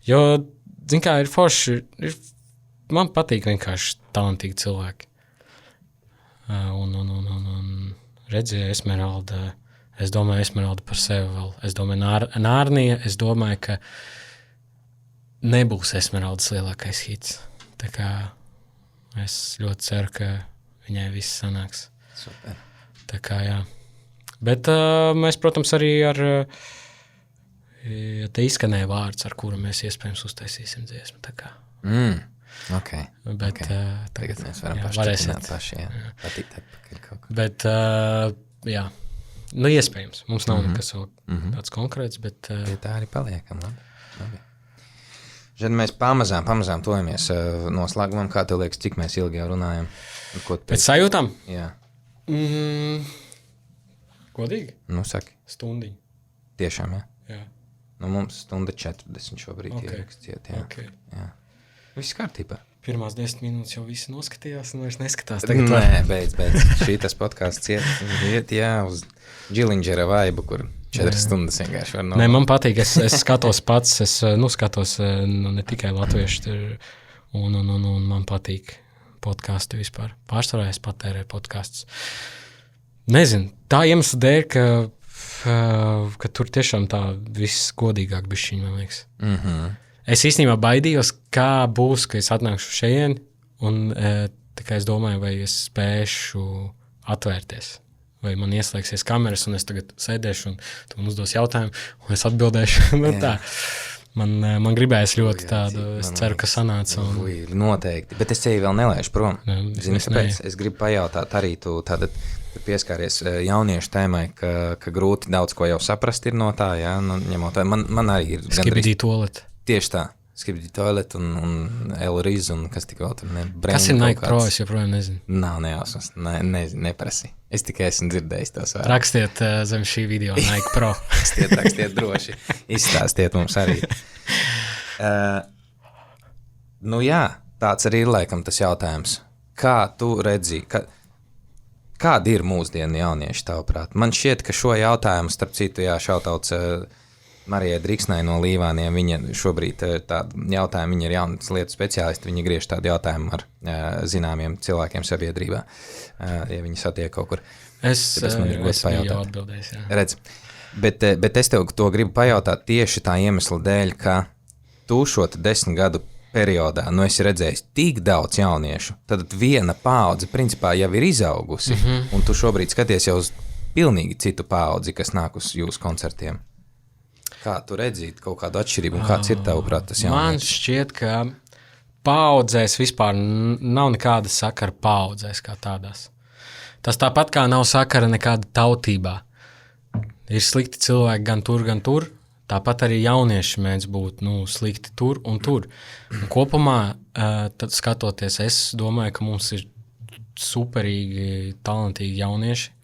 Jo, kā ir forši, man patīk vienkārši talantīgi cilvēki. Un redzēju Esmeralda. Es domāju, Esmeralda par sevi vēl. Es domāju, Nārnija. Es domāju, ka nebūs Esmeraldas lielākais hits. Tā kā es ļoti ceru, ka viņai viss sanāks. Super. Tā kā, jā. Bet mēs, protams, arī ar te izskanēja vārds, ar kuru mēs iespējams uztaisīsim dziesmu. Tā kā. Okay. Bet tagad mēs varam pašķitināt paši, jā. Patīt atpakaļ kaut ko. Bet, jā. Nu, iespējams. Mums nav nekas vēl tāds konkrēts, bet... Tā arī paliekam, labi. Žad, mēs pamazām tojamies noslēgumam. Kā tev liekas, cik mēs ilgi jau runājam? Pēc sajūtām? Jā. Godīgi? Nu, saki. Stundiņu. Tiešām, jā? Jā. Nu, mums stunda 40 šobrīd ierakstiet, jā. Okay. Jā. Viss kārtībā. Pirmās 10 minūtes jau visi noskatījās un vairs neskatās. Nē, beidz. Šītas podcasts iet, jā, uz Džilindžera vaibu, kur 4 stundas vienkārši var novāt. Nē, man patīk, es skatos pats, skatos ne tikai latviešu, un man patīk podkasti vispār. Pārsvarā es patērēju podkastus. Nezinu, tā iemesla dēļ, ka tur tiešām tā viss godīgāk bišķiņ, man liekas. Es īstenībā baidījos, kā būs, ka es atnākšu šeit, un tikai es domāju, vai es spēšu atvērties. Vai man ieslēgsies kameras, un es tagad sēdēšu, un tu man uzdos jautājumu, un es atbildēšu. Tā. Man gribējās ļoti tādu, es ceru, ka sanāca. Noteikti, bet es tevi vēl nelaišu prom. Zini, kāpēc? Es gribu pajautāt arī tu tātad pieskāries jauniešu tēmai, ka grūti daudz ko jau saprast ir no tā, jā, nu, ņemot. Man arī ir... Skibidī toalet. Tieši tā. Skibidī toalet un Elriz un kas tik vēl tur. Kas ir Nike Pro? Es joprojām nezinu. Nav nejausmas. Neprasi. Es tikai esmu dzirdējis tos vārds. Rakstiet zem šī video Nike Pro. Rakstiet droši. Izstāstiet mums arī. Nu jā, tāds arī ir laikam tas jautājums. Kā tu redzi, kādi ir mūsdienu jaunieši tavuprāt? Man šķiet, ka šo jautājumu, starp citu, šautauts Marijai Driksnai no Līvāniem, viņa šobrīd tādu jautājumu, viņa ir jaunas lietu speciālisti, viņa griež tādu jautājumu ar zināmiem cilvēkiem sabiedrībā, ja viņi satiek kaut kur. Es biju atbildējis, jā. Redz, bet es tev to gribu pajautāt tieši tā iemesla dēļ, ka tu šo 10 gadu periodā, esi redzējis tik daudz jauniešu, tad viena paudze principā jau ir izaugusi, un tu šobrīd skaties jau uz pilnīgi citu paudzi, kas nāk uz jūsu koncertiem. Kā tu redzīt kaut kādu atšķirību un kāds ir tavuprāt tas jaunieši? Man šķiet, ka paudzēs vispār nav nekāda sakara paudzēs kā tādās. Tas tāpat kā nav sakara nekāda tautībā. Ir slikti cilvēki gan tur. Tāpat arī jaunieši mēdz būt slikti tur un tur. Un kopumā, tad skatoties, es domāju, ka mums ir superīgi, talantīgi jaunieši.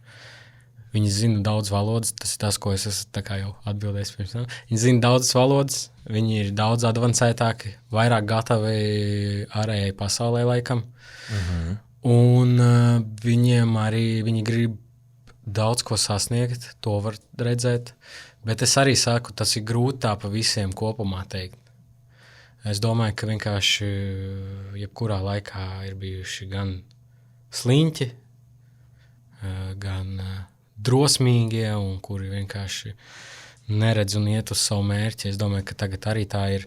Viņi zina daudz valodas, tas ir tas, ko es esmu jau atbildējis pirms tam. Viņi zina daudzas valodas, viņi ir daudz advancētāki, vairāk gatavi ārējai pasaulē laikam. Un viņiem arī, viņi grib daudz ko sasniegt, to var redzēt. Bet es arī saku, tas ir grūti tā pa visiem kopumā teikt. Es domāju, ka vienkārši jebkurā laikā ir bijuši gan sliņķi, gan drosmīgie, un kuri vienkārši neredz un iet uz savu mērķi. Es domāju, ka tagad arī tā ir.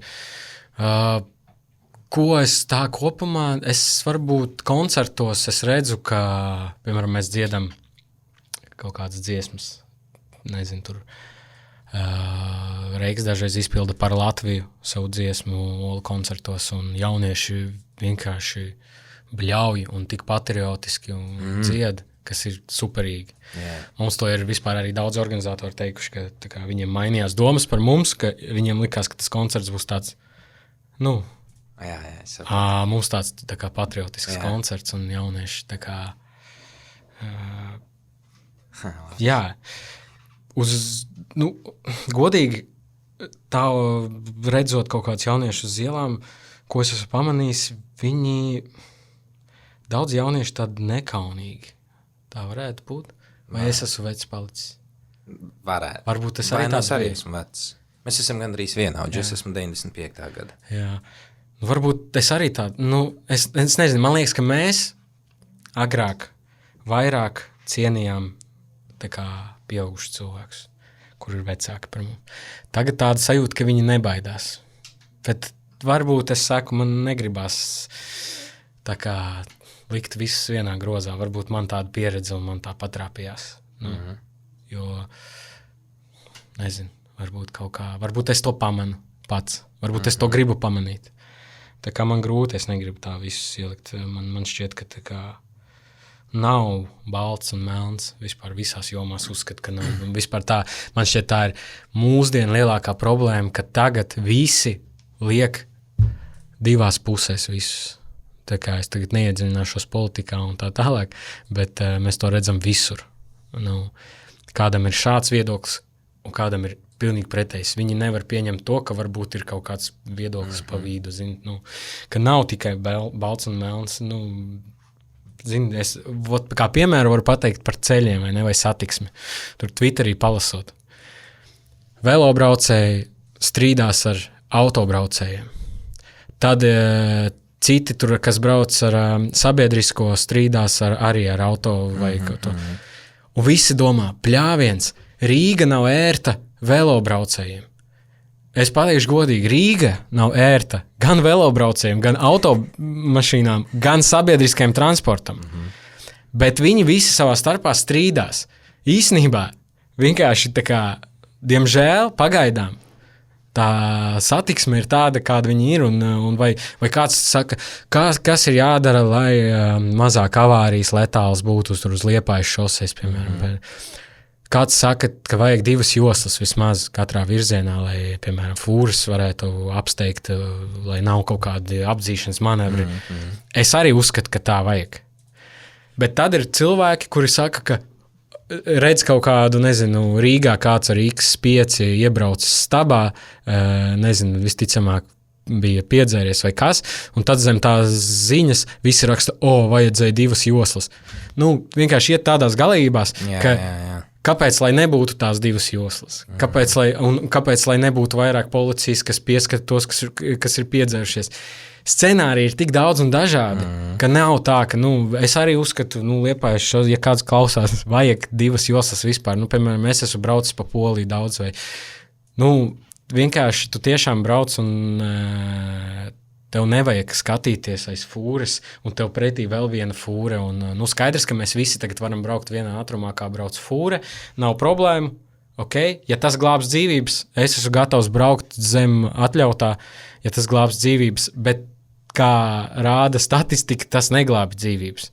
Ko es tā kopumā, es varbūt koncertos, es redzu, ka, piemēram, mēs dziedam kaut kādas dziesmas, nezinu, tur Reiks dažreiz izpilda par Latviju savu dziesmu Olu koncertos, un jaunieši vienkārši bļauj un tik patriotiski un dzied, kas ir superīgi. Mums to ir vispār arī daudz organizatori teikuši, ka tā kā viņiem mainījās domas par mums, ka viņiem likās, ka tas koncerts būs tāds, mums tāds tā kā patriotisks koncerts un jaunieši tā kā, godīgi tā redzot kaut kādus jauniešus uz ielām, ko es esmu pamanījis, viņi daudz jaunieši tādi nekaunīgi. Tā varētu būt? Vai es esmu vecs palicis? Varētu. Varbūt es arī tāds arī esmu vecs. Mēs esam gandrīz vienaudži, es esmu 95. gada. Jā. Varbūt es arī tādu, es nezinu, man liekas, ka mēs agrāk vairāk cienījām tā kā pieaugušus cilvēkus, kur ir vecāki par mums. Tagad tāda sajūta, ka viņi nebaidās. Bet varbūt es saku, man negribas tā kā likt visus vienā grozā. Varbūt man tāda pieredze un man tā patrāpījās. Jo, nezinu, varbūt es to pamanu pats. Varbūt es to gribu pamanīt. Tā kā man grūti, es negribu tā visus ielikt. Man šķiet, ka tā kā nav balts un melns. Vispār visās jomās uzskat, ka nav. Vispār tā, man šķiet, tā ir mūsdienu lielākā problēma, ka tagad visi liek divās pusēs visus. Tā kā es tagad neiedziļināšos politikā un tā tālāk, bet mēs to redzam visur. Kādam ir šāds viedoklis un kādam ir pilnīgi pretējs. Viņi nevar pieņemt to, ka varbūt ir kaut kāds viedoklis pa vidu, ka nav tikai balts un melns. Es kā piemēru varu pateikt par ceļiem vai satiksmi. Tur Twitterī palasot. Velobraucēji strīdās ar autobraucējiem. Tad citi tur, kas brauc ar sabiedrisko, strīdās arī ar auto vai kaut to. Un visi domā, pļāviens, Rīga nav ērta velobraucējiem. Es pateikšu godīgi, Rīga nav ērta gan velobraucējiem, gan automašīnām, gan sabiedriskajam transportam. Bet viņi visi savā starpā strīdās. Īsnībā vienkārši tā kā, diemžēl, pagaidām, tā satiksme ir tāda, kāda viņi ir, un vai kāds saka, kas ir jādara, lai mazāk avārijas letāls būtu uz Liepājas šoseis, piemēram. Kāds saka, ka vajag 2 joslas vismaz katrā virzienā, lai, piemēram, fūras varētu apsteigt, lai nav kaut kādi apdzīšanas manevri. Es arī uzskatu, ka tā vajag. Bet tad ir cilvēki, kuri saka, ka redz kaut kādu, nezinu, Rīgā kāds ar X5 iebraucis stabā, nezinu, visticamāk bija piedzēries vai kas, un tad zem tās ziņas visi raksta, vajadzēja 2 joslas. Vienkārši iet tādās galībās, ka kāpēc, lai nebūtu tās 2 joslas? Kāpēc, lai nebūtu vairāk policijas, kas pieskata tos, kas ir piedzērušies? Scenāriji ir tik daudz un dažādi, ka nav tā, ka, es arī uzskatu, Liepājas, ja kāds klausās, vajag 2 joslas vispār. Piemēram, es esmu braucis pa Poliju daudz vai, vienkārši tu tiešām brauc un tev nevajag skatīties aiz fūres, un tev pretī vēl viena fūre. Skaidrs, ka mēs visi tagad varam braukt vienā ātrumā, kā brauc fūre. Nav problēmu. Okay? Ja tas glābs dzīvības, es esmu gatavs braukt zem atļautā, ja tas glābs dzīvības, bet kā rāda statistika, tas neglābi dzīvības.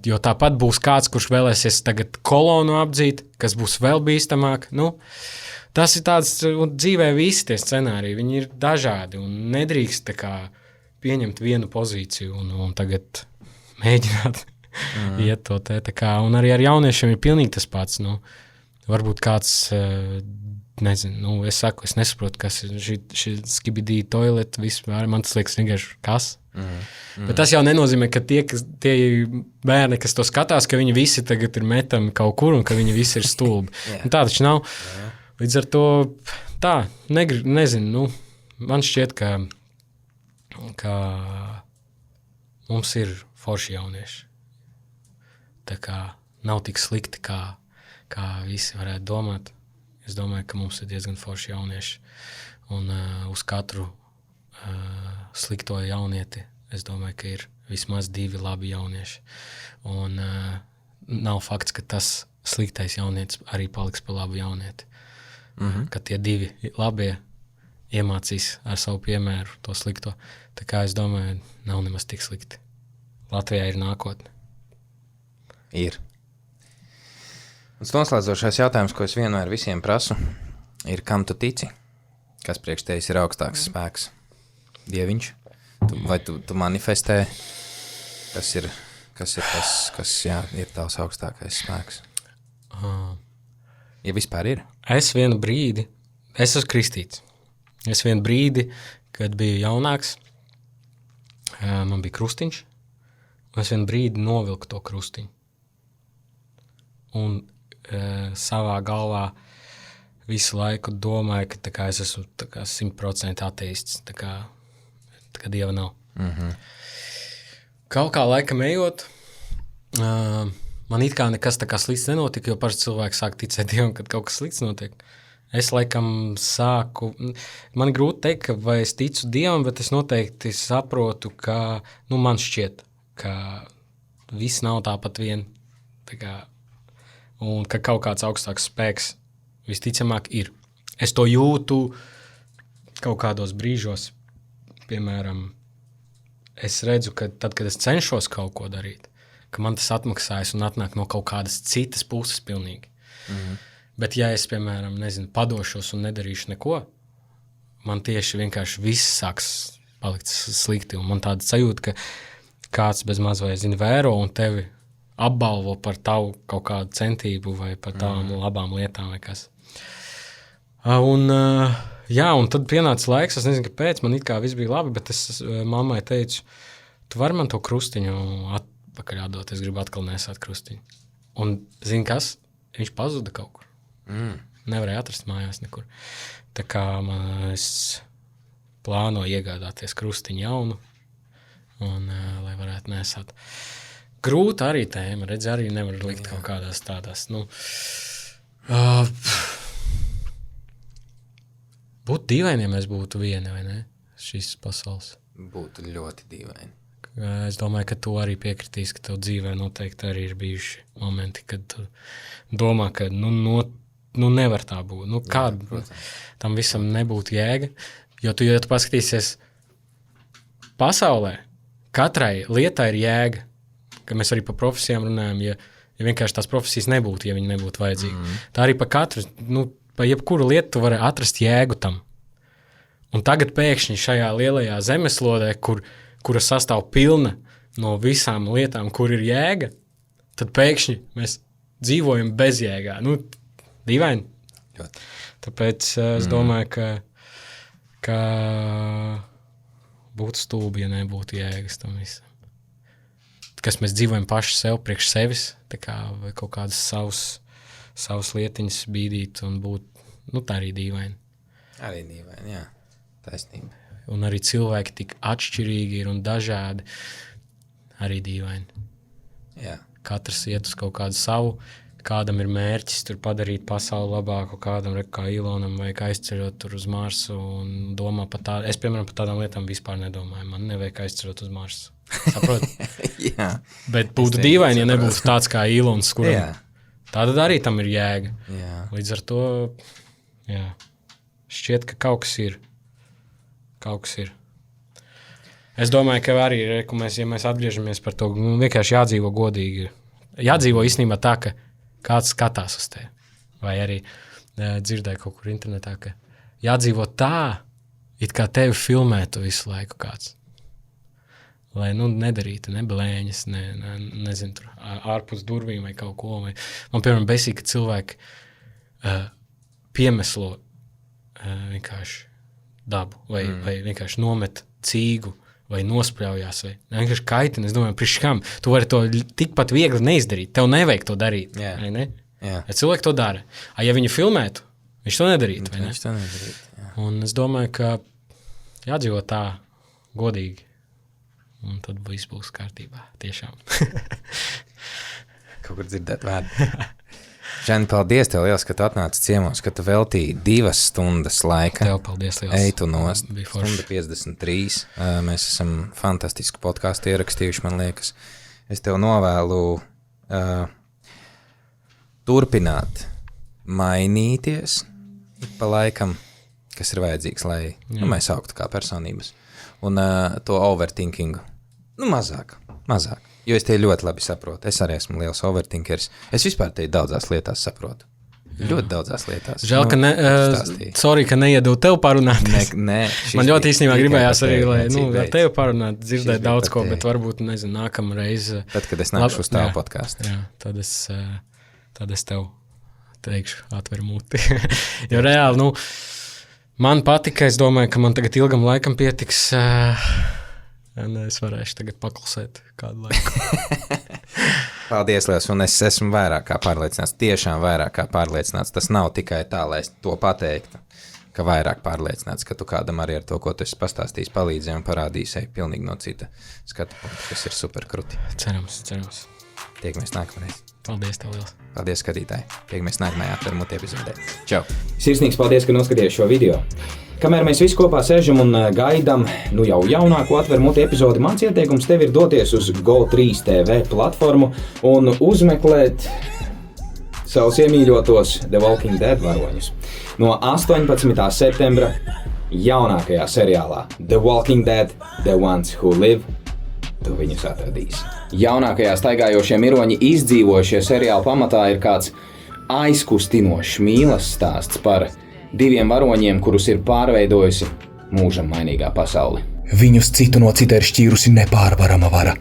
Jo tāpat būs kāds, kurš vēlēsies tagad kolonu apdzīt, kas būs vēl bīstamāk. Tas ir tāds, un dzīvē visi tie scenāriji, viņi ir dažādi, un nedrīkst tā kā pieņemt vienu pozīciju un tagad mēģināt iet to te. Tā kā, un arī ar jauniešiem ir pilnīgi tas pats. Varbūt kāds, nezinu, es nesaprotu, kas ir šī skibidī toilet, vispār, man tas liekas vienkārši kas. Bet tas jau nenozīmē, ka tie bērni, kas to skatās, ka viņi visi tagad ir metami kaut kur un ka viņi visi ir stulbi. Tā taču nav. Līdz ar to tā, nezinu, man šķiet, ka mums ir forši jaunieši. Tā kā nav tik slikti, kā visi varētu domāt. Es domāju, ka mums ir diezgan forši jaunieši. Un uz katru slikto jaunieti, es domāju, ka ir vismaz 2 labi jaunieši. Un nav fakts, ka tas sliktais jaunietis arī paliks par labu jaunieti. Ka tie 2 labie iemācīs ar savu piemēru to slikto. Tā kā es domāju, nav nemaz tik slikti. Latvijā ir nākotne. Ir. Un noslēdzošais jautājums, ko es vienmēr visiem prasu, ir, kam tu tici? Kas priekš tevis ir augstāks spēks? Dieviņš? Vai tu manifestē? Kas ir tas, ir tavs augstākais spēks? Ja vispār ir? Es esmu kristīts. Es vienu brīdi, kad biju jaunāks, man bija krustiņš, un es vienu brīdi novilku to krustiņu. Un savā galvā visu laiku domāju, ka tā kā es esmu 100% ateists, tā kā Dieva nav. Kaut kā laikam ejot, Man it kā nekas tā kā slikts nenotika, jo parasti cilvēki sāk ticēt Dievam, kad kaut kas slikts notiek. Es laikam sāku, man grūti teikt, ka vai es ticu Dievam, bet es noteikti saprotu, ka, man šķiet, ka viss nav tāpat vien, tā kā, un ka kaut kāds augstāks spēks visticamāk ir. Es to jūtu kaut kādos brīžos, piemēram, es redzu, ka tad, kad es cenšos kaut ko darīt, ka man tas atmaksājas un atnāk no kaut kādas citas puses pilnīgi. Bet ja es, piemēram, padošos un nedarīšu neko, man tieši vienkārši viss sāks palikt slikti. Un man tāda sajūta, ka kāds bez maz vai vēro un tevi apbalvo par tavu kaut kādu centību vai par tavām labām lietām vai kas. Un tad pienāca laiks, es nezinu, kāpēc, man it kā viss bija labi, bet es mammai teicu, tu vari man to krustiņu atpakaļ atdot, es gribu atkal nesāt krustiņu. Un zini kas? Viņš pazuda kaut kur. Nevarēja atrast mājās nekur. Tā kā es plānoju iegādāties krustiņu jaunu, un lai varētu nesāt. Grūta arī tēma, redz, arī nevar likt kaut kādās tādās, būtu dīvaini, ja mēs būtu vieni, vai ne? Šīs pasaules. Būtu ļoti dīvaini. Es domāju, ka tu arī piekritīs, ka tev dzīvē noteikti arī ir bijuši momenti, kad tu domā, ka nevar tā būt. Kāda tam visam nebūtu jēga? Jo tu paskatīsies pasaulē, katrai lietai ir jēga, ka mēs arī par profesijām runājam, ja vienkārši tās profesijas nebūtu, ja viņi nebūtu vajadzīgi. Tā arī pa katru, pa jebkuru lietu tu vari atrast jēgu tam. Un tagad pēkšņi šajā lielajā zemeslodē, kura sastāv pilna no visām lietām, kur ir jēga, tad pēkšņi mēs dzīvojam bezjēgā. Dīvaini. Tāpēc es domāju, ka būtu stulbi, ja nebūtu jēgas tam visam. Kas mēs dzīvojam paši sev, priekš sevis, tā kā vai kaut kādas savas lietiņas bīdīt un būt, tā arī dīvaini. Arī dīvaini, jā, taisnība. Un arī cilvēki tik atšķirīgi ir un dažādi, arī dīvaini. Jā. Katrs iet uz kaut kādu savu, kādam ir mērķis tur padarīt pasauli labāku, kādam kā Ilonam vajag aizceļot tur uz Marsu un domā par tādu. Es, piemēram, par tādām lietām vispār nedomāju. Man nevajag aizceļot uz Marsu. Saprot? Jā. Bet būtu dīvaini, ja nebūtu tāds kā Ilons, kuram tātad arī tam ir jēga. Jā. Līdz ar to, šķiet, ka kaut kas ir. Kaut kas ir. Es domāju, ka arī, ja mēs atgriežamies par to, vienkārši jādzīvo godīgi. Jādzīvo īstenībā tā, ka kāds skatās uz tevi. Vai arī dzirdēju kaut kur internetā, ka jādzīvo tā, it kā tevi filmētu visu laiku kāds. Lai nedarītu ne blēņas, nezinu, tur ārpus durvīm vai kaut ko. Man, piemēram, besīgi, ka cilvēki piemeslo vienkārši dabu vai vienkārši nomet cīgu vai nospļaujās vai vienkārši kaitina. Es domāju, priekš kam? Tu vari to tikpat viegli neizdarīt. Tev nevajag to darīt. Vai ne? Jā. Ja cilvēki to dara. Ja viņu filmētu, viņš to nedarītu. Vai ne? Viņš to nedarītu, jā. Un es domāju, ka jādzīvo tā godīgi. Un tad viss būs kārtībā, tiešām. Kaut kur dzirdēt vārdu. Žani, paldies tev liels, ka tu atnāci ciemos, ka tu veltīji 2 stundas laika. Tev paldies liels. Ej tu nost. 1:53. Mēs esam fantastisku podcastu ierakstījuši, man liekas. Es tev novēlu turpināt mainīties pa laikam, kas ir vajadzīgs, lai mēs augtu kā personības. Un to overthinkingu. Mazāk. Jo es te ļoti labi saprotu. Es arī esmu liels overthinkers. Es vispār te daudzās lietās saprotu. Ļoti daudzās lietās. Žēl, ka sorry, ka neiedu tev parunāt. Man ļoti īstenībā gribējās arī, lai ar tevi parunāt, dzirdēt daudz ko, bet varbūt, nākamā reize. Tad, kad es nākšu uz tavu podcastu. Jā, tad es tev teikšu, atver muti. Jo reāli, man patika, es domāju, ka man tagad ilgam laikam pietiks, es varēšu tagad paklusēt kādu laiku. Paldies, liels, un es esmu vairāk kā pārliecināts, tiešām vairāk kā pārliecināts. Tas nav tikai tā, lai es to pateiktu, ka vairāk pārliecināts, ka tu kādam arī ar to, ko tu esi pastāstījis, palīdzēji un parādīsi pilnīgi no cita skatu punkta, kas ir super kruti. Cerams. Tiekamies nākamreiz. Paldies tev liels. Paldies, skatītāji. Tiekamies nākamajā Atver muti epizodē. Čau! Sirsnīgs paldies, ka noskaties šo video. Kamēr mēs visi kopā sēžam un gaidām jau jaunāko Atver muti epizodi, mans ieteikums tev ir doties uz Go3 TV platformu un uzmeklēt savus iemīļotos The Walking Dead varoņus. No 18. septembra jaunākajā seriālā The Walking Dead – The Ones Who Live tu viņus atradīsi. Jaunākajā staigājošie miroņi izdzīvojušie seriāla pamatā ir kāds aizkustinošs mīlas stāsts par 2 varoņiem, kurus ir pārveidojusi mūžam mainīgā pasauli. Viņus citu no cita ir šķīrusi nepārvarama vara,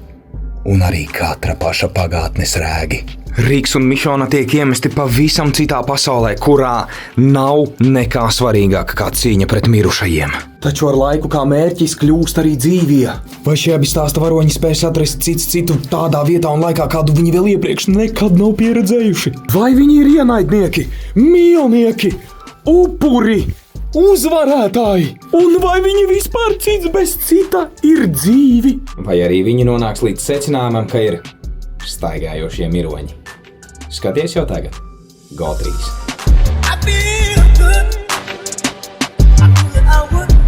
un arī katra paša pagātnes rēgi. Riks un Mišona tiek iemesti pavisam citā pasaulē, kurā nav nekā svarīgāka kā cīņa pret mirušajiem. Taču ar laiku kā mērķis kļūst arī dzīvie. Vai šie abi stāsta varoņi spēs atrast cits citu tādā vietā un laikā, kādu viņi vēl iepriekš nekad nav pieredzējuši? Vai viņi ir ienaidnieki, mīlnieki, upuri, uzvarētāji? Un vai viņi vispār cits bez cita ir dzīvi? Vai arī viņi nonāks līdz secinājumam, ka ir staigājošie miroņi? Skaties jau tagad Go3. I feel good. I knew that I would.